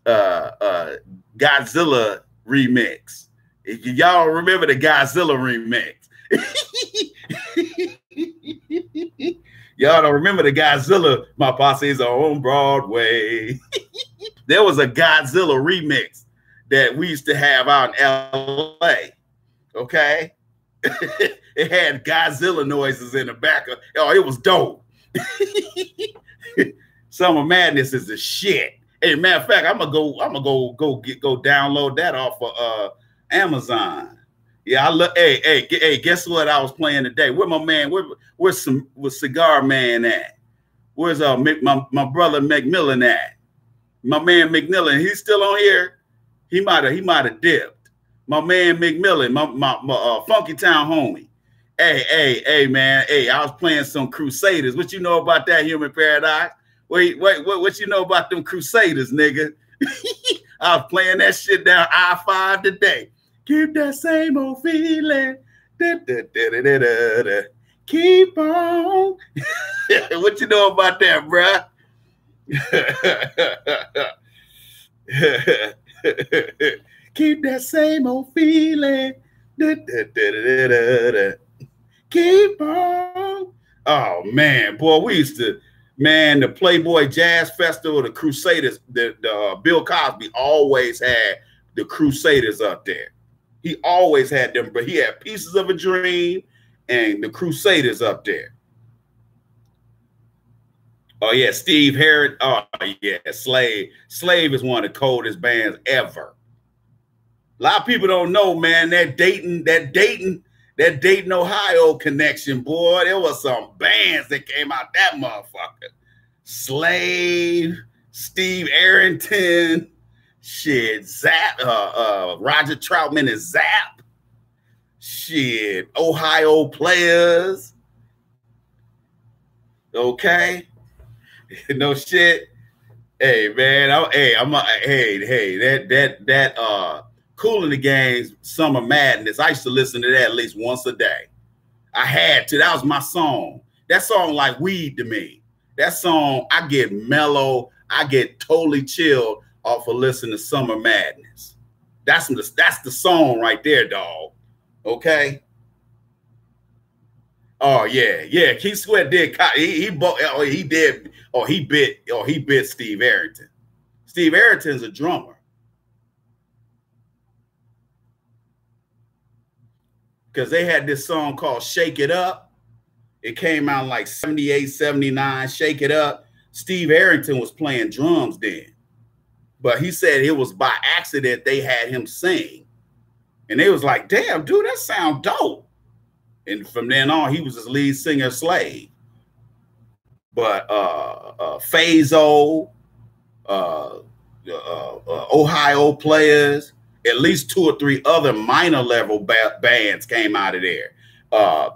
Godzilla remix. Y'all remember the Godzilla remix? Y'all don't remember the Godzilla? My Posse's on Broadway. There was a Godzilla remix that we used to have out in LA. Okay. It had Godzilla noises in the back of. Oh, it was dope. Summer Madness is the shit. Hey, matter of fact, I'm gonna go download that off of Amazon. Yeah, I look. Hey, guess what I was playing today? Where my man? Where's Cigar Man at? Where's my brother McMillan at? My man McMillan, he's still on here. He might have dipped. My man McMillan, my Funky Town homie. Hey, man. Hey, I was playing some Crusaders. What you know about that, Human Paradox? Wait, what you know about them Crusaders, nigga? I was playing that shit down I-5 today. Keep that same old feeling. Da, da, da, da, da, da, da. Keep on. What you know about that, bruh? Keep that same old feeling. Da, da, da, da, da, da. Keep on. Oh, man. Boy, we used to... Man, the Playboy Jazz Festival, the Crusaders, the Bill Cosby always had the Crusaders up there. He always had them, but he had Pieces of a Dream and the Crusaders up there. Oh, yeah, Steve Harris. Oh, yeah, Slave. Slave is one of the coldest bands ever. A lot of people don't know, man, that Dayton, Ohio connection, boy. There was some bands that came out that motherfucker. Slave, Steve Arrington, shit, Zap, Roger Troutman and Zap, shit, Ohio Players. Okay, no shit. Hey man, that Kool and the Gang's Summer Madness. I used to listen to that at least once a day. I had to. That was my song. That song like weed to me. That song, I get mellow. I get totally chilled off of listening to Summer Madness. That's the song right there, dog. Okay. Oh yeah. Keith Sweat did. He bit Steve Arrington. Steve Arrington's a drummer. Because they had this song called Shake It Up. It came out like 78, 79, Shake It Up. Steve Arrington was playing drums then. But he said it was by accident they had him sing. And they was like, damn, dude, that sound dope. And from then on, he was his lead singer, Slave. But Fazo, Ohio Players, at least 2 or 3 other minor level bands came out of there. And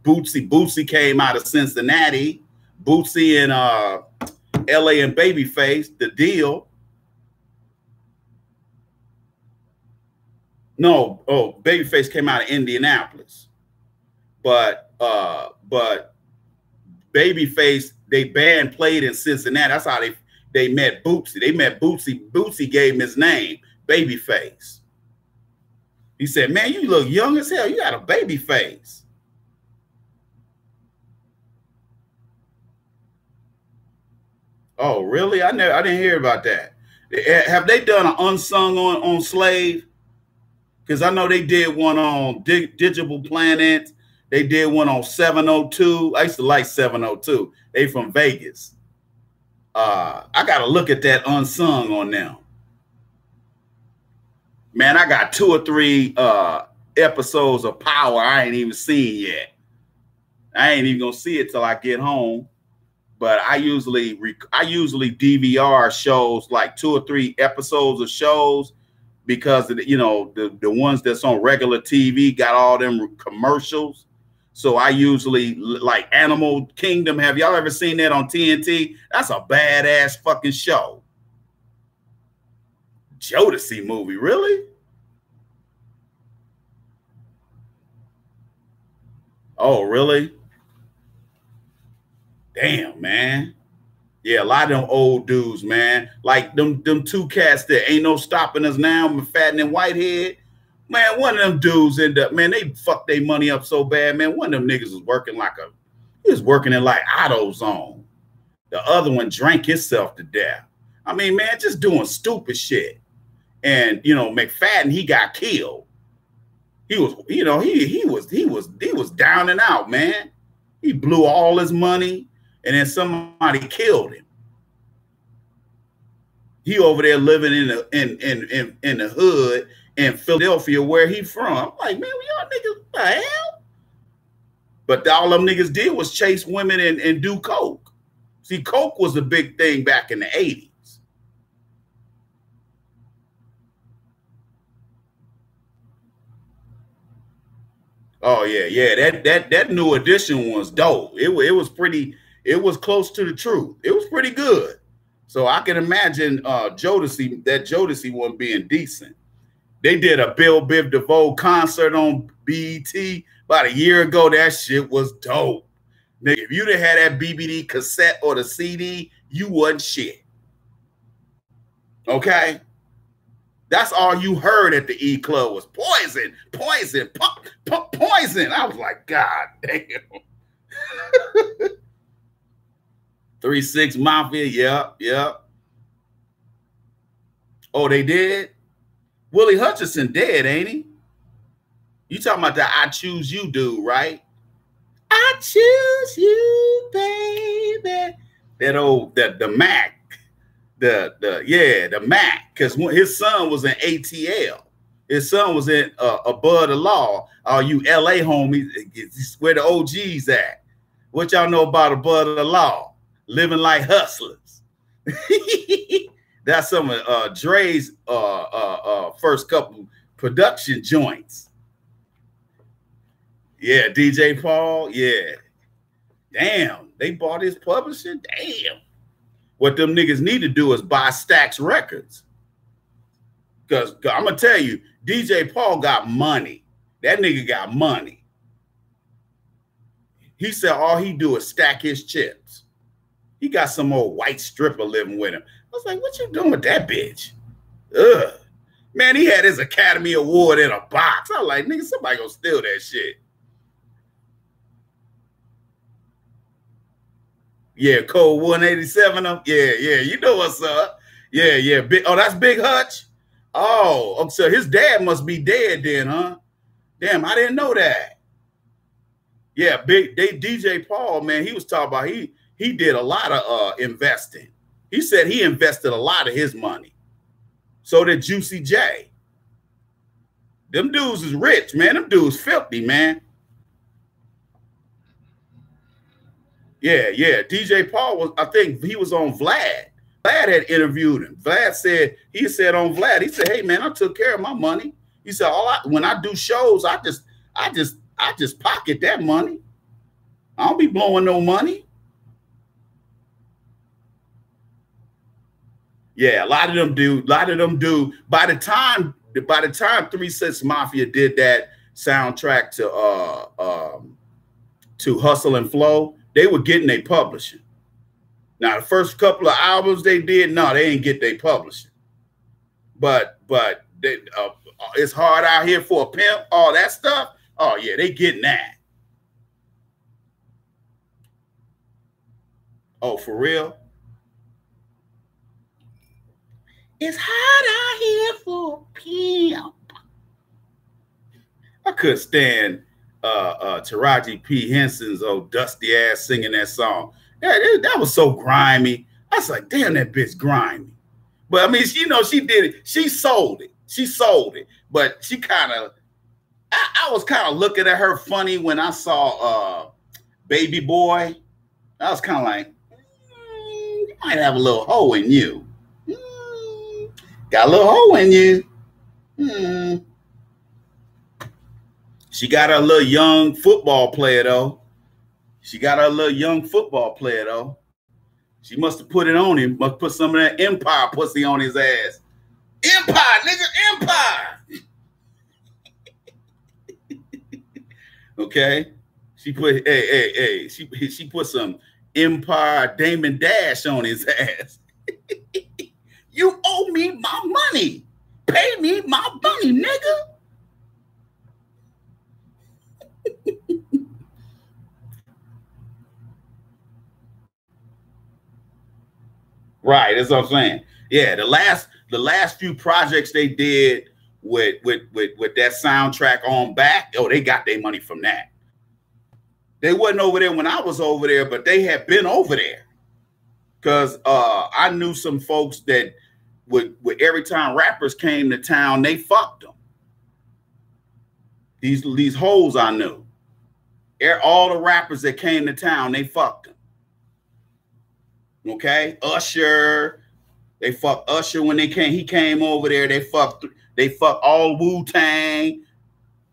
Bootsy came out of Cincinnati. Bootsy and LA and Babyface, The Deal. No, Babyface came out of Indianapolis. But Babyface, they band played in Cincinnati. That's how they met Bootsy. They met Bootsy. Bootsy gave him his name, Babyface. He said, man, you look young as hell. You got a baby face. Oh, really? I didn't hear about that. Have they done an unsung on Slave? Because I know they did one on Digital Planet. They did one on 702. I used to like 702. They from Vegas. I got to look at that unsung on them. Man, I got 2 or 3 episodes of Power I ain't even seen yet. I ain't even gonna see it till I get home. But I usually DVR shows like 2 or 3 episodes of shows because of the, the ones that's on regular TV got all them commercials. So I usually like Animal Kingdom. Have y'all ever seen that on TNT? That's a badass fucking show. Jodeci movie, really? Oh, really? Damn, man. Yeah, a lot of them old dudes, man. Like them two cats that ain't no stopping us now, McFadden and Whitehead. Man, one of them dudes ended up, man, they fucked their money up so bad, man. One of them niggas was working he was working in like AutoZone. The other one drank himself to death. I mean, man, just doing stupid shit. And McFadden, he got killed. He was, he was down and out, man. He blew all his money, and then somebody killed him. He over there living in the hood in Philadelphia, where he from. I'm like, man, y'all niggas, what the hell? But all them niggas did was chase women and do coke. See, coke was a big thing back in the 80s. Oh yeah. That New Edition was dope. It was pretty. It was close to the truth. It was pretty good. So I can imagine Jodeci one being decent. They did a Bill Biv DeVoe concert on BET about a year ago. That shit was dope. Nigga, if you'd have had that BBD cassette or the CD, you wasn't shit. Okay? That's all you heard at the E Club was poison, poison, poison. I was like, God damn. 3-6 Mafia, yep. Oh, they did? Willie Hutchinson dead, ain't he? You talking about the I Choose You dude, right? I choose you, baby. That old, the Mac. The Mac, because his son was in ATL. His son was in Above the Law. All you LA homies, where the OGs at. What y'all know about Above the Law? Living Like Hustlers. That's some of Dre's first couple production joints. Yeah, DJ Paul, yeah. Damn, they bought his publishing? Damn. What them niggas need to do is buy Stax Records. Because I'm going to tell you, DJ Paul got money. That nigga got money. He said all he do is stack his chips. He got some old white stripper living with him. I was like, what you doing with that bitch? Ugh. Man, he had his Academy Award in a box. I was like, nigga, somebody gonna steal that shit. Yeah, Code 187. Yeah, you know what's up. Yeah. Big, oh, that's Big Hutch? Oh, so his dad must be dead then, huh? Damn, I didn't know that. Yeah, DJ Paul, man, he was talking about he did a lot of investing. He said he invested a lot of his money. So did Juicy J. Them dudes is rich, man. Them dudes filthy, man. Yeah. DJ Paul I think he was on Vlad. Vlad had interviewed him. Vlad said, on Vlad, he said, hey man, I took care of my money. He said, when I do shows, I just pocket that money. I don't be blowing no money. Yeah, a lot of them do. By the time 3-6 Mafia did that soundtrack to Hustle and Flow, they were getting their publishing. Now, the first couple of albums they did, no, they ain't get their publishing. But they, it's hard out here for a pimp, all that stuff. Oh, yeah, they getting that. Oh, for real? It's hard out here for a pimp. I couldn't stand Taraji P. Henson's old dusty ass singing that song. That was so grimy. I was like, damn, that bitch grimy. But I mean, she did it. She sold it. But she kind of, I was kind of looking at her funny when I saw Baby Boy. I was kind of like, you might have a little hoe in you. Got a little hoe in you. She got a little young football player though. She must have put it on him. Must put some of that Empire pussy on his ass. Empire, nigga, Empire. Okay. She put she put some Empire Damon Dash on his ass. You owe me my money. Pay me my money, nigga. Right, that's what I'm saying. Yeah, the last few projects they did with that soundtrack on back, oh, they got their money from that. They wasn't over there when I was over there, but they had been over there. Because I knew some folks that would every time rappers came to town, they fucked them. These hoes I knew. All the rappers that came to town, they fucked them. Okay, Usher, they fucked Usher when he came over there. They fucked all Wu-Tang.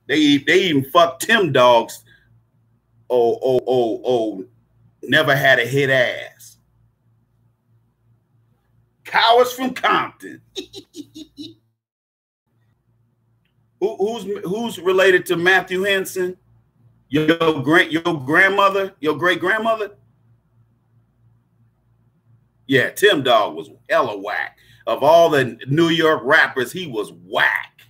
They even fucked Tim Dogs. Never had a hit ass. Cowards from Compton. Who's related to Matthew Henson? Your grandmother, your great grandmother? Yeah, Tim Dog was hella whack. Of all the New York rappers, he was whack.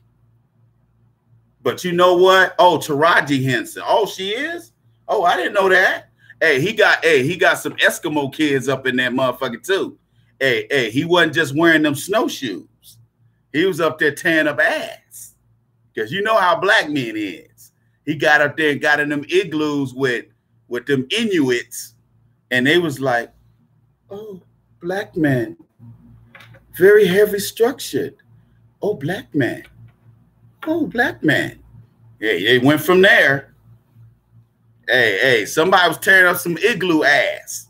But you know what? Oh, Taraji Henson. Oh, she is? Oh, I didn't know that. Hey, he got some Eskimo kids up in that motherfucker too. Hey, he wasn't just wearing them snowshoes. He was up there tearing up ass. Because you know how black men is. He got up there and got in them igloos with them Inuits. And they was like, oh, black man. Very heavy structured. Oh, black man. Oh, black man. Hey, they went from there. Hey, somebody was tearing up some igloo ass.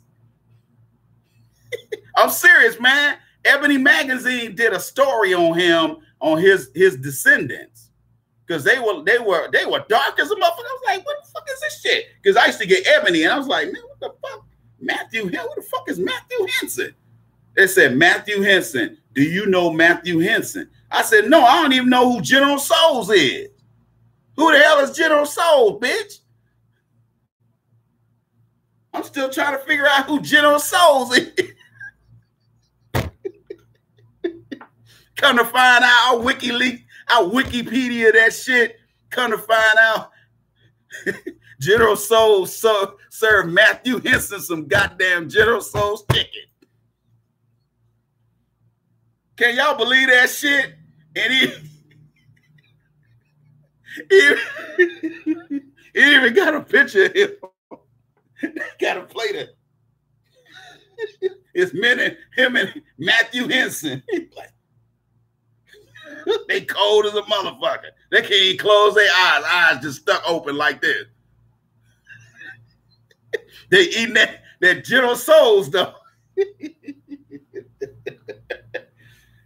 I'm serious, man. Ebony Magazine did a story on him, on his descendants. Because they were dark as a motherfucker. I was like, what the fuck is this shit? Because I used to get Ebony, and I was like, man, what the fuck? Who the fuck is Matthew Henson? They said, Matthew Henson. Do you know Matthew Henson? I said, no, I don't even know who General Souls is. Who the hell is General Souls, bitch? I'm still trying to figure out who General Souls is. Come to find out, I Wikipedia that shit. Come to find out, General Souls served Matthew Henson some goddamn General Souls chicken. Can y'all believe that shit? And he even got a picture of him. Got a plate of it's him and Matthew Henson. They cold as a motherfucker. They can't even close their eyes just stuck open like this. They eating that General Souls though.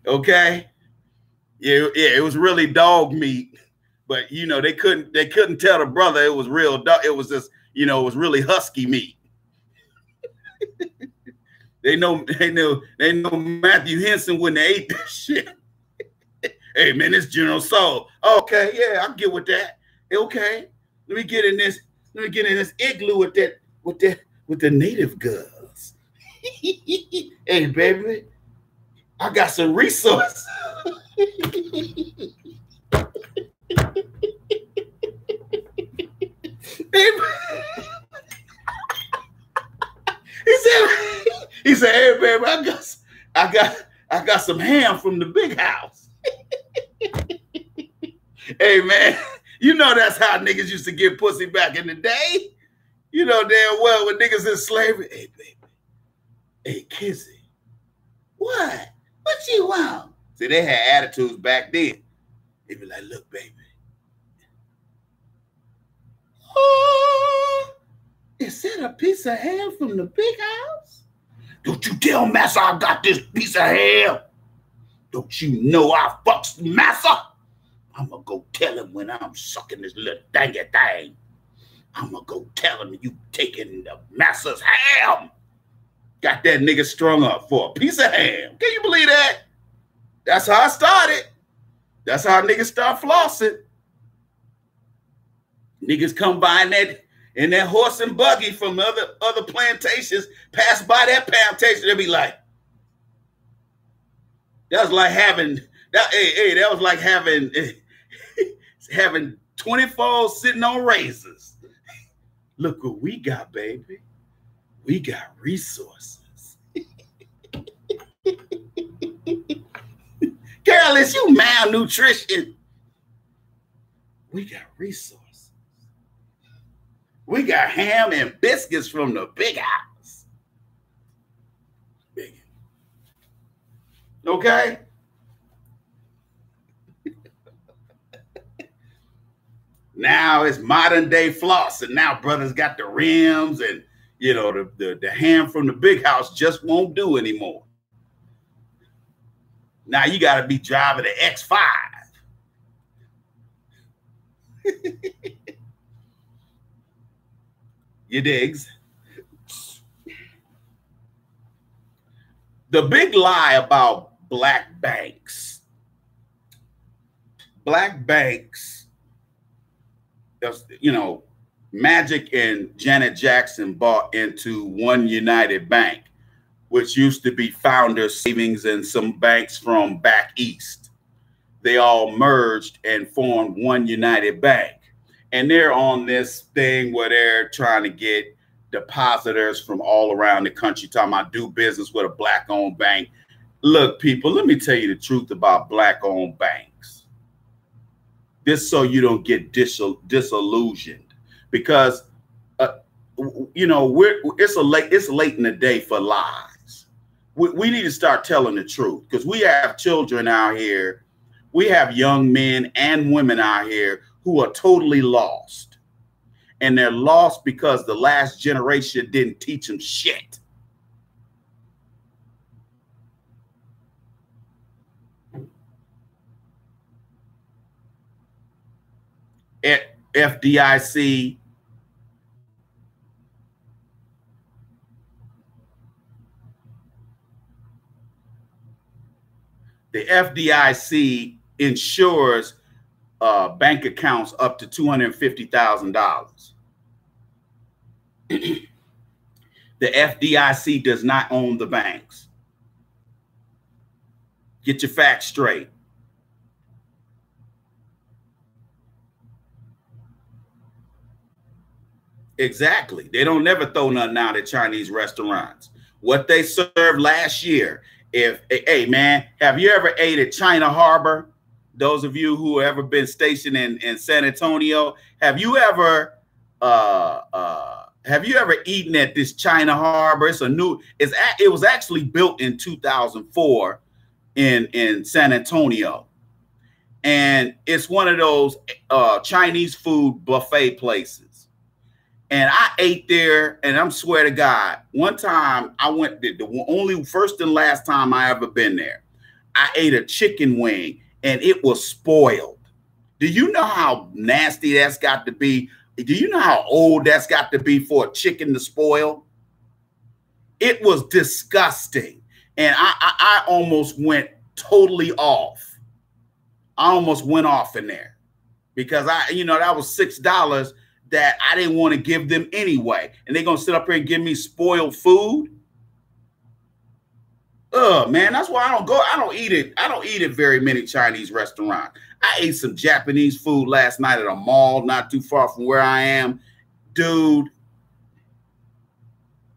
Okay. Yeah, it was really dog meat, but you know they couldn't tell the brother it was real dog. It was just, you know, it was really husky meat. They know Matthew Henson wouldn't have ate this shit. Hey man, it's General Soul. Okay, yeah, I'll get with that. Okay, let me get in this igloo with the native girls. Hey baby, I got some resources. He said, hey baby, I got some ham from the big house. Hey man, you know that's how niggas used to get pussy back in the day. You know damn well when niggas in slavery. Hey baby, hey Kizzy, what you want? See, they had attitudes back then. They be like, look baby, oh, is that a piece of ham from the big house? Don't you tell Massa I got this piece of ham. Don't you know I fucks Massa? I'm going to go tell him when I'm sucking this little dangy thing. I'm going to go tell him you taking the master's ham. Got that nigga strung up for a piece of ham. Can you believe that? That's how I started. That's how niggas start flossing. Niggas come by in that horse and buggy from other plantations, pass by that plantation, they'll be like, that was like having, that was like having, having 24 sitting on razors. Look what we got, baby. We got resources. Careless, you malnutrition. We got resources. We got ham and biscuits from the big house. Big. Okay? Now it's modern day floss, and now brothers got the rims, and you know the ham from the big house just won't do anymore. Now you got to be driving the X5. You digs? The big lie about black banks. Black banks, you know, Magic and Janet Jackson bought into One United Bank, which used to be Founders Savings and some banks from back east. They all merged and formed One United Bank. And they're on this thing where they're trying to get depositors from all around the country talking about do business with a black-owned bank. Look, people, let me tell you the truth about black-owned banks. This so you don't get disillusioned. Because, you know, it's late in the day for lies. We need to start telling the truth because we have children out here. We have young men and women out here who are totally lost. And they're lost because the last generation didn't teach them shit. At FDIC, the FDIC insures bank accounts up to $250,000. The FDIC does not own the banks. Get your facts straight. Exactly. They don't never throw nothing out at Chinese restaurants. What they served last year. Hey man, have you ever ate at China Harbor? Those of you who have ever been stationed in San Antonio, have you ever eaten at this China Harbor? It was actually built in 2004 in San Antonio. And it's one of those Chinese food buffet places. And I ate there, and I'm swear to God, one time I went, the only first and last time I ever been there, I ate a chicken wing, and it was spoiled. Do you know how nasty that's got to be? Do you know how old that's got to be for a chicken to spoil? It was disgusting. And I almost went totally off. I almost went off in there because that was $6 that I didn't want to give them anyway. And they're going to sit up here and give me spoiled food. Man, that's why I don't go. I don't eat it. I don't eat at very many Chinese restaurants. I ate some Japanese food last night at a mall not too far from where I am. Dude,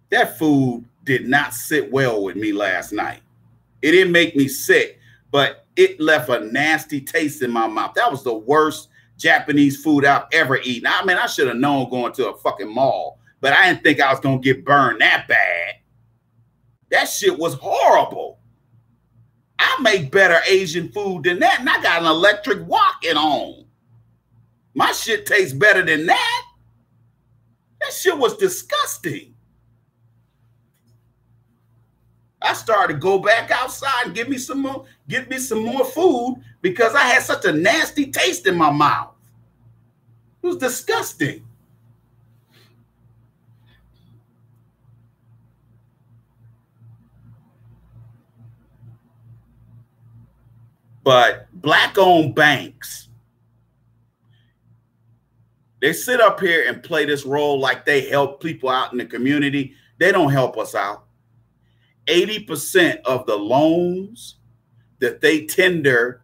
that food did not sit well with me last night. It didn't make me sick, but it left a nasty taste in my mouth. That was the worst Japanese food I've ever eaten. I mean, I should have known going to a fucking mall, but I didn't think I was going to get burned that bad. That shit was horrible. I make better Asian food than that, and I got an electric wok at home. My shit tastes better than that. That shit was disgusting. I started to go back outside and get me some more food because I had such a nasty taste in my mouth. It was disgusting. But black-owned banks, they sit up here and play this role like they help people out in the community. They don't help us out. 80% of the loans that they tender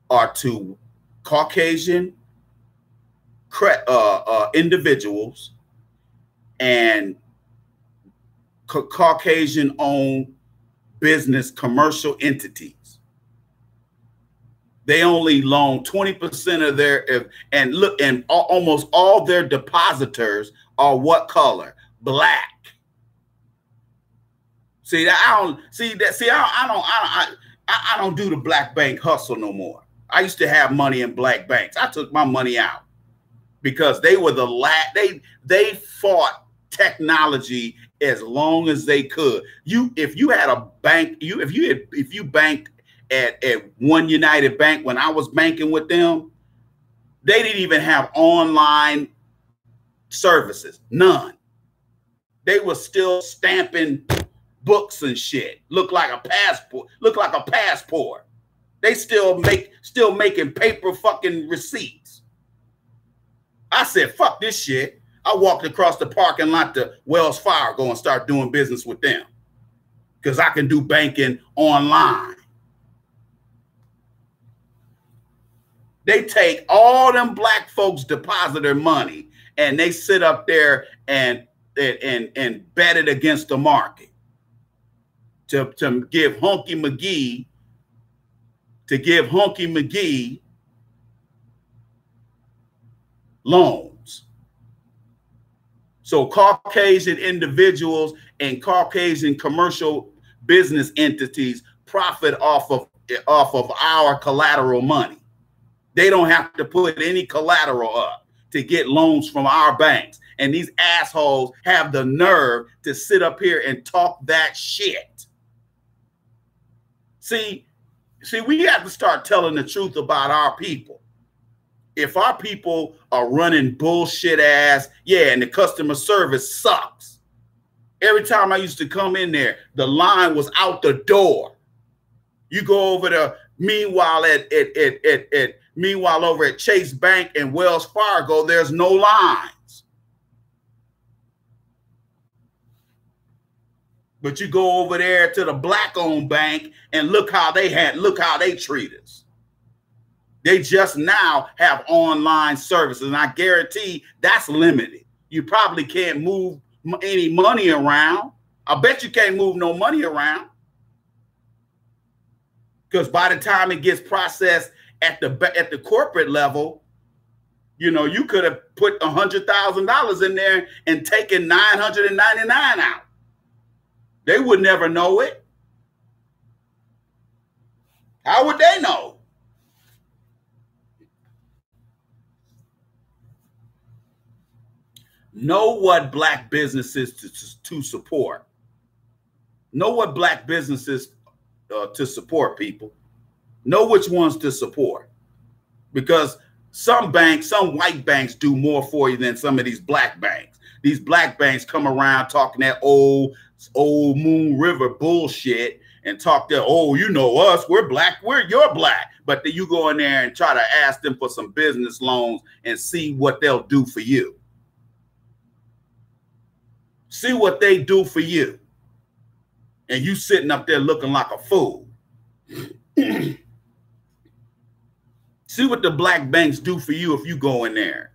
are to Caucasian individuals and Caucasian-owned business commercial entities. They only loan 20% of their, and look, and almost all their depositors are what color? Black. See that I don't see that. See, I don't do the black bank hustle no more. I used to have money in black banks. I took my money out because they were the last. They fought technology as long as they could. If you had a bank, if you banked at One United Bank when I was banking with them, they didn't even have online services. None. They were still stamping books and shit. Look like a passport. They still making paper fucking receipts. I said, fuck this shit. I walked across the parking lot to Wells Fargo and start doing business with them because I can do banking online. They take all them black folks depositor money and they sit up there and bet it against the market to give Hunky McGee loans. So Caucasian individuals and Caucasian commercial business entities profit off of our collateral money. They don't have to put any collateral up to get loans from our banks. And these assholes have the nerve to sit up here and talk that shit. See, we have to start telling the truth about our people. If our people are running bullshit ass, yeah, and the customer service sucks. Every time I used to come in there, the line was out the door. You go over to, meanwhile over at Chase Bank and Wells Fargo, there's no lines. But you go over there to the black-owned bank and look how they treat us. They just now have online services, and I guarantee that's limited. You probably can't move any money around. I bet you can't move no money around. Because by the time it gets processed at the corporate level, you know, you could have put $100,000 in there and taken $999 out. They would never know it. How would they know? Know what black businesses to support. Know what black businesses to support, people. Know which ones to support. Because some white banks do more for you than some of these black banks. These black banks come around talking that old Moon River bullshit and talk that, oh, you know us, we're black, you're black. But then you go in there and try to ask them for some business loans and see what they'll do for you. See what they do for you. And you sitting up there looking like a fool. See what the black banks do for you if you go in there.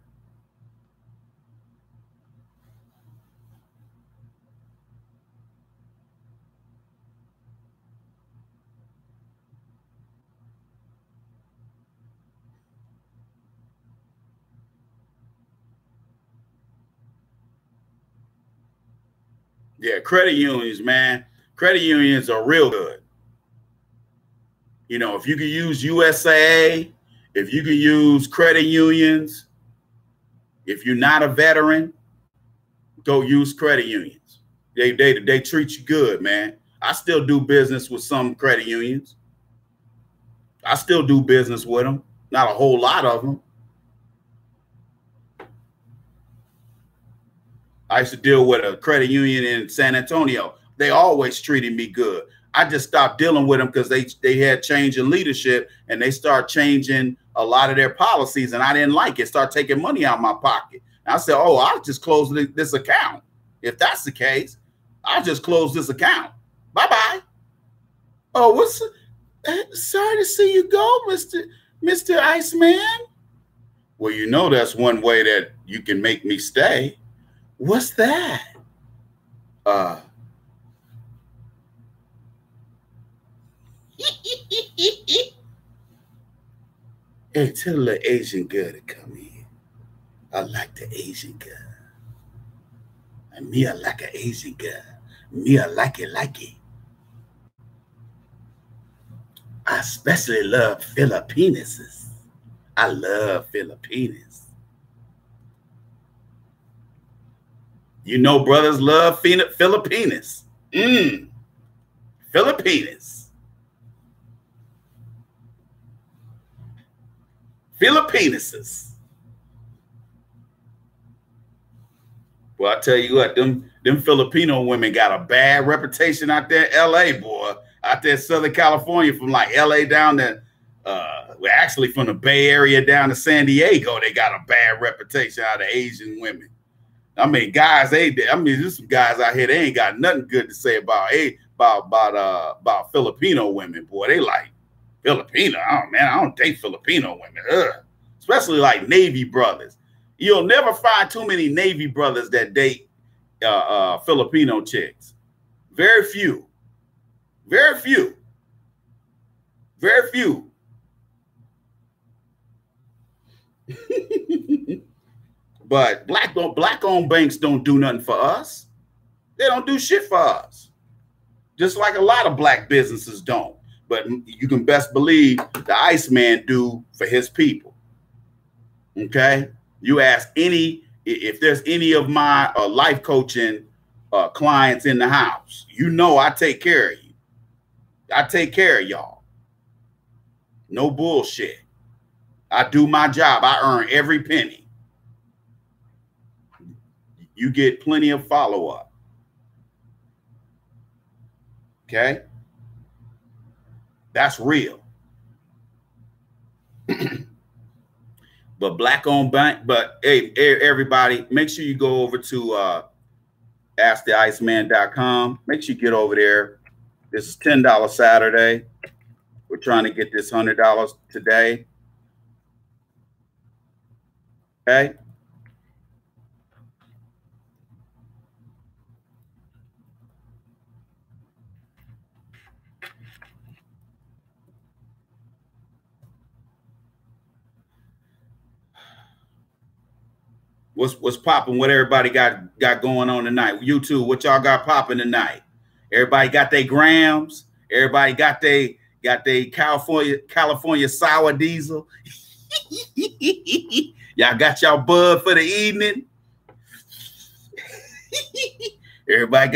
Yeah, credit unions, man. Credit unions are real good. You know, if you can use USAA, if you can use credit unions, if you're not a veteran, go use credit unions. They treat you good, man. I still do business with some credit unions. I still do business with them. Not a whole lot of them. I used to deal with a credit union in San Antonio. They always treated me good. I just stopped dealing with them because they had change in leadership and they start changing a lot of their policies, and I didn't like it. Start taking money out of my pocket. And I said, oh, I'll just close this account. If that's the case, I'll just close this account. Bye-bye. Oh, sorry to see you go, Mr. Iceman. Well, you know that's one way that you can make me stay. What's that? Hey, tell the little Asian girl to come in. I like the Asian girl. And me, I like an Asian girl. Me, I like it. I especially love Filipinas. I love Filipinas. You know, brothers love Filipinas. Filipinas. Filipinas. Well, I tell you what, them Filipino women got a bad reputation out there in LA, boy. Out there in Southern California, from like LA down to, we're actually from the Bay Area down to San Diego, they got a bad reputation out of Asian women. I mean, guys, there's some guys out here, they ain't got nothing good to say about Filipino women, boy. They like, Filipino, oh man, I don't date Filipino women. Ugh. Especially like Navy brothers. You'll never find too many Navy brothers that date Filipino chicks. Very few. Very few. Very few. But black-owned banks don't do nothing for us. They don't do shit for us. Just like a lot of black businesses don't. But you can best believe the Iceman do for his people. Okay? You ask if there's any of my life coaching clients in the house, you know I take care of you. I take care of y'all. No bullshit. I do my job. I earn every penny. You get plenty of follow-up. Okay? That's real. But black-owned bank, but hey, everybody, make sure you go over to asktheiceman.com. Make sure you get over there. This is $10 Saturday. We're trying to get this $100 today. Okay? What's popping? What everybody got going on tonight? YouTube, what y'all got popping tonight? Everybody got their grams. Everybody got their California sour diesel. Y'all got y'all bud for the evening. Everybody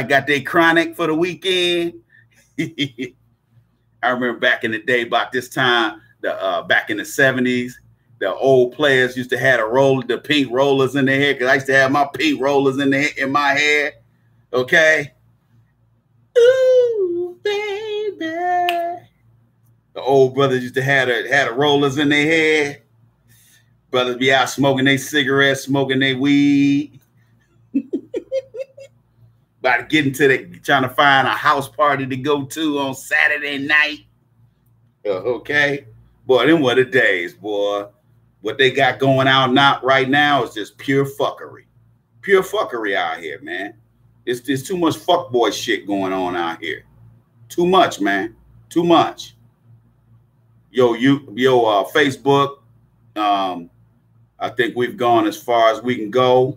got their chronic for the weekend. I remember back in the day, about this time, back in the 70s. The old players used to have the pink rollers in their hair, because I used to have my pink rollers in my hair. Okay. Ooh, baby. The old brothers used to have the rollers in their hair. Brothers be out smoking their cigarettes, smoking their weed. About getting trying to find a house party to go to on Saturday night. Okay. Boy, them were the days, boy. What they got going out right now is just pure fuckery. Pure fuckery out here, man. It's too much fuckboy shit going on out here. Too much, man. Too much. Facebook. I think we've gone as far as we can go.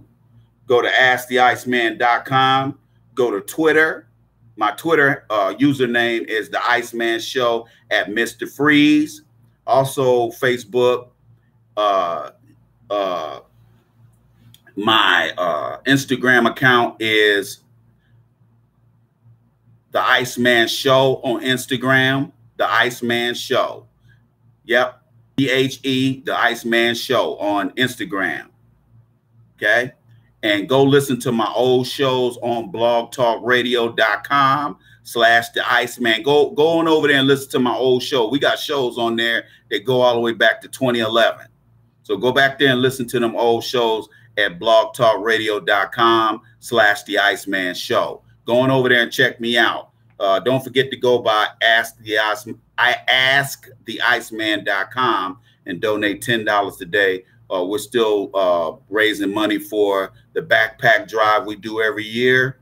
Go to asktheiceman.com. Go to Twitter. My Twitter username is the Iceman Show at Mr. Freeze. Also Facebook. My Instagram account is The Iceman Show on Instagram. The Iceman Show. Yep. THE, The Iceman Show on Instagram. Okay. And go listen to my old shows on blogtalkradio.com/The Iceman. Go on over there and listen to my old show. We got shows on there that go all the way back to 2011. So go back there and listen to them old shows at blogtalkradio.com/The Iceman Show. Going over there and check me out. Don't forget to go by asktheiceman.com and donate $10 today. We're still raising money for the backpack drive we do every year.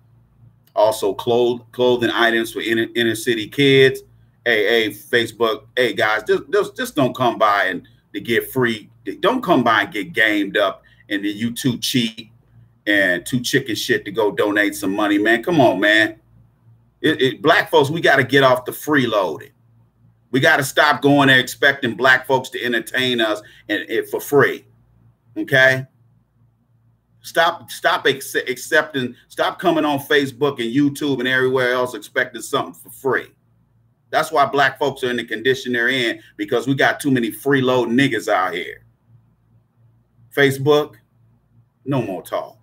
Also clothing items for inner city kids. Hey, Facebook. Hey, guys, just don't come by and to get free. Don't come by and get gamed up and then you too cheap and too chicken shit to go donate some money, man. Come on, man. Black folks, we got to get off the freeloading. We got to stop going there expecting black folks to entertain us and for free. Okay? Stop accepting, stop coming on Facebook and YouTube and everywhere else expecting something for free. That's why black folks are in the condition they're in, because we got too many freeload niggas out here. Facebook, no more talk.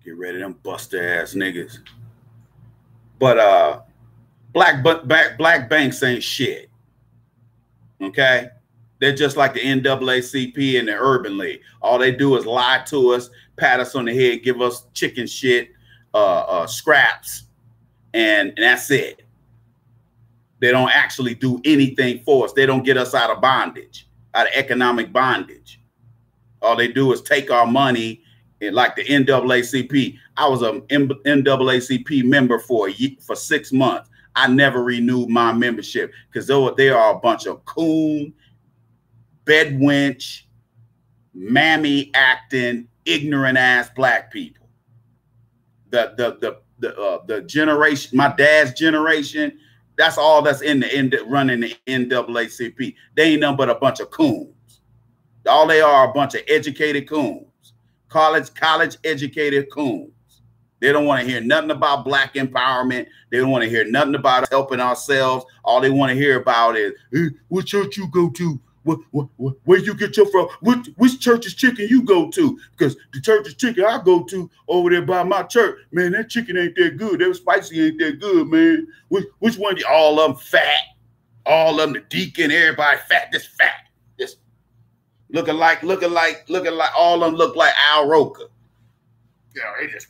Get rid of them buster ass niggas. But black banks ain't shit. Okay? They're just like the NAACP and the Urban League. All they do is lie to us, pat us on the head, give us chicken shit, scraps, and that's it. They don't actually do anything for us. They don't get us out of bondage, out of economic bondage. All they do is take our money. And like the NAACP, I was an NAACP member for 6 months. I never renewed my membership because they are a bunch of coon, bedwench, mammy acting, ignorant ass black people. The generation, my dad's generation, that's all that's running the NAACP. They ain't nothing but a bunch of coons. All they are a bunch of educated coons. College educated coons. They don't want to hear nothing about black empowerment. They don't want to hear nothing about us helping ourselves. All they want to hear about is, hey, what church you go to? Where you get your from? Which church's chicken you go to? Because the church's chicken I go to over there by my church, man, that chicken ain't that good. That spicy ain't that good, man. Which one? All of them fat. All of them the deacon. Everybody fat. This fat. This. Looking like all of them look like Al Roker. You know, they just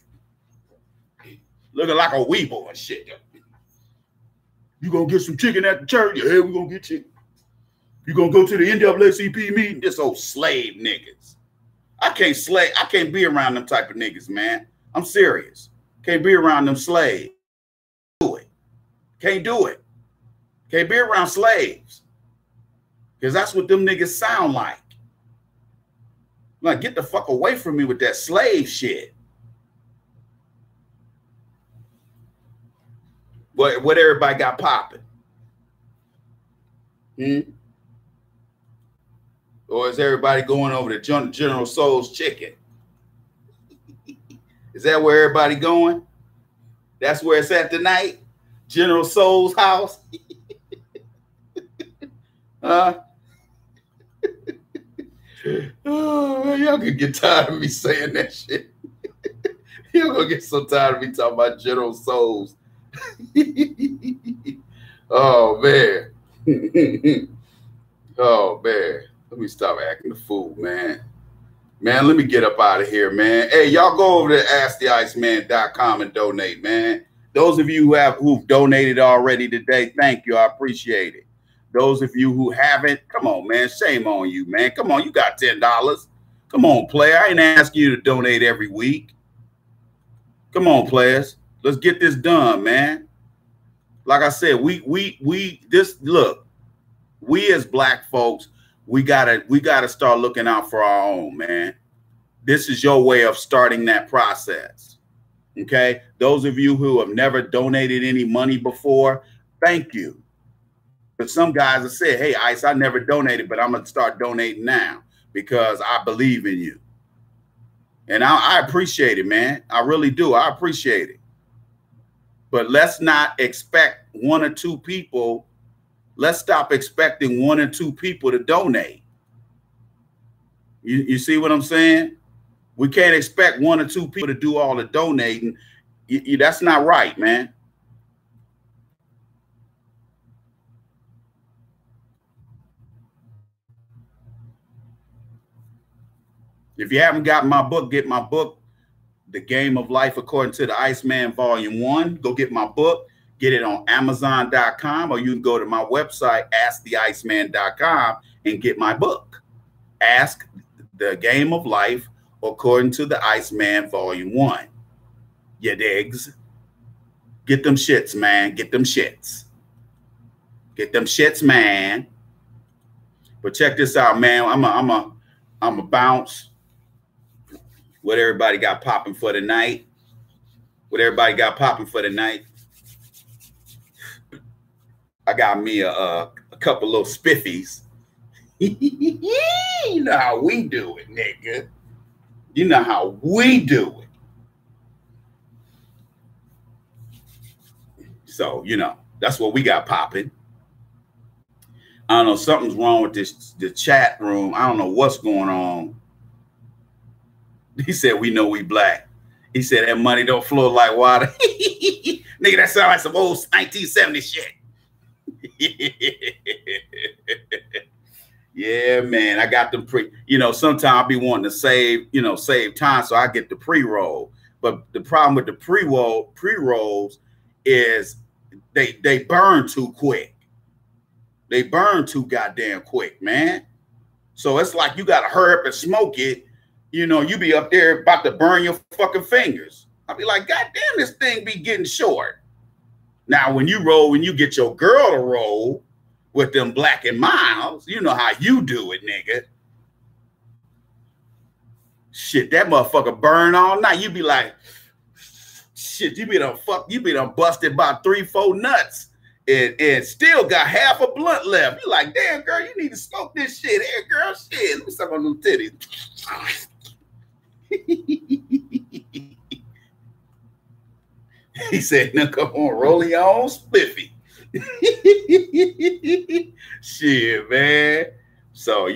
looking like a weeble and shit. You gonna get some chicken at the church? Yeah, we gonna get chicken. You gonna go to the NAACP meeting? This old slave niggas. I can't be around them type of niggas, man. I'm serious. Can't be around them slaves. Can't do it. Can't be around slaves. Because that's what them niggas sound like. Like, get the fuck away from me with that slave shit. What everybody got popping? Or is everybody going over to General Soul's chicken? Is that where everybody going? That's where it's at tonight? General Soul's house? Oh, y'all could get tired of me saying that shit. Y'all gonna get so tired of me talking about General Souls. Oh man. Oh man. Let me stop acting the fool, man. Man, let me get up out of here, man. Hey, y'all go over to asktheiceman.com and donate, man. Those of you who've donated already today, thank you. I appreciate it. Those of you who haven't, come on, man. Shame on you, man. Come on, you got $10. Come on, player. I ain't asking you to donate every week. Come on, players. Let's get this done, man. Like I said, we as black folks, we gotta start looking out for our own, man. This is your way of starting that process. Okay. Those of you who have never donated any money before, thank you. But some guys have said, hey, Ice, I never donated, but I'm going to start donating now because I believe in you. And I appreciate it, man. I really do. I appreciate it. But let's not expect one or two people. Let's stop expecting one or two people to donate. You see what I'm saying? We can't expect one or two people to do all the donating. That's not right, man. If you haven't got my book, get my book, The Game of Life According to the Iceman, Volume 1. Go get my book. Get it on Amazon.com, or you can go to my website, AskTheIceman.com, and get my book. Ask The Game of Life According to the Iceman, Volume 1. You digs? Get them shits, man. Get them shits. Get them shits, man. But check this out, man. I'm a bounce. What everybody got popping for tonight? What everybody got popping for tonight? I got me a couple little spiffies. You know how we do it, nigga. You know how we do it. So, you know, that's what we got popping. I don't know, something's wrong with the chat room. I don't know what's going on. He said, we know we black. He said, that money don't flow like water. Nigga, that sounds like some old 1970 shit. Yeah, man, I got them sometimes I'll be wanting to save time, so I get the pre-roll. But the problem with the pre-rolls is they burn too quick. They burn too goddamn quick, man. So it's like you got to hurry up and smoke it. You know, you be up there about to burn your fucking fingers. I'll be like, God damn, this thing be getting short. Now, when you get your girl to roll with them Black and Miles, you know how you do it, nigga. Shit, that motherfucker burn all night. You be like, shit, you be done busted about 3-4 nuts and still got half a blunt left. You like, damn, girl, you need to smoke this shit. Hey, girl, shit, let me suck on them titties. He said, now come on, roll your own spliffy. Shit, man. So, I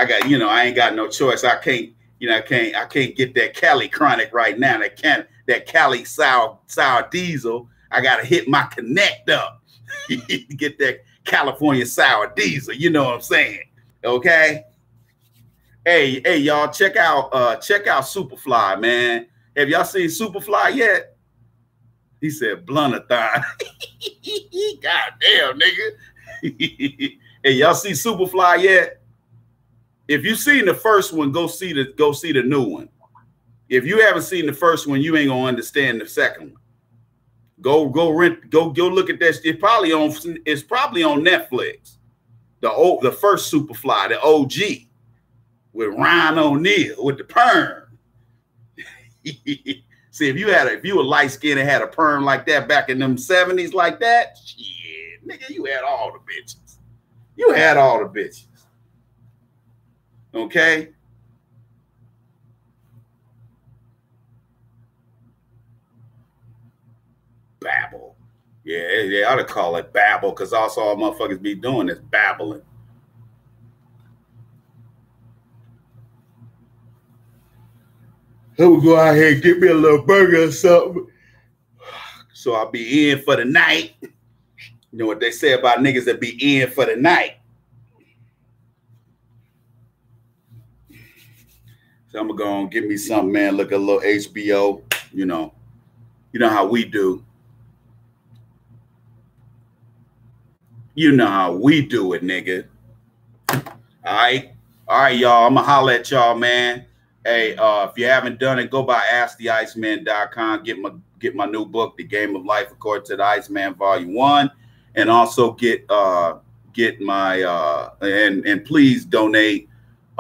got, I ain't got no choice. I can't get that Cali chronic right now. That Cali sour diesel. I gotta hit my connect up. Get that California sour diesel. You know what I'm saying? Okay. Hey, y'all, check out Superfly, man. Have y'all seen Superfly yet? He said bluntathon. God damn, nigga. Hey, y'all see Superfly yet? If you've seen the first one, go see the new one. If you haven't seen the first one, you ain't gonna understand the second one. Go look at that. It's probably on Netflix. The first Superfly, the OG. With Ryan O'Neal with the perm. See, if you were light skinned and had a perm like that back in them 70s like that, shit, nigga, you had all the bitches. You had all the bitches. Okay? Babble. Yeah, they ought to call it babble, because also all motherfuckers be doing is babbling. I'm gonna go out here and get me a little burger or something. So I'll be in for the night. You know what they say about niggas that be in for the night. So I'm gonna go and get me something, man. Look at a little HBO. You know how we do. You know how we do it, nigga. All right, y'all. I'm gonna holler at y'all, man. Hey, if you haven't done it, go by AskTheIceman.com. Get my new book, The Game of Life According to the Iceman, Volume 1, and also get my and please donate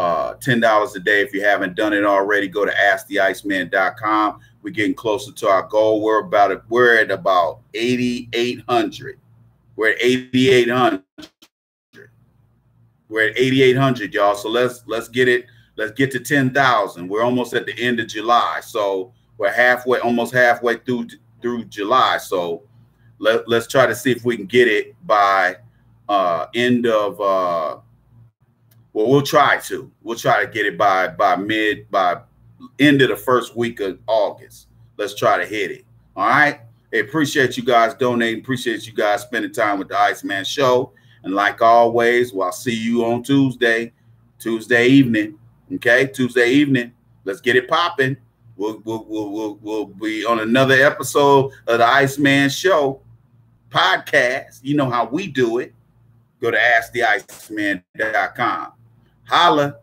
$10 a day. If you haven't done it already, go to asktheiceman.com. We're getting closer to our goal. We're at about 8,800. We're at 8,800. We're at 8,800, y'all. So let's get it. Let's get to 10,000. We're almost at the end of July, so we're almost halfway through July. So let's try to see if we can get it by end of. Well, we'll try to get it by end of the first week of August. Let's try to hit it. All right. Hey, appreciate you guys donating. Appreciate you guys spending time with the Iceman Show. And like always, well, I'll see you on Tuesday evening. Okay, Tuesday evening. Let's get it popping. We'll be on another episode of the Iceman Show podcast. You know how we do it. Go to asktheiceman.com. Holla.